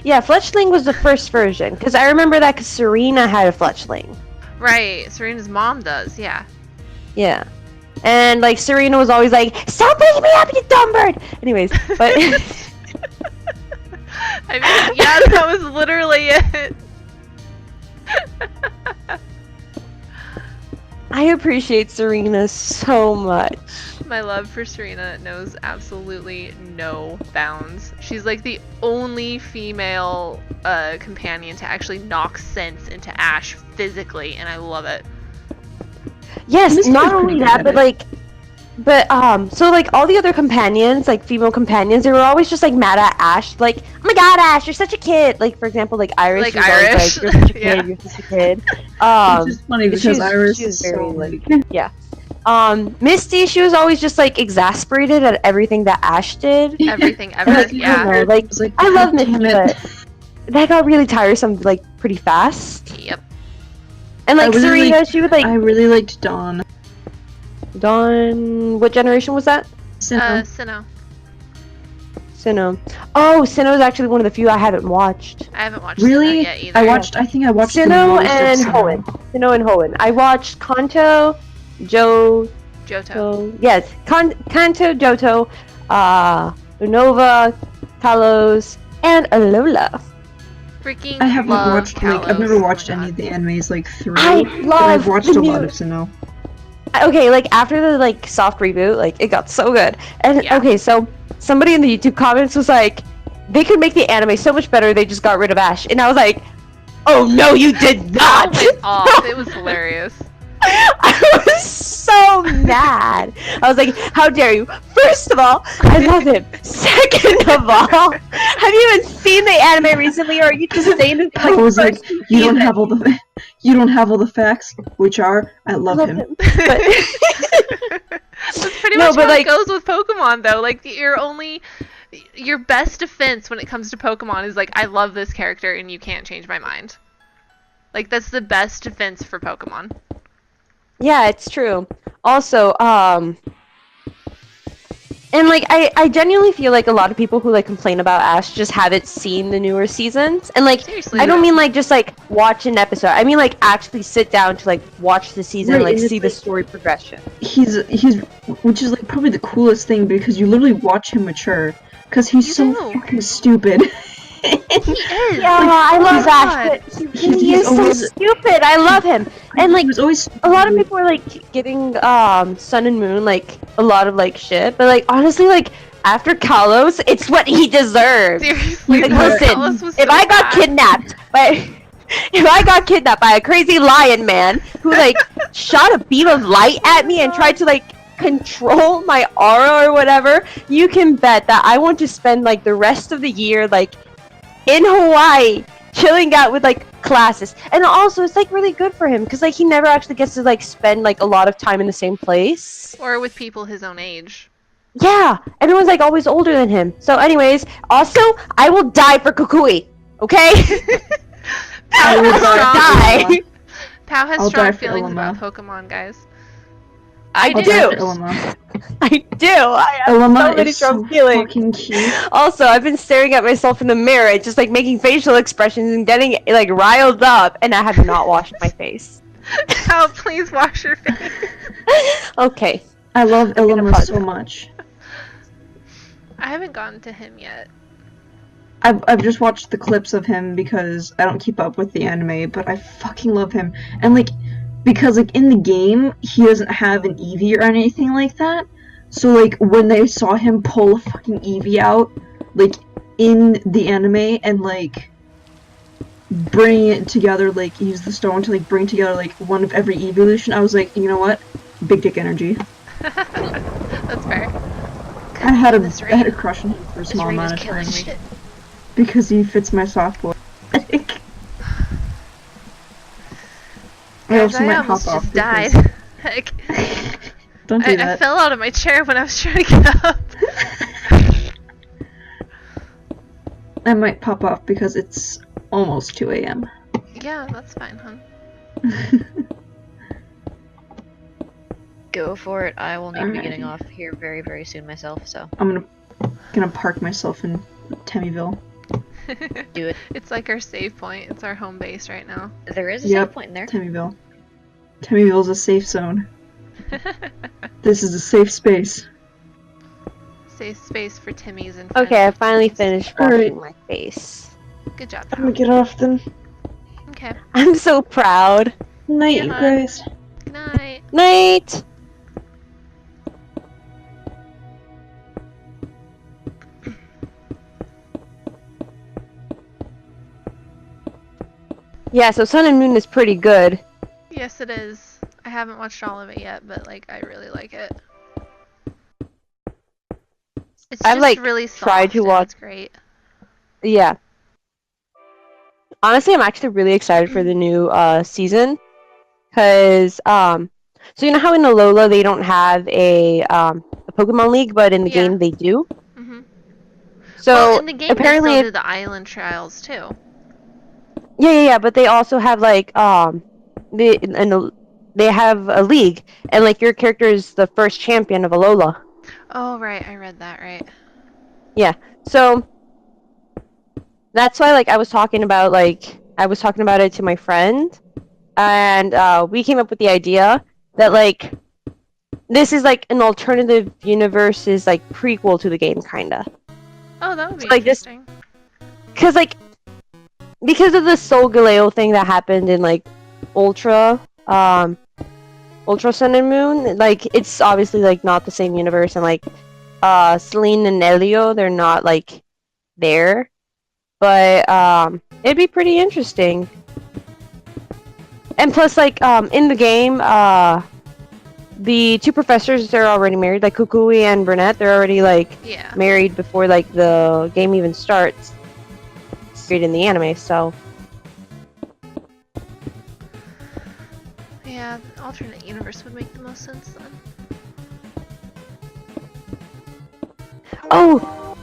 [SPEAKER 5] Yeah, Fletchling was the first version, because I remember that because Serena had a Fletchling.
[SPEAKER 2] Right, Serena's mom does, yeah.
[SPEAKER 5] Yeah. And, like, Serena was always like, stop picking me up, you dumb bird! Anyways, but...
[SPEAKER 2] I mean, yeah, that was literally it.
[SPEAKER 5] I appreciate Serena so much.
[SPEAKER 2] My love for Serena knows absolutely no bounds. She's like the only female companion to actually knock sense into Ash physically, and I love it.
[SPEAKER 3] This
[SPEAKER 5] Yes,
[SPEAKER 3] is
[SPEAKER 5] not
[SPEAKER 3] pretty
[SPEAKER 5] only
[SPEAKER 3] good
[SPEAKER 5] that,
[SPEAKER 3] at
[SPEAKER 5] but
[SPEAKER 3] it.
[SPEAKER 5] like, so like all the other companions, like female companions, they were always just like mad at Ash, like, oh my god, Ash, you're such a kid. Like, for example, like Iris
[SPEAKER 2] Like
[SPEAKER 5] was always
[SPEAKER 2] Iris,
[SPEAKER 5] like, you're such a kid,
[SPEAKER 2] yeah.
[SPEAKER 5] you're such a kid.
[SPEAKER 3] Which is funny
[SPEAKER 5] she
[SPEAKER 3] because
[SPEAKER 5] was-
[SPEAKER 3] Iris
[SPEAKER 5] she was
[SPEAKER 3] is so
[SPEAKER 5] very,
[SPEAKER 3] like.
[SPEAKER 5] Misty, she was always just like exasperated at everything that Ash did.
[SPEAKER 2] Everything
[SPEAKER 5] And,
[SPEAKER 2] ever,
[SPEAKER 5] like,
[SPEAKER 2] yeah.
[SPEAKER 5] I don't know, like,
[SPEAKER 3] It's like,
[SPEAKER 5] I love
[SPEAKER 3] God
[SPEAKER 5] Misty,
[SPEAKER 3] damn it.
[SPEAKER 5] but that got really tiresome, like, pretty fast.
[SPEAKER 2] Yep.
[SPEAKER 5] And like
[SPEAKER 3] I really
[SPEAKER 5] Serena,
[SPEAKER 3] liked-
[SPEAKER 5] she would like,
[SPEAKER 3] I really liked Dawn.
[SPEAKER 5] Dawn, what generation was that?
[SPEAKER 2] Sinnoh.
[SPEAKER 5] Sinnoh. Oh, Sinnoh is actually one of the few I haven't watched.
[SPEAKER 2] I haven't watched
[SPEAKER 3] Really?
[SPEAKER 2] Sinnoh yet either.
[SPEAKER 3] I think I watched the
[SPEAKER 5] Sinnoh
[SPEAKER 3] most of
[SPEAKER 5] and
[SPEAKER 3] Sinnoh.
[SPEAKER 5] Hoenn. Sinnoh and Hoenn. I watched Kanto,
[SPEAKER 2] Johto.
[SPEAKER 5] Yes, Kanto, Johto, Unova, Kalos, and Alola.
[SPEAKER 2] Freaking
[SPEAKER 3] I haven't
[SPEAKER 2] love
[SPEAKER 3] watched like I've
[SPEAKER 2] Kalos.
[SPEAKER 3] never
[SPEAKER 2] Oh my
[SPEAKER 3] watched any
[SPEAKER 2] God.
[SPEAKER 3] of the animes like through,
[SPEAKER 5] I
[SPEAKER 3] but I've
[SPEAKER 5] love
[SPEAKER 3] watched
[SPEAKER 5] the
[SPEAKER 3] a lot
[SPEAKER 5] new-
[SPEAKER 3] of Sinnoh.
[SPEAKER 5] Okay, like after the like soft reboot, like it got so good. And
[SPEAKER 2] Yeah.
[SPEAKER 5] okay, so somebody in the YouTube comments was like, they could make the anime so much better. They just got rid of Ash, and I was like, oh no, you did
[SPEAKER 2] That
[SPEAKER 5] not.
[SPEAKER 2] went off. It was hilarious.
[SPEAKER 5] I was so mad. I was like, how dare you? First of all, I love him. Second of all, have you even seen the anime recently, or are you just saying this
[SPEAKER 3] I was like,
[SPEAKER 5] first
[SPEAKER 3] you don't
[SPEAKER 5] season?
[SPEAKER 3] have all the facts, which are I love him.
[SPEAKER 5] But
[SPEAKER 2] That's pretty
[SPEAKER 5] No,
[SPEAKER 2] much
[SPEAKER 5] but,
[SPEAKER 2] how
[SPEAKER 5] like-
[SPEAKER 2] it goes with Pokemon, though. Like, your best defense when it comes to Pokemon is like, I love this character and you can't change my mind. Like, that's the best defense for Pokemon.
[SPEAKER 5] yeah, it's true. Also, and like I genuinely feel like a lot of people who like complain about Ash just haven't seen the newer seasons. And like
[SPEAKER 2] Seriously,
[SPEAKER 5] I don't
[SPEAKER 2] though.
[SPEAKER 5] mean like just like watch an episode. I mean like actually sit down to like watch the season and
[SPEAKER 3] Right,
[SPEAKER 5] like
[SPEAKER 3] and it's
[SPEAKER 5] see the
[SPEAKER 3] like-
[SPEAKER 5] story progression.
[SPEAKER 3] He's which is like probably the coolest thing because you literally watch him mature because he's
[SPEAKER 2] You
[SPEAKER 3] so
[SPEAKER 2] do.
[SPEAKER 3] fucking stupid.
[SPEAKER 2] He is!
[SPEAKER 5] Yeah, I love
[SPEAKER 2] God.
[SPEAKER 5] Ash, but he
[SPEAKER 3] He's
[SPEAKER 5] is so
[SPEAKER 3] always-
[SPEAKER 5] stupid. I love him. And like
[SPEAKER 3] he was always
[SPEAKER 5] a lot of people are like giving Sun and Moon like a lot of like shit, but like honestly like after Kalos, it's what he deserves.
[SPEAKER 2] Seriously,
[SPEAKER 5] Like,
[SPEAKER 2] though,
[SPEAKER 5] listen,
[SPEAKER 2] Kalos was
[SPEAKER 5] if
[SPEAKER 2] so
[SPEAKER 5] I got
[SPEAKER 2] bad.
[SPEAKER 5] kidnapped by a crazy lion man who like shot a beam of light at me and tried to like control my aura or whatever, you can bet that I want to spend like the rest of the year like in Hawaii chilling out with like classes. And also it's like really good for him because like he never actually gets to like spend like a lot of time in the same place.
[SPEAKER 2] Or with people his own age.
[SPEAKER 5] Yeah, everyone's like always older than him. So anyways, also I will die for Kukui. Okay?
[SPEAKER 3] I will
[SPEAKER 5] die.
[SPEAKER 3] die.
[SPEAKER 2] Pau has
[SPEAKER 3] I'll
[SPEAKER 2] strong
[SPEAKER 3] die for
[SPEAKER 2] feelings
[SPEAKER 3] Ilima.
[SPEAKER 2] about Pokemon, guys.
[SPEAKER 5] I
[SPEAKER 3] I'll
[SPEAKER 5] do.
[SPEAKER 3] die for Ilima.
[SPEAKER 5] I do. I have
[SPEAKER 3] Ilima
[SPEAKER 5] so many
[SPEAKER 3] is so
[SPEAKER 5] strong feelings.
[SPEAKER 3] fucking cute.
[SPEAKER 5] Also, I've been staring at myself in the mirror, just like making facial expressions and getting like riled up, and I have not washed my face.
[SPEAKER 2] Pau, please wash your face.
[SPEAKER 5] Okay.
[SPEAKER 3] I love Ilima
[SPEAKER 5] pause
[SPEAKER 3] so
[SPEAKER 5] that.
[SPEAKER 3] much.
[SPEAKER 2] I haven't gotten to him yet.
[SPEAKER 3] I've just watched the clips of him because I don't keep up with the anime, but I fucking love him. And like, because like in the game, he doesn't have an Eevee or anything like that. So like when they saw him pull a fucking Eevee out, like in the anime and like bring it together, like use the stone to like bring together like one of every evolution, I was like, you know what? Big dick energy.
[SPEAKER 2] That's fair.
[SPEAKER 3] I had
[SPEAKER 2] This
[SPEAKER 3] a I had a
[SPEAKER 2] rain-
[SPEAKER 3] crush on him for a
[SPEAKER 2] This
[SPEAKER 3] small
[SPEAKER 2] rain
[SPEAKER 3] amount
[SPEAKER 2] is
[SPEAKER 3] of
[SPEAKER 2] killing
[SPEAKER 3] time
[SPEAKER 2] me.
[SPEAKER 3] because he fits my soft boy. I
[SPEAKER 2] Guys,
[SPEAKER 3] also
[SPEAKER 2] I
[SPEAKER 3] might
[SPEAKER 2] almost
[SPEAKER 3] hop off
[SPEAKER 2] just
[SPEAKER 3] because-
[SPEAKER 2] died. Heck.
[SPEAKER 3] Don't do
[SPEAKER 2] I
[SPEAKER 3] that.
[SPEAKER 2] fell out of my chair when I was trying to get up.
[SPEAKER 3] I might pop off because it's almost 2 a.m.
[SPEAKER 2] Yeah, that's fine, hon.
[SPEAKER 1] Go for it. I will need to be getting
[SPEAKER 3] Alrighty.
[SPEAKER 1] off here very, very soon myself, so
[SPEAKER 3] I'm gonna park myself in Temmyville.
[SPEAKER 1] do it.
[SPEAKER 2] It's like our save point. It's our home base right now.
[SPEAKER 1] There is a
[SPEAKER 3] Yep.
[SPEAKER 1] save point in there.
[SPEAKER 3] Temmyville. Temmyville's a safe zone. This is a safe space.
[SPEAKER 2] Safe space for Timmy's and
[SPEAKER 5] Okay, I
[SPEAKER 2] friends.
[SPEAKER 5] finally finished
[SPEAKER 3] Alright.
[SPEAKER 5] washing my face.
[SPEAKER 2] Good job,
[SPEAKER 3] I'm gonna
[SPEAKER 2] pal.
[SPEAKER 3] get off then.
[SPEAKER 2] Okay.
[SPEAKER 5] I'm so proud.
[SPEAKER 3] Night,
[SPEAKER 2] Yeah,
[SPEAKER 3] you
[SPEAKER 2] hon.
[SPEAKER 3] guys.
[SPEAKER 2] Good night.
[SPEAKER 5] Night! Yeah, so Sun and Moon is pretty good.
[SPEAKER 2] Yes, it is. I haven't watched all of it yet, but like I really like it. It's
[SPEAKER 5] I've,
[SPEAKER 2] just
[SPEAKER 5] like,
[SPEAKER 2] really soft
[SPEAKER 5] tried to
[SPEAKER 2] and
[SPEAKER 5] watch-
[SPEAKER 2] it's great.
[SPEAKER 5] Yeah. Honestly, I'm actually really excited for the new season. Cause so you know how in Alola they don't have a Pokemon League, but in the
[SPEAKER 2] Yeah.
[SPEAKER 5] game they do?
[SPEAKER 2] Mhm.
[SPEAKER 5] So
[SPEAKER 2] Well, in the game
[SPEAKER 5] apparently
[SPEAKER 2] they still
[SPEAKER 5] it-
[SPEAKER 2] do the island trials too.
[SPEAKER 5] yeah, but they also have like they have a league, and like your character is the first champion of Alola.
[SPEAKER 2] Oh right, I read that right.
[SPEAKER 5] So that's why like I was talking about it to my friend, and we came up with the idea that like this is like an alternative universe, is like prequel to the game kinda.
[SPEAKER 2] Oh, that would be
[SPEAKER 5] So, like, this-
[SPEAKER 2] interesting.
[SPEAKER 5] Because of the Sol Galeo thing that happened in like Ultra Sun and Moon, like it's obviously like not the same universe, and like Celine and Elio, they're not like there. But it'd be pretty interesting. And plus like in the game, the two professors, they're already married, like Kukui and Burnett, they're already like
[SPEAKER 2] Yeah.
[SPEAKER 5] married before like the game even starts. Straight in the anime, so
[SPEAKER 2] Yeah, the alternate universe would make the most sense then.
[SPEAKER 5] oh,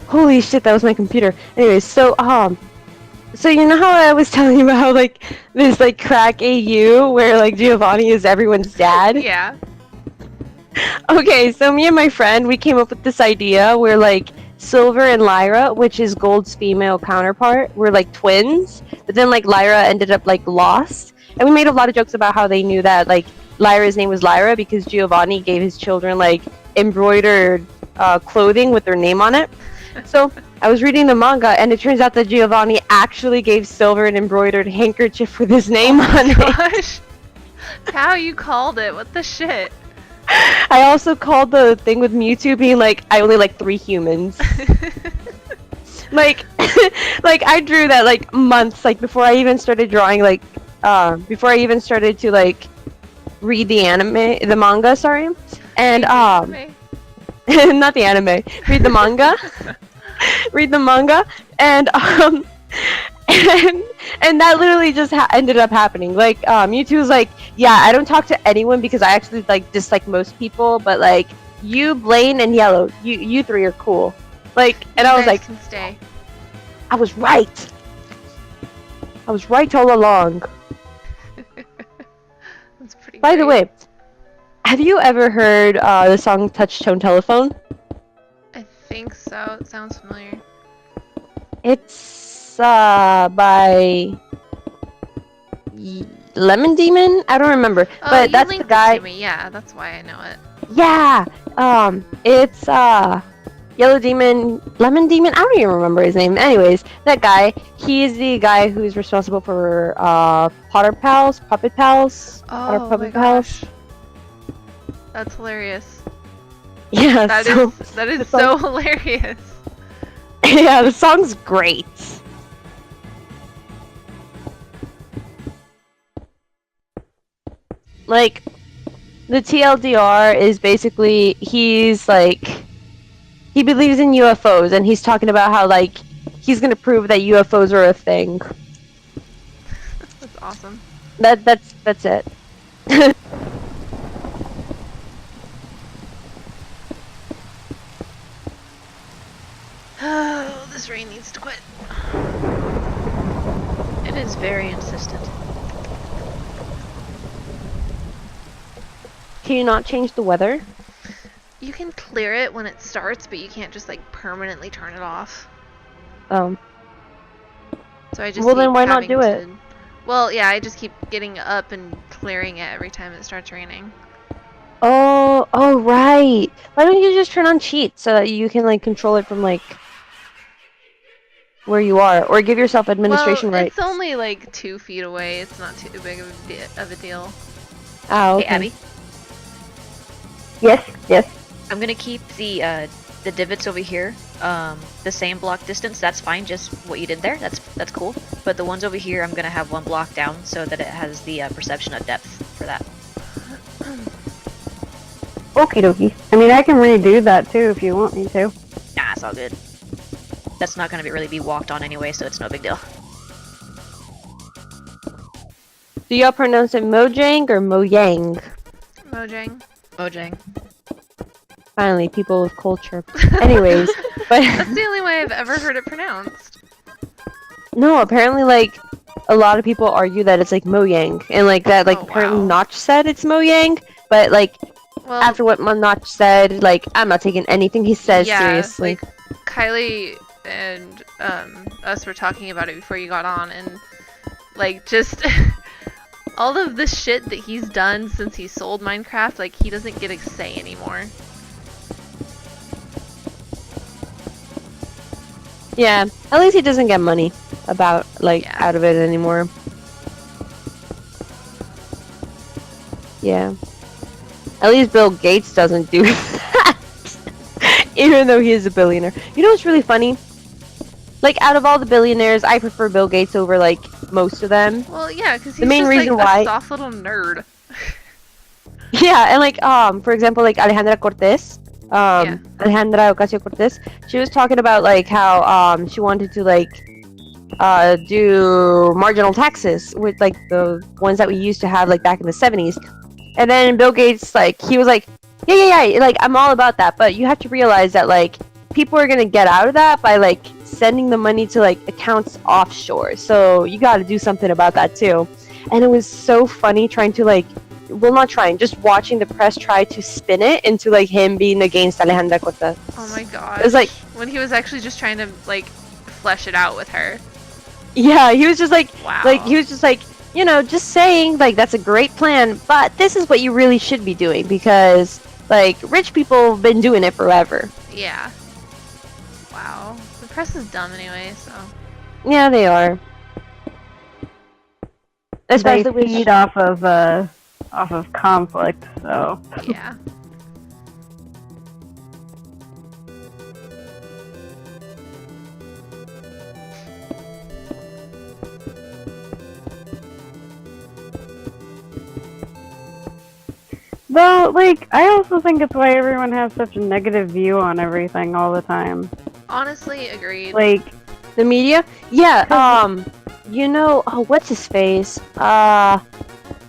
[SPEAKER 5] holy shit, that was my computer. Anyways, so you know how I was telling you about how like this like crack AU where like Giovanni is everyone's dad?
[SPEAKER 2] Yeah.
[SPEAKER 5] Okay, so me and my friend, we came up with this idea where like Silver and Lyra, which is Gold's female counterpart, were like twins, but then like Lyra ended up like lost. And we made a lot of jokes about how they knew that like Lyra's name was Lyra because Giovanni gave his children like embroidered clothing with their name on it. So I was reading the manga, and it turns out that Giovanni actually gave Silver an embroidered handkerchief with his name on it.
[SPEAKER 2] Gosh. How you called it? What the shit?
[SPEAKER 5] I also called the thing with Mewtwo being like, I only like 3 humans. Like, like I drew that like months, like before I even started drawing, like, before I even started to like read the manga, sorry. And,
[SPEAKER 2] Anime?
[SPEAKER 5] not the anime, read the manga. Read the manga, and and that literally just ended up happening. Like Mewtwo was like, yeah, I don't talk to anyone because I actually like dislike most people, but like you, Blaine, and Yellow, you 3 are cool. Like, and I was
[SPEAKER 2] You guys
[SPEAKER 5] like,
[SPEAKER 2] can stay.
[SPEAKER 5] I was right. I was right all along.
[SPEAKER 2] That's pretty
[SPEAKER 5] By the
[SPEAKER 2] great.
[SPEAKER 5] way, have you ever heard the song Touch-Tone Telephone?
[SPEAKER 2] I think so. It sounds familiar.
[SPEAKER 5] It's by Lemon Demon? I don't remember.
[SPEAKER 2] Oh,
[SPEAKER 5] But
[SPEAKER 2] you
[SPEAKER 5] that's the
[SPEAKER 2] linked
[SPEAKER 5] guy.
[SPEAKER 2] it to me. Yeah, that's why I know it.
[SPEAKER 5] Yeah. It's Yellow Demon, Lemon Demon. I don't even remember his name. Anyways, that guy. He's the guy who's responsible for Puppet Pals.
[SPEAKER 2] Oh
[SPEAKER 5] Puppet
[SPEAKER 2] my
[SPEAKER 5] Pals.
[SPEAKER 2] gosh. That's hilarious.
[SPEAKER 5] Yeah.
[SPEAKER 2] That
[SPEAKER 5] so
[SPEAKER 2] is
[SPEAKER 5] the
[SPEAKER 2] so hilarious.
[SPEAKER 5] yeah, the song's great. Like, the TLDR is basically, he's like, he believes in UFOs, and he's talking about how, like, he's gonna prove that UFOs are a thing.
[SPEAKER 2] That's awesome.
[SPEAKER 5] That's it.
[SPEAKER 2] Oh, this rain needs to quit.
[SPEAKER 1] It is very insistent.
[SPEAKER 5] Can you not change the weather?
[SPEAKER 2] You can clear it when it starts, but you can't just like permanently turn it off.
[SPEAKER 5] Oh.
[SPEAKER 2] So I just
[SPEAKER 5] Well, then
[SPEAKER 2] keep
[SPEAKER 5] why not
[SPEAKER 2] having
[SPEAKER 5] do it?
[SPEAKER 2] Well, yeah, I just keep getting up and clearing it every time it starts raining.
[SPEAKER 5] Oh, right. Why don't you just turn on cheats so that you can like control it from like where you are, or give yourself administration
[SPEAKER 2] Well,
[SPEAKER 5] rights?
[SPEAKER 2] it's only like 2 feet away. It's not too big of a deal.
[SPEAKER 5] Oh,
[SPEAKER 1] Hey,
[SPEAKER 5] okay.
[SPEAKER 1] Abby,
[SPEAKER 4] Yes.
[SPEAKER 1] I'm gonna keep the divots over here the same block distance. That's fine. Just what you did there. That's cool. But the ones over here, I'm gonna have 1 block down so that it has the perception of depth for that.
[SPEAKER 4] Okie dokie. I mean, I can redo that too if you want me to.
[SPEAKER 1] Nah, it's all good. That's not gonna really be walked on anyway, so it's no big deal.
[SPEAKER 5] Do y'all pronounce it Mojang or Mojang?
[SPEAKER 2] Mojang.
[SPEAKER 1] Mojang.
[SPEAKER 5] Finally, people with culture. Anyways, but
[SPEAKER 2] That's the only way I've ever heard it pronounced.
[SPEAKER 5] no, apparently like a lot of people argue that it's like Mojang, and like that like
[SPEAKER 2] Oh,
[SPEAKER 5] apparently
[SPEAKER 2] wow.
[SPEAKER 5] Notch said it's Mojang, but like
[SPEAKER 2] Well,
[SPEAKER 5] after what Notch said, like I'm not taking anything he says
[SPEAKER 2] yeah,
[SPEAKER 5] seriously.
[SPEAKER 2] like Kylie and us were talking about it before you got on, and like just all of the shit that he's done since he sold Minecraft, like he doesn't get a say anymore.
[SPEAKER 5] Yeah, at least he doesn't get money about like
[SPEAKER 2] Yeah.
[SPEAKER 5] out of it anymore. Yeah. At least Bill Gates doesn't do that. Even though he is a billionaire. You know what's really funny? Like out of all the billionaires, I prefer Bill Gates over like most of them.
[SPEAKER 2] Well, yeah, because he's
[SPEAKER 5] The main
[SPEAKER 2] just
[SPEAKER 5] reason
[SPEAKER 2] like
[SPEAKER 5] why-
[SPEAKER 2] a soft little nerd.
[SPEAKER 5] Yeah, and like for example like Alejandra Cortez.
[SPEAKER 2] Yeah.
[SPEAKER 5] Alejandra Ocasio-Cortez, she was talking about like how she wanted to like do marginal taxes with like the ones that we used to have like back in the 70s. And then Bill Gates, like, he was like, yeah, like, I'm all about that, but you have to realize that, like, people are gonna get out of that by, like, sending the money to, like, accounts offshore. So you gotta do something about that, too. And it was so funny trying to, like, well, not trying, just watching the press try to spin it into, like, him being against Alejandra Cortez.
[SPEAKER 2] Oh my god.
[SPEAKER 5] It was like,
[SPEAKER 2] when he was actually just trying to like flesh it out with her.
[SPEAKER 5] yeah, he was just like,
[SPEAKER 2] Wow.
[SPEAKER 5] he was just like, you know, just saying, like, that's a great plan, but this is what you really should be doing, because, like, rich people have been doing it forever.
[SPEAKER 2] Yeah. Wow. The press is dumb anyway, so.
[SPEAKER 5] Yeah, they are.
[SPEAKER 4] They
[SPEAKER 5] Especially with...
[SPEAKER 4] feed off of conflict, so.
[SPEAKER 2] Yeah.
[SPEAKER 4] Though, like, I also think it's why everyone has such a negative view on everything all the time.
[SPEAKER 2] Honestly, agreed.
[SPEAKER 4] Like,
[SPEAKER 5] The media? Yeah, you know, oh, what's his face?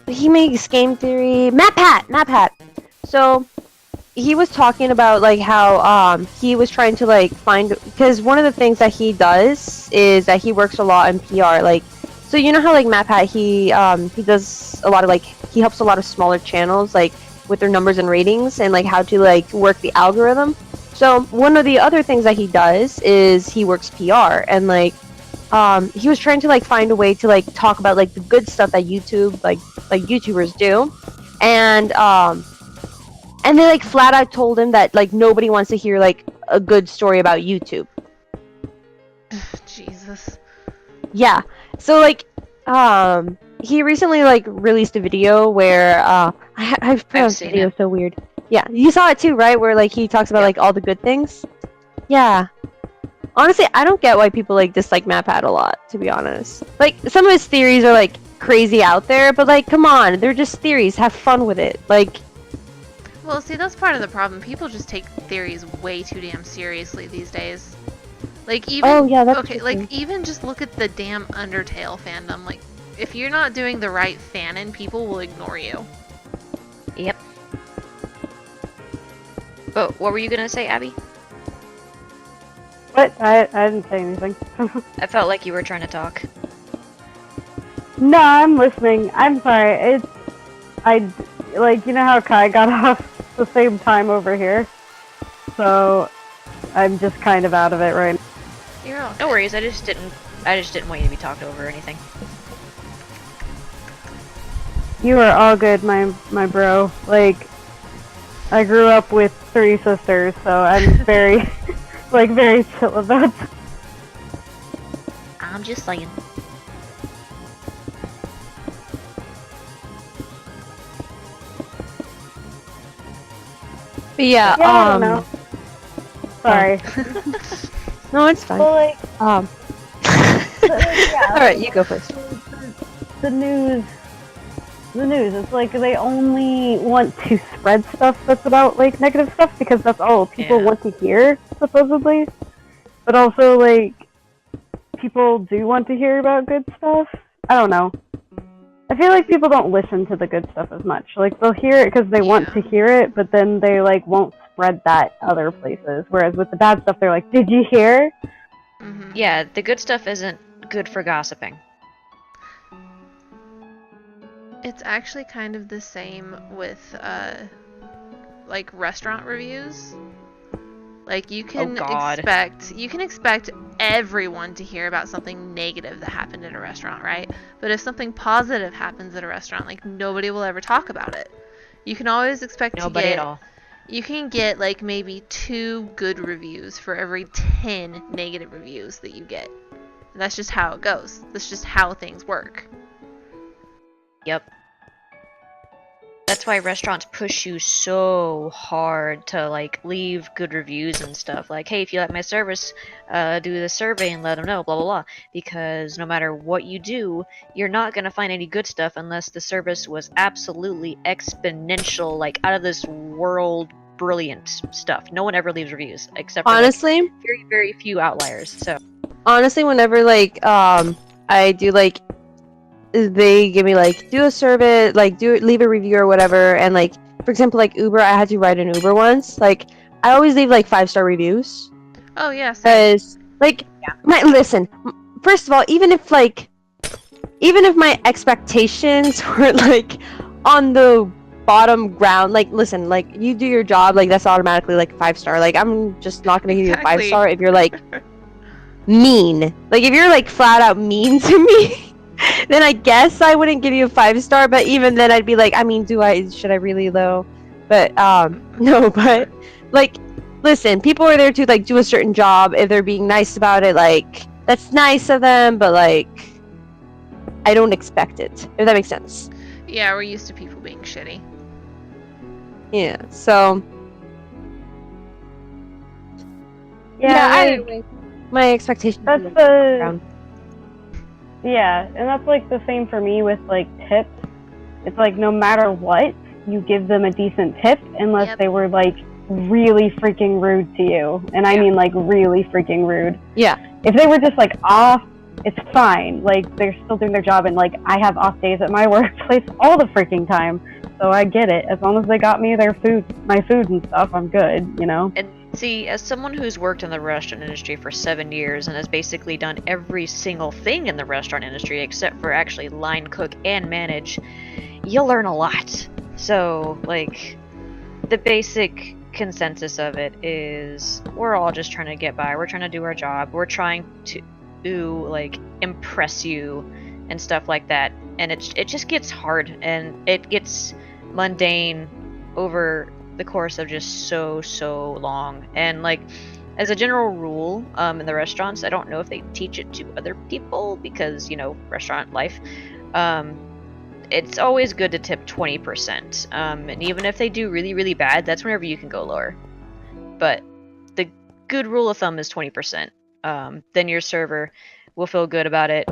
[SPEAKER 5] He makes game theory. Matt Pat! So, he was talking about, like, how, he was trying to, like, find, because one of the things that he does is that he works a lot in PR, like, so you know how, like, Matt Pat, he does a lot of, like, he helps a lot of smaller channels, like, with their numbers and ratings, and, like, how to, like, work the algorithm. So, one of the other things that he does is he works PR, and, like, he was trying to, like, find a way to, like, talk about, like, the good stuff that YouTube, like YouTubers do, and they, like, flat out told him that, like, nobody wants to hear, like, a good story about YouTube.
[SPEAKER 2] Jesus.
[SPEAKER 5] Yeah. So, like, he recently, like, released a video where, I've pronounced the
[SPEAKER 1] seen
[SPEAKER 5] video
[SPEAKER 1] it.
[SPEAKER 5] so weird. Yeah, you saw it too, right? Where, like, he talks about,
[SPEAKER 1] Yeah.
[SPEAKER 5] like, all the good things? Yeah. Honestly, I don't get why people, like, dislike MatPat a lot, to be honest. Like, some of his theories are, like, crazy out there, but, like, come on, they're just theories. Have fun with it. Like...
[SPEAKER 2] Well, see, that's part of the problem. People just take theories way too damn seriously these days. Like, even...
[SPEAKER 5] Oh, yeah, that's
[SPEAKER 2] okay,
[SPEAKER 5] true,
[SPEAKER 2] like,
[SPEAKER 5] too.
[SPEAKER 2] even just look at the damn Undertale fandom. Like, if you're not doing the right fanon, people will ignore you.
[SPEAKER 1] Yep. But what were you gonna say, Abby?
[SPEAKER 4] what? I didn't say anything.
[SPEAKER 1] I felt like you were trying to talk.
[SPEAKER 4] No, I'm listening. I'm sorry. like, you know how Kai got off the same time over here? So, I'm just kind of out of it right now.
[SPEAKER 2] You're all
[SPEAKER 1] No worries. I just didn't want you to be talked over or anything.
[SPEAKER 4] You are all good, my bro. Like, I grew up with 3 sisters, so I'm very, like, very chill about that.
[SPEAKER 1] I'm just saying.
[SPEAKER 5] But yeah,
[SPEAKER 4] I don't know. Sorry.
[SPEAKER 5] No, it's fine.
[SPEAKER 4] Well, like, yeah,
[SPEAKER 5] Alright, you go first.
[SPEAKER 4] the news, it's like they only want to spread stuff that's about, like, negative stuff because that's all people
[SPEAKER 1] Yeah.
[SPEAKER 4] want to hear, supposedly. But also, like, people do want to hear about good stuff. I don't know. I feel like people don't listen to the good stuff as much. Like, they'll hear it because they want to hear it, but then they, like, won't spread that other places. Whereas with the bad stuff, they're like, did you hear?
[SPEAKER 2] Mm-hmm.
[SPEAKER 1] Yeah, the good stuff isn't good for gossiping.
[SPEAKER 2] It's actually kind of the same with like restaurant reviews. Like you can
[SPEAKER 1] God.
[SPEAKER 2] expect everyone to hear about something negative that happened at a restaurant, right? But if something positive happens at a restaurant, like nobody will ever talk about it. You can always expect
[SPEAKER 1] Nobody
[SPEAKER 2] to
[SPEAKER 1] at
[SPEAKER 2] get
[SPEAKER 1] all.
[SPEAKER 2] you can get like maybe 2 good reviews for every 10 negative reviews that you get. And that's just how it goes. That's just how things work.
[SPEAKER 1] Yep. That's why restaurants push you so hard to, like, leave good reviews and stuff. Like, hey, if you like my service, do the survey and let them know, blah, blah, blah. Because no matter what you do, you're not going to find any good stuff unless the service was absolutely exponential, like, out of this world brilliant stuff. No one ever leaves reviews, except for,
[SPEAKER 5] Honestly,
[SPEAKER 1] like, very, very few outliers, so...
[SPEAKER 5] honestly, whenever, like, I do, like, they give me, like, do a survey, like, leave a review or whatever, and, like, for example, like, Uber, I had to ride an Uber once, like, I always leave, like, 5-star reviews,
[SPEAKER 2] Oh yeah, same.
[SPEAKER 5] because, like, listen, first of all, even if my expectations were, like, on the bottom ground, like, listen, like, you do your job, like, that's automatically, like, 5-star, like, I'm just not gonna give you a
[SPEAKER 2] Exactly.
[SPEAKER 5] 5-star if you're, like, mean. Like, if you're, like, flat out mean to me, then I guess I wouldn't give you a 5-star, but even then I'd be like, I mean, should I really though? But, no, but, like, listen, people are there to, like, do a certain job. If they're being nice about it, like, that's nice of them, but, like, I don't expect it, if that makes sense.
[SPEAKER 2] Yeah, we're used to people being shitty.
[SPEAKER 5] Yeah, so,
[SPEAKER 4] Yeah,
[SPEAKER 5] like, my expectations
[SPEAKER 4] that's
[SPEAKER 5] are
[SPEAKER 4] the...
[SPEAKER 5] around.
[SPEAKER 4] Yeah, and that's, like, the same for me with, like, tips. It's like, no matter what, you give them a decent tip, unless
[SPEAKER 2] Yep.
[SPEAKER 4] they were, like, really freaking rude to you. And I mean, like, really freaking rude.
[SPEAKER 5] Yeah.
[SPEAKER 4] If they were just, like, off, it's fine. Like, they're still doing their job, and, like, I have off days at my workplace all the freaking time. So I get it. As long as they got me my food and stuff, I'm good, you know?
[SPEAKER 1] And see, as someone who's worked in the restaurant industry for 7 years and has basically done every single thing in the restaurant industry except for actually line cook and manage, you'll learn a lot. So, like, the basic consensus of it is we're all just trying to get by. We're trying to do our job. We're trying to like, impress you and stuff like that. And it just gets hard and it gets mundane over the course of just so long. And, like, as a general rule, in the restaurants, I don't know if they teach it to other people because, you know, restaurant life, it's always good to tip 20%. And even if they do really, really bad, that's whenever you can go lower. But the good rule of thumb is 20%. Then your server will feel good about it.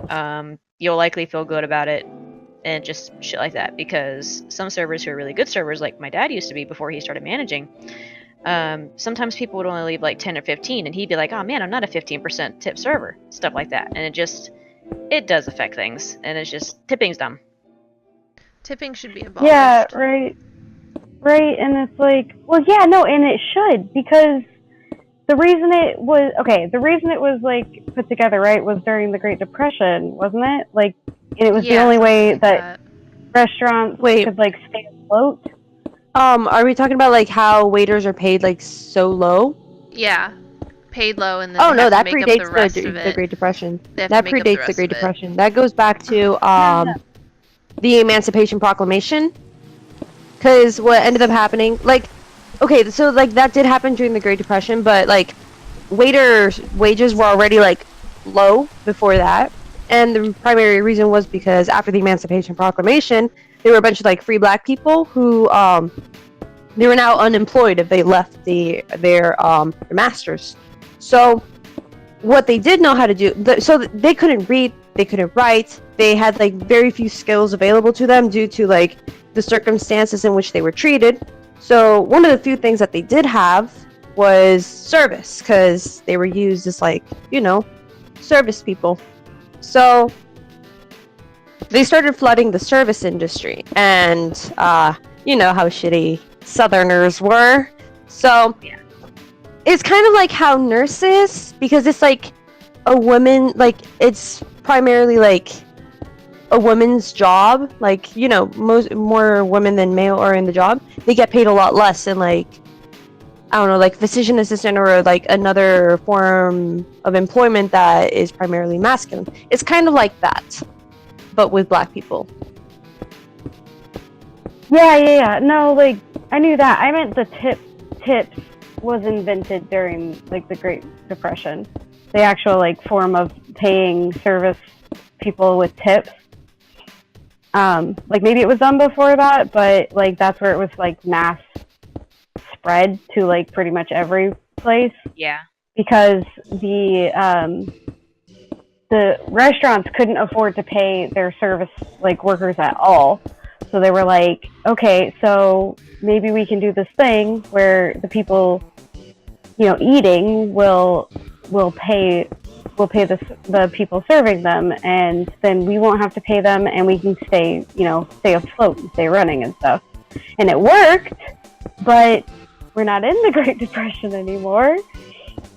[SPEAKER 1] You'll likely feel good about it. And just shit like that, because some servers who are really good servers, like my dad used to be before he started managing, sometimes people would only leave like 10 or 15, and he'd be like, oh man, I'm not a 15% tip server, stuff like that. And it does affect things, and it's just, tipping's dumb.
[SPEAKER 2] Tipping should be abolished.
[SPEAKER 4] Yeah, right. Right, and it's like, well, yeah, no, and it should, because the reason it was, like, put together, right, was during the Great Depression, wasn't it? Like, it was the
[SPEAKER 2] Yeah,
[SPEAKER 4] only way
[SPEAKER 2] something like
[SPEAKER 4] that restaurants
[SPEAKER 5] Wait.
[SPEAKER 4] could, like, stay afloat.
[SPEAKER 5] Are we talking about like how waiters are paid like so low?
[SPEAKER 2] Yeah, paid low, and then
[SPEAKER 5] Oh
[SPEAKER 2] they
[SPEAKER 5] no,
[SPEAKER 2] have to
[SPEAKER 5] that
[SPEAKER 2] make up the
[SPEAKER 5] predates
[SPEAKER 2] rest of
[SPEAKER 5] the
[SPEAKER 2] it.
[SPEAKER 5] Great Depression.
[SPEAKER 2] They have to
[SPEAKER 5] That
[SPEAKER 2] make up the
[SPEAKER 5] predates the
[SPEAKER 2] rest
[SPEAKER 5] Great
[SPEAKER 2] of it.
[SPEAKER 5] Depression. That goes back to the Emancipation Proclamation. Because what ended up happening, like, okay, so like that did happen during the Great Depression, but like waiters' wages were already like low before that, and the primary reason was because after the Emancipation Proclamation, there were a bunch of like free black people who they were now unemployed if they left their masters. So what they did know how to do, so they couldn't read, they couldn't write, they had like very few skills available to them due to like the circumstances in which they were treated. So one of the few things that they did have was service, because they were used as like, you know, service people. So they started flooding the service industry, and you know how shitty Southerners were. So it's kind of like how nurses, because it's like a woman, like it's primarily like a woman's job, like, you know, more women than male are in the job. They get paid a lot less than like, I don't know, like physician assistant or like another form of employment that is primarily masculine. It's kind of like that, but with black people.
[SPEAKER 4] Yeah. No, like, I knew that. I meant the tips was invented during, like, the Great Depression. The actual, like, form of paying service people with tips. Like, maybe it was done before that, but, like, that's where it was, like, mass spread to, like, pretty much every place.
[SPEAKER 1] Yeah.
[SPEAKER 4] Because the restaurants couldn't afford to pay their service, like, workers at all. So they were like, okay, so maybe we can do this thing where the people, you know, eating will pay the people serving them, and then we won't have to pay them, and we can stay afloat and stay running and stuff. And it worked, but we're not in the Great Depression anymore,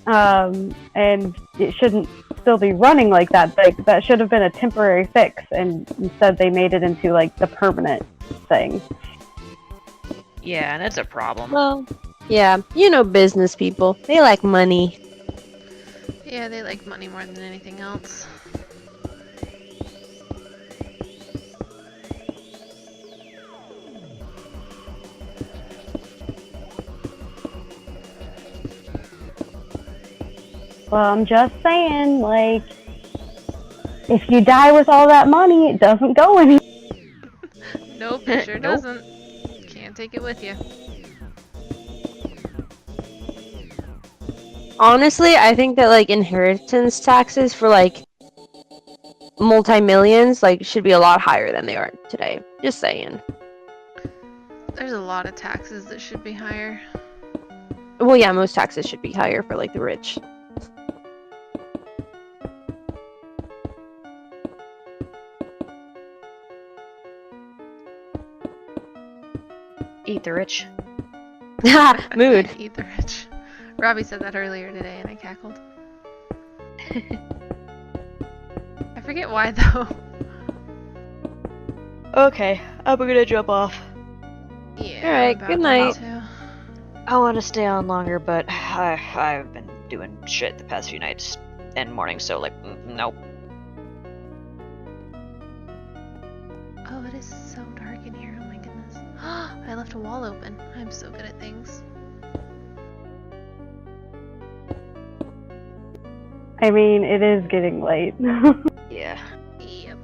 [SPEAKER 4] and it shouldn't still be running like that. Like, that should have been a temporary fix, and instead they made it into like the permanent thing.
[SPEAKER 1] Yeah, and it's a problem.
[SPEAKER 5] Well, yeah, you know, business people, they like money.
[SPEAKER 2] Yeah, they like money more than anything else.
[SPEAKER 4] Well, I'm just saying, like, if you die with all that money, it doesn't go anywhere.
[SPEAKER 2] Nope, it sure
[SPEAKER 1] Nope.
[SPEAKER 2] doesn't. Can't take it with you.
[SPEAKER 5] Honestly, I think that like inheritance taxes for like multi-millions like should be a lot higher than they are today. Just saying.
[SPEAKER 2] There's a lot of taxes that should be higher.
[SPEAKER 5] Well, yeah, most taxes should be higher for like the rich.
[SPEAKER 1] Eat the rich.
[SPEAKER 5] Mood.
[SPEAKER 2] Eat the rich. Robbie said that earlier today and I cackled. I forget why though.
[SPEAKER 1] Okay, I'm gonna jump off.
[SPEAKER 2] Yeah.
[SPEAKER 5] Alright,
[SPEAKER 2] I'm
[SPEAKER 5] good
[SPEAKER 2] about
[SPEAKER 5] night.
[SPEAKER 2] to.
[SPEAKER 1] I want to stay on longer, but I've been doing shit the past few nights and mornings, so like, nope.
[SPEAKER 2] Oh, it is so dark in here. Oh my goodness. I left a wall open. I'm so good at things.
[SPEAKER 4] I mean, it is getting late.
[SPEAKER 1] Yeah.
[SPEAKER 2] Yep.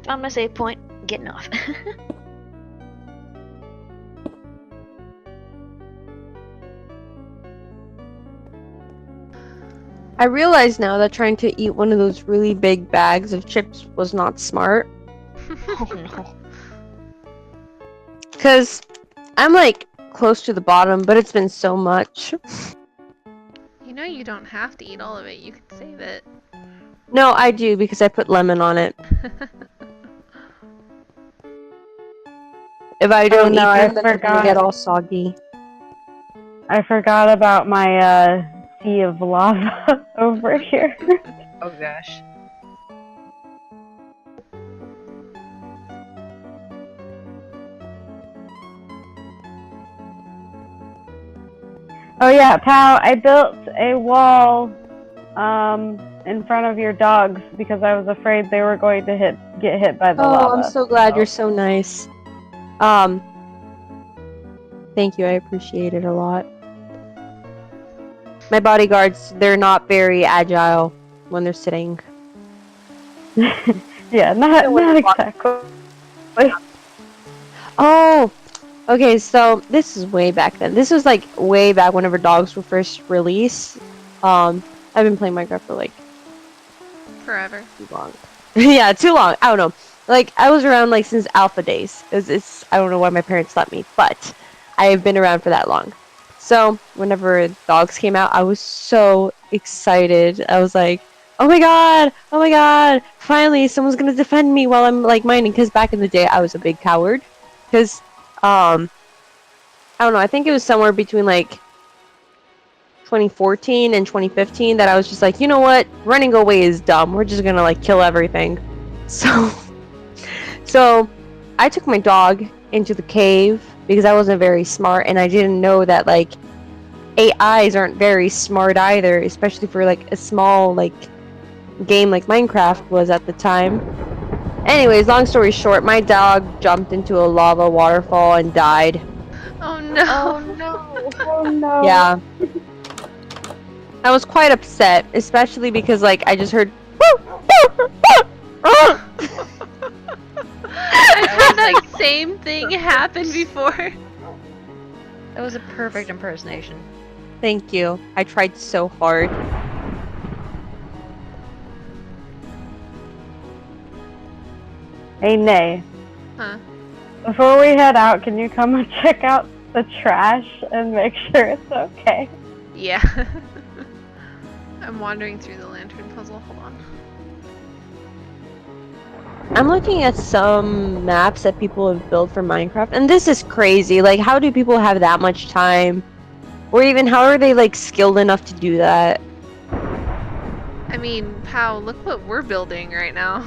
[SPEAKER 1] Found my save point. Getting off.
[SPEAKER 5] I realize now that trying to eat one of those really big bags of chips was not smart.
[SPEAKER 1] Oh no.
[SPEAKER 5] Because I'm like close to the bottom, but it's been so much.
[SPEAKER 2] You know you don't have to eat all of it. You could save it.
[SPEAKER 5] No, I do because I put lemon on it. If I don't
[SPEAKER 4] no,
[SPEAKER 5] eat
[SPEAKER 4] I
[SPEAKER 5] them, then they're gonna
[SPEAKER 4] forgot.
[SPEAKER 5] get all soggy.
[SPEAKER 4] I forgot about my sea of lava over here.
[SPEAKER 1] Oh gosh.
[SPEAKER 4] Oh yeah, pal, I built a wall in front of your dogs because I was afraid they were going to get hit by the lava.
[SPEAKER 5] I'm so glad you're so nice. Thank you, I appreciate it a lot. My bodyguards, they're not very agile when they're sitting.
[SPEAKER 4] Yeah, not exactly.
[SPEAKER 5] Oh, okay, so this is way back then. This was like way back whenever dogs were first released. I've been playing Minecraft for like
[SPEAKER 2] Forever.
[SPEAKER 5] too long. Yeah, too long. I don't know. Like I was around like since alpha days. It's I don't know why my parents let me, but I have been around for that long. So whenever dogs came out, I was so excited. I was like, oh my god, finally someone's gonna defend me while I'm like mining. Because back in the day, I was a big coward. Because I don't know. I think it was somewhere between like 2014 and 2015 that I was just like, you know what, running away is dumb. We're just gonna like kill everything. So I took my dog into the cave because I wasn't very smart and I didn't know that like AIs aren't very smart either, especially for like a small like game like Minecraft was at the time. Anyways, long story short, my dog jumped into a lava waterfall and died.
[SPEAKER 2] Oh no.
[SPEAKER 4] Oh no! Oh no!
[SPEAKER 5] Yeah. I was quite upset, especially because like I just heard
[SPEAKER 2] I've had that same thing happen before.
[SPEAKER 1] That was a perfect impersonation.
[SPEAKER 5] Thank you. I tried so hard.
[SPEAKER 4] Hey, Nay.
[SPEAKER 2] Huh?
[SPEAKER 4] Before we head out, can you come and check out the trash and make sure it's okay?
[SPEAKER 2] Yeah. I'm wandering through the lantern puzzle. Hold on.
[SPEAKER 5] I'm looking at some maps that people have built for Minecraft, and this is crazy. Like, how do people have that much time? Or even, how are they, like, skilled enough to do that?
[SPEAKER 2] I mean, pal, look what we're building right now.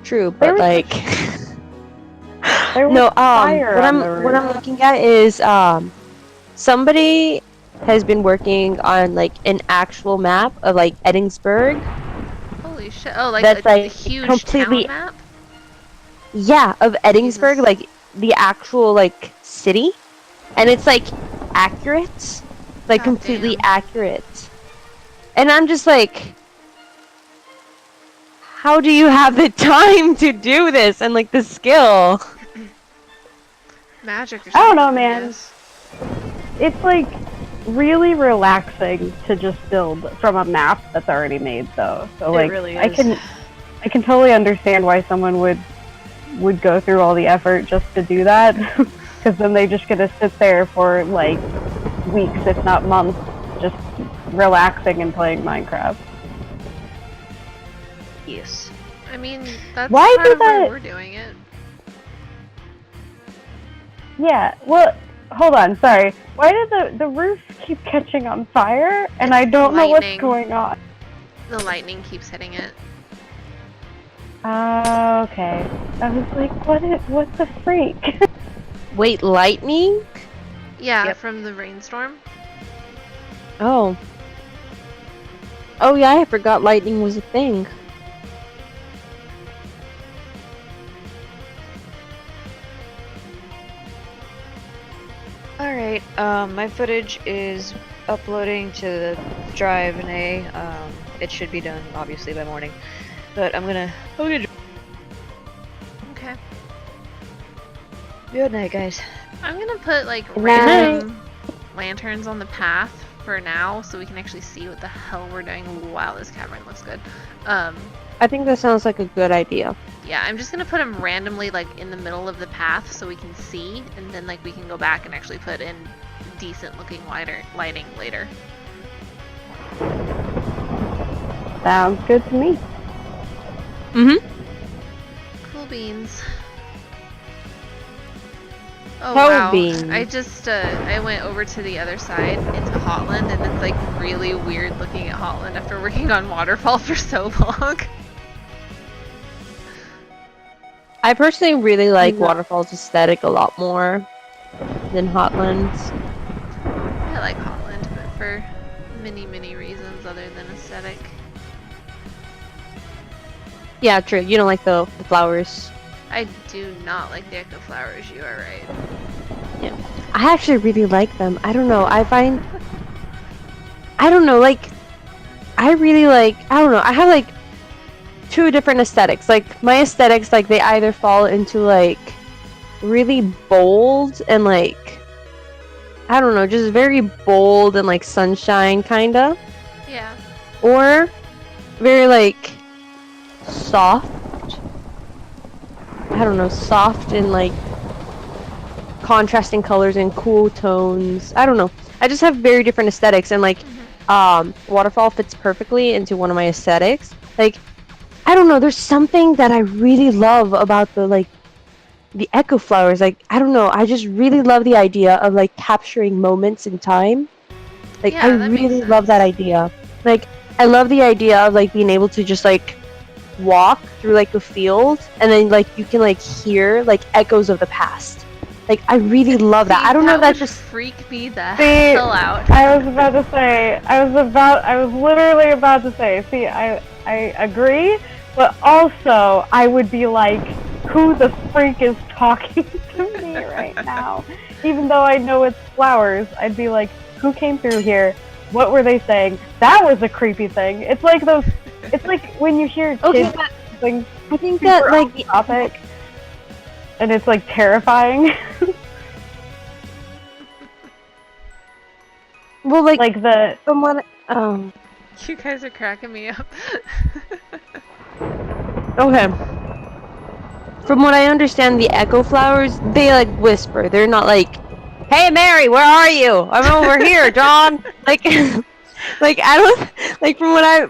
[SPEAKER 5] True,
[SPEAKER 4] There
[SPEAKER 5] but,
[SPEAKER 4] was
[SPEAKER 5] like...
[SPEAKER 4] There was
[SPEAKER 5] No,
[SPEAKER 4] fire on the
[SPEAKER 5] what I'm
[SPEAKER 4] roof.
[SPEAKER 5] looking at is, somebody has been working on, like, an actual map of, like, Eddingsburg.
[SPEAKER 2] Holy shit. Oh, like
[SPEAKER 5] That's,
[SPEAKER 2] the
[SPEAKER 5] like,
[SPEAKER 2] huge
[SPEAKER 5] completely-
[SPEAKER 2] town map?
[SPEAKER 5] Yeah, of Eddingsburg,
[SPEAKER 2] Jesus.
[SPEAKER 5] like, the actual, like, city. And it's, like, accurate. Like,
[SPEAKER 2] God
[SPEAKER 5] completely
[SPEAKER 2] damn.
[SPEAKER 5] accurate. And I'm just like... How do you have the time to do this? And, like, the skill?
[SPEAKER 2] Magic or
[SPEAKER 4] I
[SPEAKER 2] something.
[SPEAKER 4] don't know, man.
[SPEAKER 2] guess.
[SPEAKER 4] It's like really relaxing to just build from a map that's already made, though. So
[SPEAKER 1] It
[SPEAKER 4] like,
[SPEAKER 1] really
[SPEAKER 4] I
[SPEAKER 1] is.
[SPEAKER 4] can totally understand why someone would go through all the effort just to do that, because then they just get to sit there for like weeks, if not months, just relaxing and playing Minecraft.
[SPEAKER 1] Yes.
[SPEAKER 2] I mean, that's
[SPEAKER 4] Why
[SPEAKER 2] part
[SPEAKER 4] do
[SPEAKER 2] of why
[SPEAKER 4] that-
[SPEAKER 2] we're doing it.
[SPEAKER 4] Yeah, well, hold on, sorry. Why did the roof keep catching on fire? And I don't know what's
[SPEAKER 2] lightning.
[SPEAKER 4] going on.
[SPEAKER 2] The lightning keeps hitting it.
[SPEAKER 4] Okay. I was like, what the freak?
[SPEAKER 5] Wait, lightning?
[SPEAKER 2] Yeah,
[SPEAKER 1] Yep.
[SPEAKER 2] from the rainstorm.
[SPEAKER 5] Oh. Oh yeah, I forgot lightning was a thing.
[SPEAKER 1] Alright, my footage is uploading to the drive in A. It should be done, obviously, by morning. But I'm gonna
[SPEAKER 2] Okay.
[SPEAKER 1] good night, guys.
[SPEAKER 2] I'm gonna put like
[SPEAKER 4] Good
[SPEAKER 2] random lanterns on the path for now so we can actually see what the hell we're doing. Wow, this cavern looks good.
[SPEAKER 5] I think that sounds like a good idea.
[SPEAKER 2] Yeah, I'm just gonna put them randomly like in the middle of the path so we can see, and then like we can go back and actually put in decent looking lighting later.
[SPEAKER 4] Sounds good to me.
[SPEAKER 5] Mm-hmm.
[SPEAKER 2] Cool beans. Oh
[SPEAKER 5] Cool
[SPEAKER 2] wow!
[SPEAKER 5] beans.
[SPEAKER 2] I just I went over to the other side into Hotland, and it's like really weird looking at Hotland after working on Waterfall for so long.
[SPEAKER 5] I personally really like
[SPEAKER 4] Mhm.
[SPEAKER 5] Waterfall's aesthetic a lot more. than Hotland.
[SPEAKER 2] I like Holland, but for many reasons other than aesthetic.
[SPEAKER 5] Yeah, true. You don't like the flowers.
[SPEAKER 2] I do not like the echo flowers, you are right.
[SPEAKER 5] I actually really like them. I don't know. I find. I don't know. Like, I really like. I don't know. I have like two different aesthetics. Like my aesthetics, like they either fall into like really bold and like I don't know, just very bold and like sunshine kinda,
[SPEAKER 2] Yeah.
[SPEAKER 5] or very like soft. I don't know, soft and like contrasting colors and cool tones. I don't know. I just have very different aesthetics, and like Waterfall fits perfectly into one of my aesthetics. Like I don't know, there's something that I really love about the echo flowers. Like I don't know, I just really love the idea of like capturing moments in time. Like
[SPEAKER 2] Yeah,
[SPEAKER 5] I
[SPEAKER 2] that makes
[SPEAKER 5] really love that
[SPEAKER 2] sense.
[SPEAKER 5] idea. Like I love the idea of like being able to just like walk through like a field and then like you can like hear like echoes of the past. Like I really love that.
[SPEAKER 2] See,
[SPEAKER 5] I don't know if
[SPEAKER 2] that
[SPEAKER 5] that's
[SPEAKER 2] would
[SPEAKER 5] just
[SPEAKER 2] freak me the
[SPEAKER 4] See,
[SPEAKER 2] hell out.
[SPEAKER 4] I was about to say, I was literally about to say, see, I agree, but also I would be like, who the freak is talking to me right now? Even though I know it's flowers, I'd be like, who came through here? What were they saying? That was a creepy thing. It's like those, it's like when you hear
[SPEAKER 5] okay,
[SPEAKER 4] kids
[SPEAKER 5] but
[SPEAKER 4] things
[SPEAKER 5] I think that
[SPEAKER 4] super
[SPEAKER 5] like
[SPEAKER 4] off topic, and it's like terrifying.
[SPEAKER 5] well like
[SPEAKER 4] Like the
[SPEAKER 5] from what
[SPEAKER 2] You guys are cracking me up.
[SPEAKER 5] okay. From what I understand, the echo flowers, they like whisper. They're not like, "Hey Mary, where are you? I'm over here, John." Like, like I don't like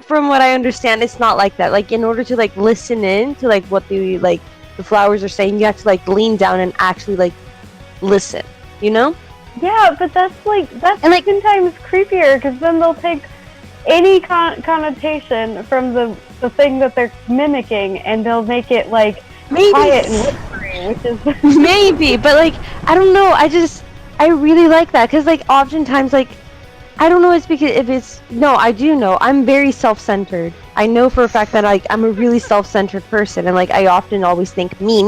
[SPEAKER 5] from what I understand, it's not like that. Like in order to like listen in to like what the flowers are saying, you have to like lean down and actually like listen. You know?
[SPEAKER 4] yeah, but that's
[SPEAKER 5] And, like-
[SPEAKER 4] 10 times creepier because then they'll take any connotation from the thing that they're mimicking and they'll make it like
[SPEAKER 5] Maybe
[SPEAKER 4] quiet and whispering, which is
[SPEAKER 5] maybe, but like I don't know. I really like that because like oftentimes like I don't know. It's because if it's no, I do know. I'm very self-centered. I know for a fact that like I'm a really self-centered person, and like I often always think me,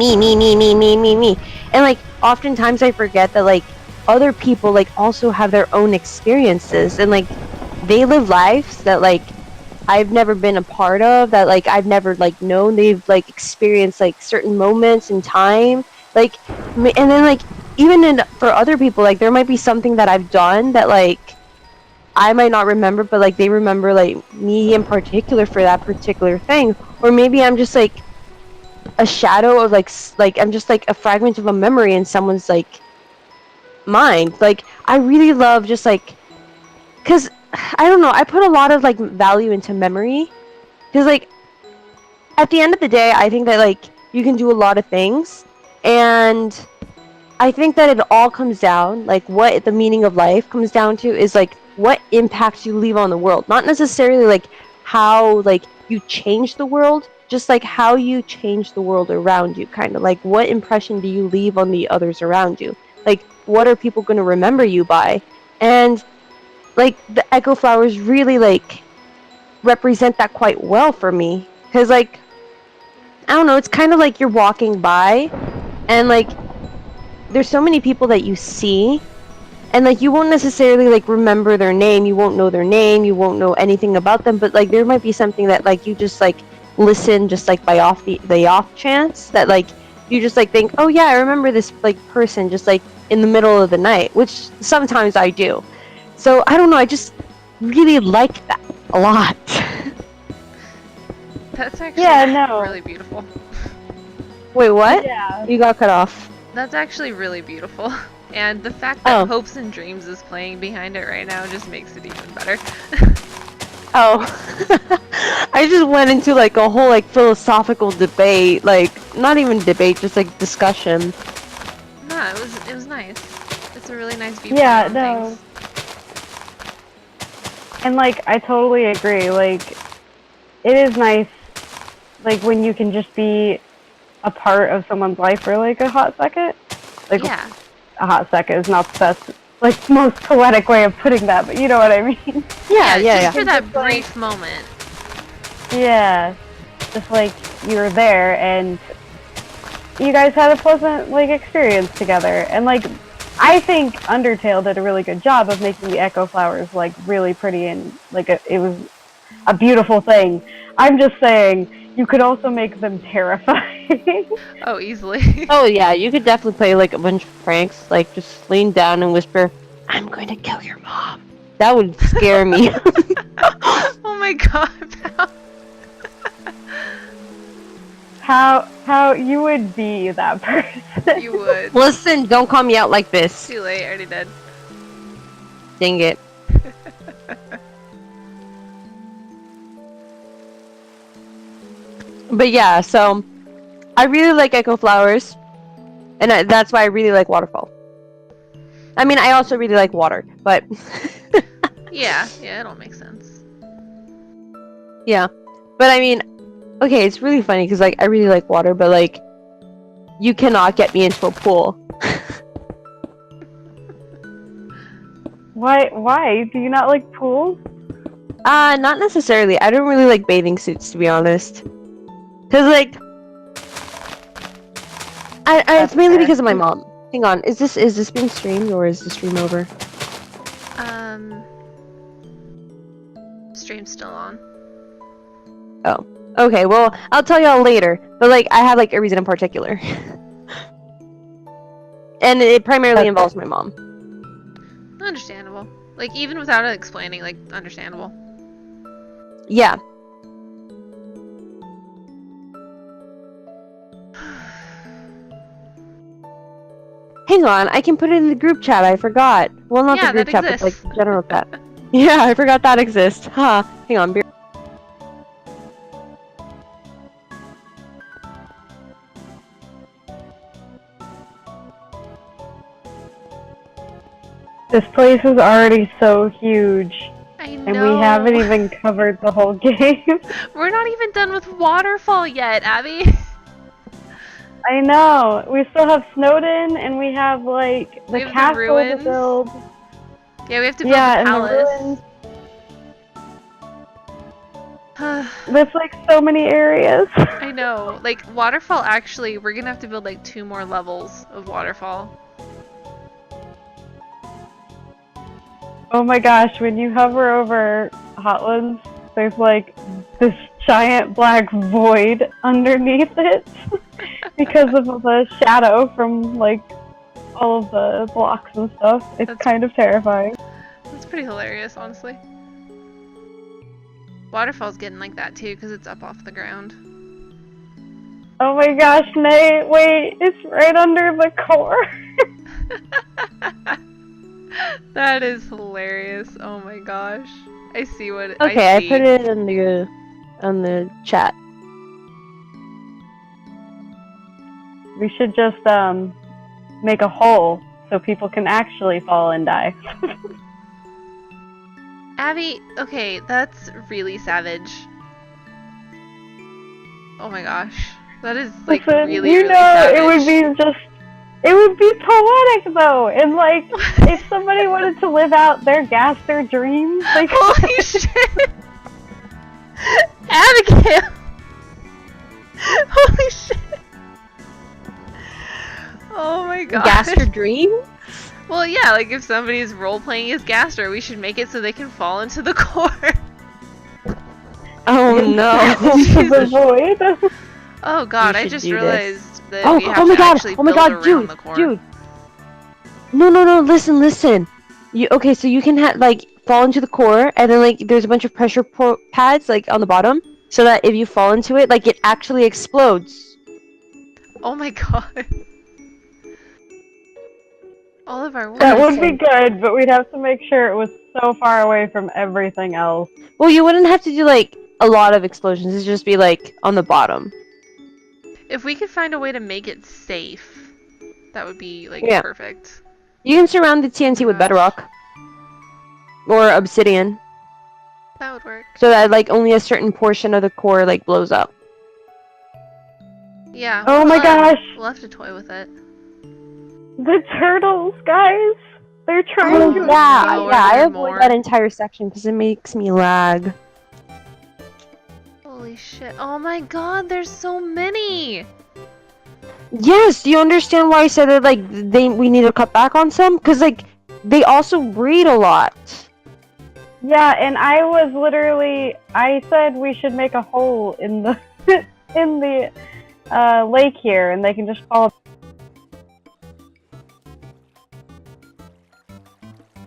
[SPEAKER 5] and like oftentimes I forget that like other people like also have their own experiences, and like they live lives that like I've never been a part of, that like I've never like known. They've like experienced like certain moments in time, like, and then like even for other people, like there might be something that I've done that like I might not remember, but like they remember like me in particular for that particular thing, or maybe I'm just like a shadow of like I'm just like a fragment of a memory in someone's like mind. Like I really love just like, cause I don't know, I put a lot of like value into memory, cause like at the end of the day, I think that like you can do a lot of things, and I think that it all comes down, like what the meaning of life comes down to is like what impact you leave on the world. Not necessarily like how like you change the world, just like how you change the world around you, kind of like what impression do you leave on the others around you? Like what are people going to remember you by? And like the echo flowers really like represent that quite well for me, cuz like I don't know, it's kind of like you're walking by and like there's so many people that you see, and like you won't necessarily like remember their name, you won't know their name, you won't know anything about them, but like there might be something that like you just like listen just like by the off chance that like you just like think, oh yeah, I remember this like person just like in the middle of the night, which sometimes I do. So I don't know, I just really like that a lot.
[SPEAKER 2] That's actually
[SPEAKER 4] Yeah, no.
[SPEAKER 2] really beautiful.
[SPEAKER 5] Wait, what?
[SPEAKER 4] yeah.
[SPEAKER 5] You got cut off.
[SPEAKER 2] That's actually really beautiful. And the fact that
[SPEAKER 5] Oh.
[SPEAKER 2] Hopes and Dreams is playing behind it right now just makes it even better.
[SPEAKER 5] Oh, I just went into like a whole like philosophical debate, like not even debate, just like discussion.
[SPEAKER 2] No, it was nice. It's a really nice viewpoint
[SPEAKER 4] Yeah,
[SPEAKER 2] on
[SPEAKER 4] no.
[SPEAKER 2] things.
[SPEAKER 4] And like I totally agree. Like it is nice like when you can just be a part of someone's life for like a hot second. Like
[SPEAKER 2] Yeah.
[SPEAKER 4] a hot second is not the best, like, most poetic way of putting that, but you know what I mean.
[SPEAKER 2] Just for that brief moment.
[SPEAKER 4] Yeah, just like you were there and you guys had a pleasant like experience together, and like I think Undertale did a really good job of making the echo flowers like really pretty and like it was a beautiful thing. I'm just saying you could also make them terrifying.
[SPEAKER 2] Oh, easily.
[SPEAKER 5] Oh yeah, you could definitely play like a bunch of pranks, like just lean down and whisper, "I'm going to kill your mom." That would scare me.
[SPEAKER 2] Oh my god, pal.
[SPEAKER 4] How you would be that person?
[SPEAKER 2] You would.
[SPEAKER 5] Listen, don't call me out like this.
[SPEAKER 2] Too late, I already did.
[SPEAKER 5] Dang it. But yeah, so I really like Echo Flowers, and that's why I really like Waterfall. I mean, I also really like water, but
[SPEAKER 2] Yeah, it all makes sense.
[SPEAKER 5] yeah. But I mean, okay, it's really funny because like I really like water, but like you cannot get me into a pool.
[SPEAKER 4] Why? Do you not like pools?
[SPEAKER 5] Not necessarily. I don't really like bathing suits, to be honest. Cause like, it's mainly
[SPEAKER 4] fair.
[SPEAKER 5] because of my mom. Hang on, is this being streamed or is the stream over?
[SPEAKER 2] Stream's still on.
[SPEAKER 5] Oh, okay. Well, I'll tell y'all later. But like, I have like a reason in particular, and it primarily involves my mom.
[SPEAKER 2] Understandable. Like, even without it explaining, like, understandable.
[SPEAKER 5] Yeah. Hang on, I can put it in the group chat. I forgot. Well, not
[SPEAKER 2] Yeah,
[SPEAKER 5] the group
[SPEAKER 2] that
[SPEAKER 5] chat, but
[SPEAKER 2] exists.
[SPEAKER 5] like the general chat. Yeah, I forgot that exists. Huh. Hang on.
[SPEAKER 4] This place is already so huge,
[SPEAKER 2] I know.
[SPEAKER 4] and we haven't even covered the whole game.
[SPEAKER 2] We're not even done with Waterfall yet, Abby.
[SPEAKER 4] I know. We still have Snowden, and we have like
[SPEAKER 2] We
[SPEAKER 4] the
[SPEAKER 2] have the
[SPEAKER 4] castle to
[SPEAKER 2] ruins.
[SPEAKER 4] build.
[SPEAKER 2] Yeah, we have to build
[SPEAKER 4] Yeah,
[SPEAKER 2] the
[SPEAKER 4] and the
[SPEAKER 2] palace.
[SPEAKER 4] ruins. There's like so many areas.
[SPEAKER 2] I know. Like, Waterfall, actually, we're gonna have to build like 2 more levels of Waterfall.
[SPEAKER 4] Oh my gosh, when you hover over Hotlands, there's like this giant black void underneath it because of the shadow from like all of the blocks and stuff. It's
[SPEAKER 2] That's-
[SPEAKER 4] kind of terrifying.
[SPEAKER 2] That's pretty hilarious, honestly. Waterfall's getting like that too, because it's up off the ground.
[SPEAKER 4] Oh my gosh, Nate, wait, it's right under the core.
[SPEAKER 2] That is hilarious. Oh my gosh. I see what
[SPEAKER 5] Okay, I
[SPEAKER 2] see.
[SPEAKER 5] put it in the chat.
[SPEAKER 4] We should just make a hole so people can actually fall and die.
[SPEAKER 2] Abby, okay, that's really savage. Oh my gosh. That is like
[SPEAKER 4] Listen,
[SPEAKER 2] really,
[SPEAKER 4] you
[SPEAKER 2] really
[SPEAKER 4] know,
[SPEAKER 2] savage.
[SPEAKER 4] it would be poetic though, and like if somebody wanted to live out their gaster dreams, like
[SPEAKER 2] Holy shit! Abigail! Holy shit! Oh my god.
[SPEAKER 5] Gaster Dream?
[SPEAKER 2] Well, yeah, like if somebody's role-playing as Gaster, we should make it so they can fall into the core.
[SPEAKER 5] Oh no.
[SPEAKER 4] into the void.
[SPEAKER 2] Oh god,
[SPEAKER 5] You
[SPEAKER 2] I
[SPEAKER 5] should
[SPEAKER 2] just
[SPEAKER 5] do this.
[SPEAKER 2] realized that
[SPEAKER 5] Oh,
[SPEAKER 2] we have
[SPEAKER 5] oh my
[SPEAKER 2] to
[SPEAKER 5] god,
[SPEAKER 2] actually
[SPEAKER 5] oh my
[SPEAKER 2] build
[SPEAKER 5] god,
[SPEAKER 2] around
[SPEAKER 5] dude,
[SPEAKER 2] the core.
[SPEAKER 5] dude. No, listen. Okay, so you can like fall into the core, and then like there's a bunch of pressure pads like on the bottom, so that if you fall into it, like it actually explodes.
[SPEAKER 2] Oh my god. All of our work.
[SPEAKER 4] That would be good, but we'd have to make sure it was so far away from everything else.
[SPEAKER 5] Well, you wouldn't have to do like a lot of explosions. It'd just be like on the bottom.
[SPEAKER 2] If we could find a way to make it safe, that would be like
[SPEAKER 5] Yeah.
[SPEAKER 2] perfect.
[SPEAKER 5] You can surround the TNT with bedrock or obsidian,
[SPEAKER 2] That would work.
[SPEAKER 5] so that like only a certain portion of the core like blows up.
[SPEAKER 2] Yeah.
[SPEAKER 4] Oh my gosh!
[SPEAKER 2] We'll have to toy with it.
[SPEAKER 4] The turtles, guys. They're trying
[SPEAKER 5] Oh,
[SPEAKER 4] to.
[SPEAKER 5] yeah,
[SPEAKER 2] no,
[SPEAKER 5] yeah.
[SPEAKER 2] are
[SPEAKER 5] I
[SPEAKER 2] there
[SPEAKER 5] avoid
[SPEAKER 2] more?
[SPEAKER 5] that entire section because it makes me lag.
[SPEAKER 2] Holy shit. Oh my god, there's so many!
[SPEAKER 5] Yes, do you understand why I said that? Like, we need to cut back on some because like they also breed a lot.
[SPEAKER 4] Yeah, and I said we should make a hole in the in the lake here, and they can just follow.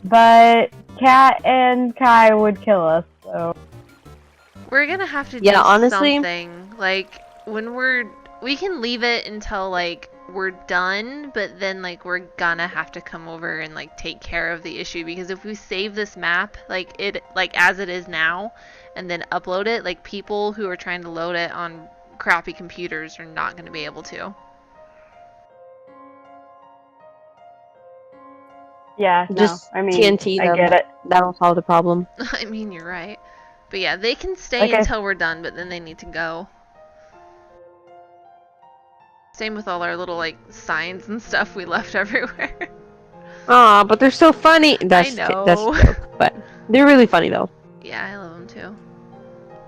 [SPEAKER 4] But Kat and Kai would kill us, so.
[SPEAKER 2] We're gonna have to
[SPEAKER 5] Yeah,
[SPEAKER 2] do
[SPEAKER 5] honestly-
[SPEAKER 2] something. Like, when we can leave it until, like, we're done, but then, like, we're gonna have to come over and, like, take care of the issue, because if we save this map, like, as it is now, and then upload it, like, people who are trying to load it on crappy computers are not gonna be able to.
[SPEAKER 4] Yeah, no,
[SPEAKER 5] Just
[SPEAKER 4] I mean,
[SPEAKER 5] TNT
[SPEAKER 4] I
[SPEAKER 5] them.
[SPEAKER 4] get it.
[SPEAKER 5] That'll solve the problem.
[SPEAKER 2] I mean, you're right. But yeah, they can stay
[SPEAKER 4] Like
[SPEAKER 2] until we're done, but then they need to go. Same with all our little, like, signs and stuff we left everywhere.
[SPEAKER 5] Aw, but they're so funny. That's
[SPEAKER 2] know.
[SPEAKER 5] that's a joke, but they're really funny though.
[SPEAKER 2] Yeah, I love them too.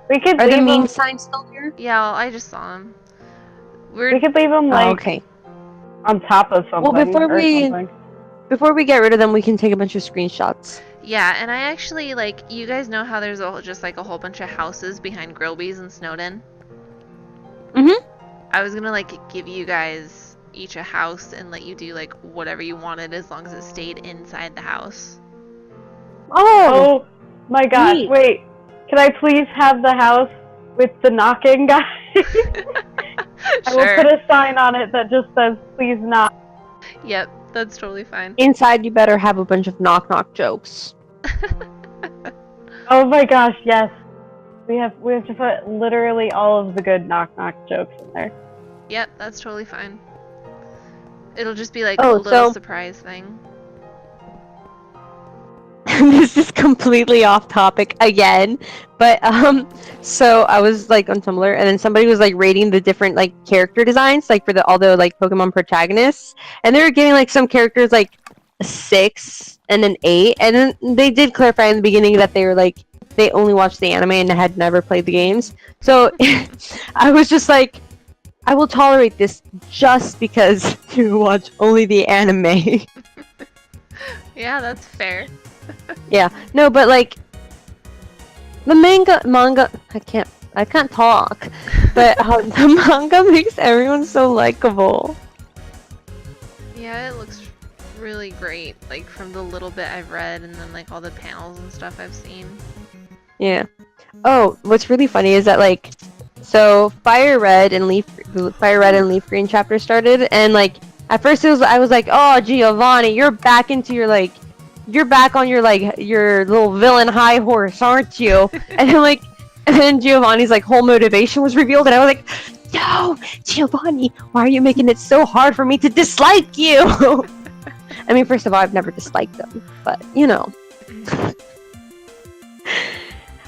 [SPEAKER 4] We could
[SPEAKER 5] Are the
[SPEAKER 4] leave
[SPEAKER 5] meme
[SPEAKER 4] them.
[SPEAKER 5] signs still here?
[SPEAKER 2] Yeah, I just saw them.
[SPEAKER 4] We could leave them like
[SPEAKER 5] Oh, okay.
[SPEAKER 4] on top of something.
[SPEAKER 5] before
[SPEAKER 4] or
[SPEAKER 5] we-
[SPEAKER 4] something.
[SPEAKER 5] Before we get rid of them, we can take a bunch of screenshots.
[SPEAKER 2] Yeah, and I actually, like, you guys know how there's just like a whole bunch of houses behind Grillby's and Snowden?
[SPEAKER 5] Mhm.
[SPEAKER 2] I was gonna, like, give you guys each a house and let you do, like, whatever you wanted as long as it stayed inside the house.
[SPEAKER 5] Oh,
[SPEAKER 4] Oh my gosh!
[SPEAKER 5] neat.
[SPEAKER 4] Wait, can I please have the house with the knocking guy? I will put a sign on it that just says "Please knock."
[SPEAKER 2] Yep, that's totally fine.
[SPEAKER 5] inside you better have a bunch of knock knock jokes.
[SPEAKER 4] Oh my gosh! Yes, we have to put literally all of the good knock knock jokes in there.
[SPEAKER 2] Yep, that's totally fine. It'll just be like
[SPEAKER 5] Oh,
[SPEAKER 2] a little
[SPEAKER 5] so-
[SPEAKER 2] surprise thing.
[SPEAKER 5] This is completely off topic again, but so I was like on Tumblr, and then somebody was like rating the different like character designs, like for all the like Pokemon protagonists, and they were getting like some characters like a 6 and an 8, and then they did clarify in the beginning that they were like they only watched the anime and had never played the games. So I was just like, I will tolerate this just because you watch only the anime.
[SPEAKER 2] Yeah, that's fair.
[SPEAKER 5] Yeah, no, but like the manga, I can't talk, but the manga makes everyone so likable.
[SPEAKER 2] Yeah, it looks really great, like from the little bit I've read and then like all the panels and stuff I've seen.
[SPEAKER 5] Yeah. Oh, what's really funny is that like, so Fire Red and Leaf Green chapter started, and like at first I was like, oh Giovanni, you're back on your little villain high horse, aren't you? And then Giovanni's like whole motivation was revealed, and I was like, no, Giovanni, why are you making it so hard for me to dislike you? I mean, first of all, I've never disliked them, but you know.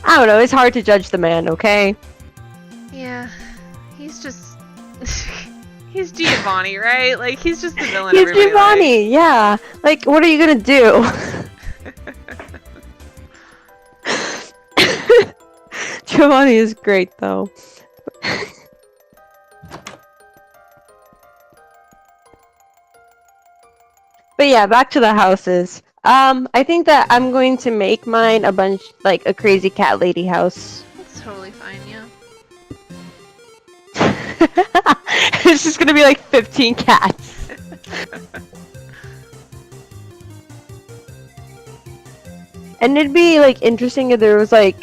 [SPEAKER 5] I don't know, it's hard to judge the man, okay?
[SPEAKER 2] Yeah, he's just he's Giovanni, right? Like he's just the villain.
[SPEAKER 5] He's
[SPEAKER 2] everybody
[SPEAKER 5] Giovanni, yeah. Like, what are you gonna do? Giovanni is great, though. But yeah, back to the houses. I think that I'm going to make mine a crazy cat lady house.
[SPEAKER 2] That's totally fine, yeah.
[SPEAKER 5] It's just gonna be like 15 cats. And it'd be like interesting if there was like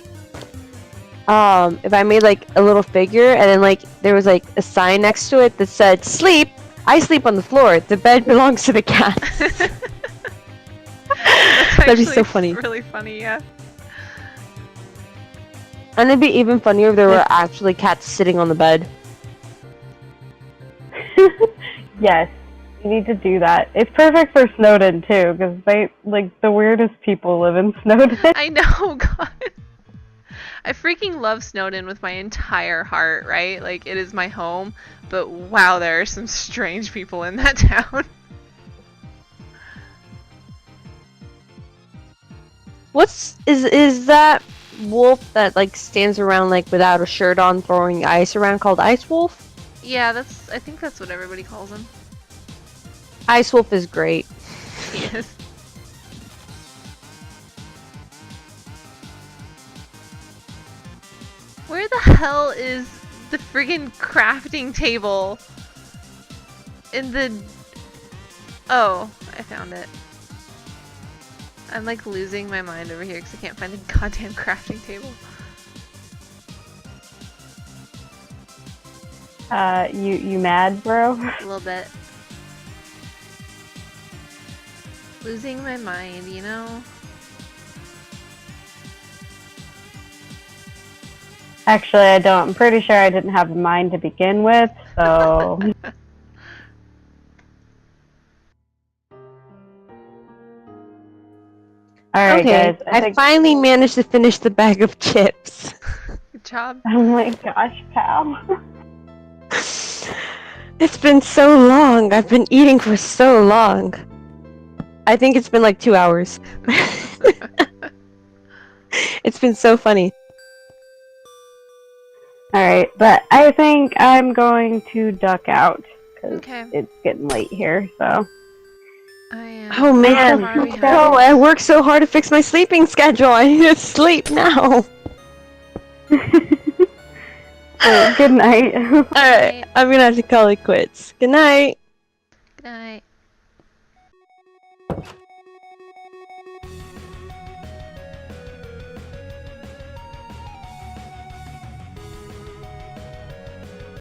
[SPEAKER 5] if I made like a little figure and then like there was like a sign next to it that said sleep. I sleep on the floor. The bed belongs to the cats. That'd be so funny.
[SPEAKER 2] Really funny, yeah.
[SPEAKER 5] And it'd be even funnier if there were actually cats sitting on the bed.
[SPEAKER 4] Yes, you need to do that. It's perfect for Snowden too, because the weirdest people live in Snowden.
[SPEAKER 2] I know, God. I freaking love Snowden with my entire heart, right? Like, it is my home, but wow, there are some strange people in that town.
[SPEAKER 5] Is that wolf that like stands around like without a shirt on throwing ice around called Ice Wolf?
[SPEAKER 2] Yeah, I think that's what everybody calls him.
[SPEAKER 5] Ice Wolf is great.
[SPEAKER 2] Yes. Where the hell is the friggin' crafting table? In the... Oh, I found it. I'm like losing my mind over here because I can't find the goddamn crafting table.
[SPEAKER 4] You mad, bro?
[SPEAKER 2] A little bit. Losing my mind, you know?
[SPEAKER 4] Actually, I don't. I'm pretty sure I didn't have a mind to begin with, so... Alright,
[SPEAKER 5] Okay,
[SPEAKER 4] guys.
[SPEAKER 5] I finally managed to finish the bag of chips.
[SPEAKER 2] Good job.
[SPEAKER 4] Oh my gosh, pal.
[SPEAKER 5] It's been so long. I've been eating for so long. I think it's been like 2 hours. It's been so funny.
[SPEAKER 4] Alright, but I think I'm going to duck out, because
[SPEAKER 2] Okay.
[SPEAKER 4] it's getting late here, so...
[SPEAKER 2] I am.
[SPEAKER 5] Oh man,
[SPEAKER 2] far behind.
[SPEAKER 5] oh, I worked so hard to fix my sleeping schedule. I need to sleep now.
[SPEAKER 4] Good night.
[SPEAKER 5] Alright, I'm gonna have to call it quits. Good night.
[SPEAKER 2] Good night.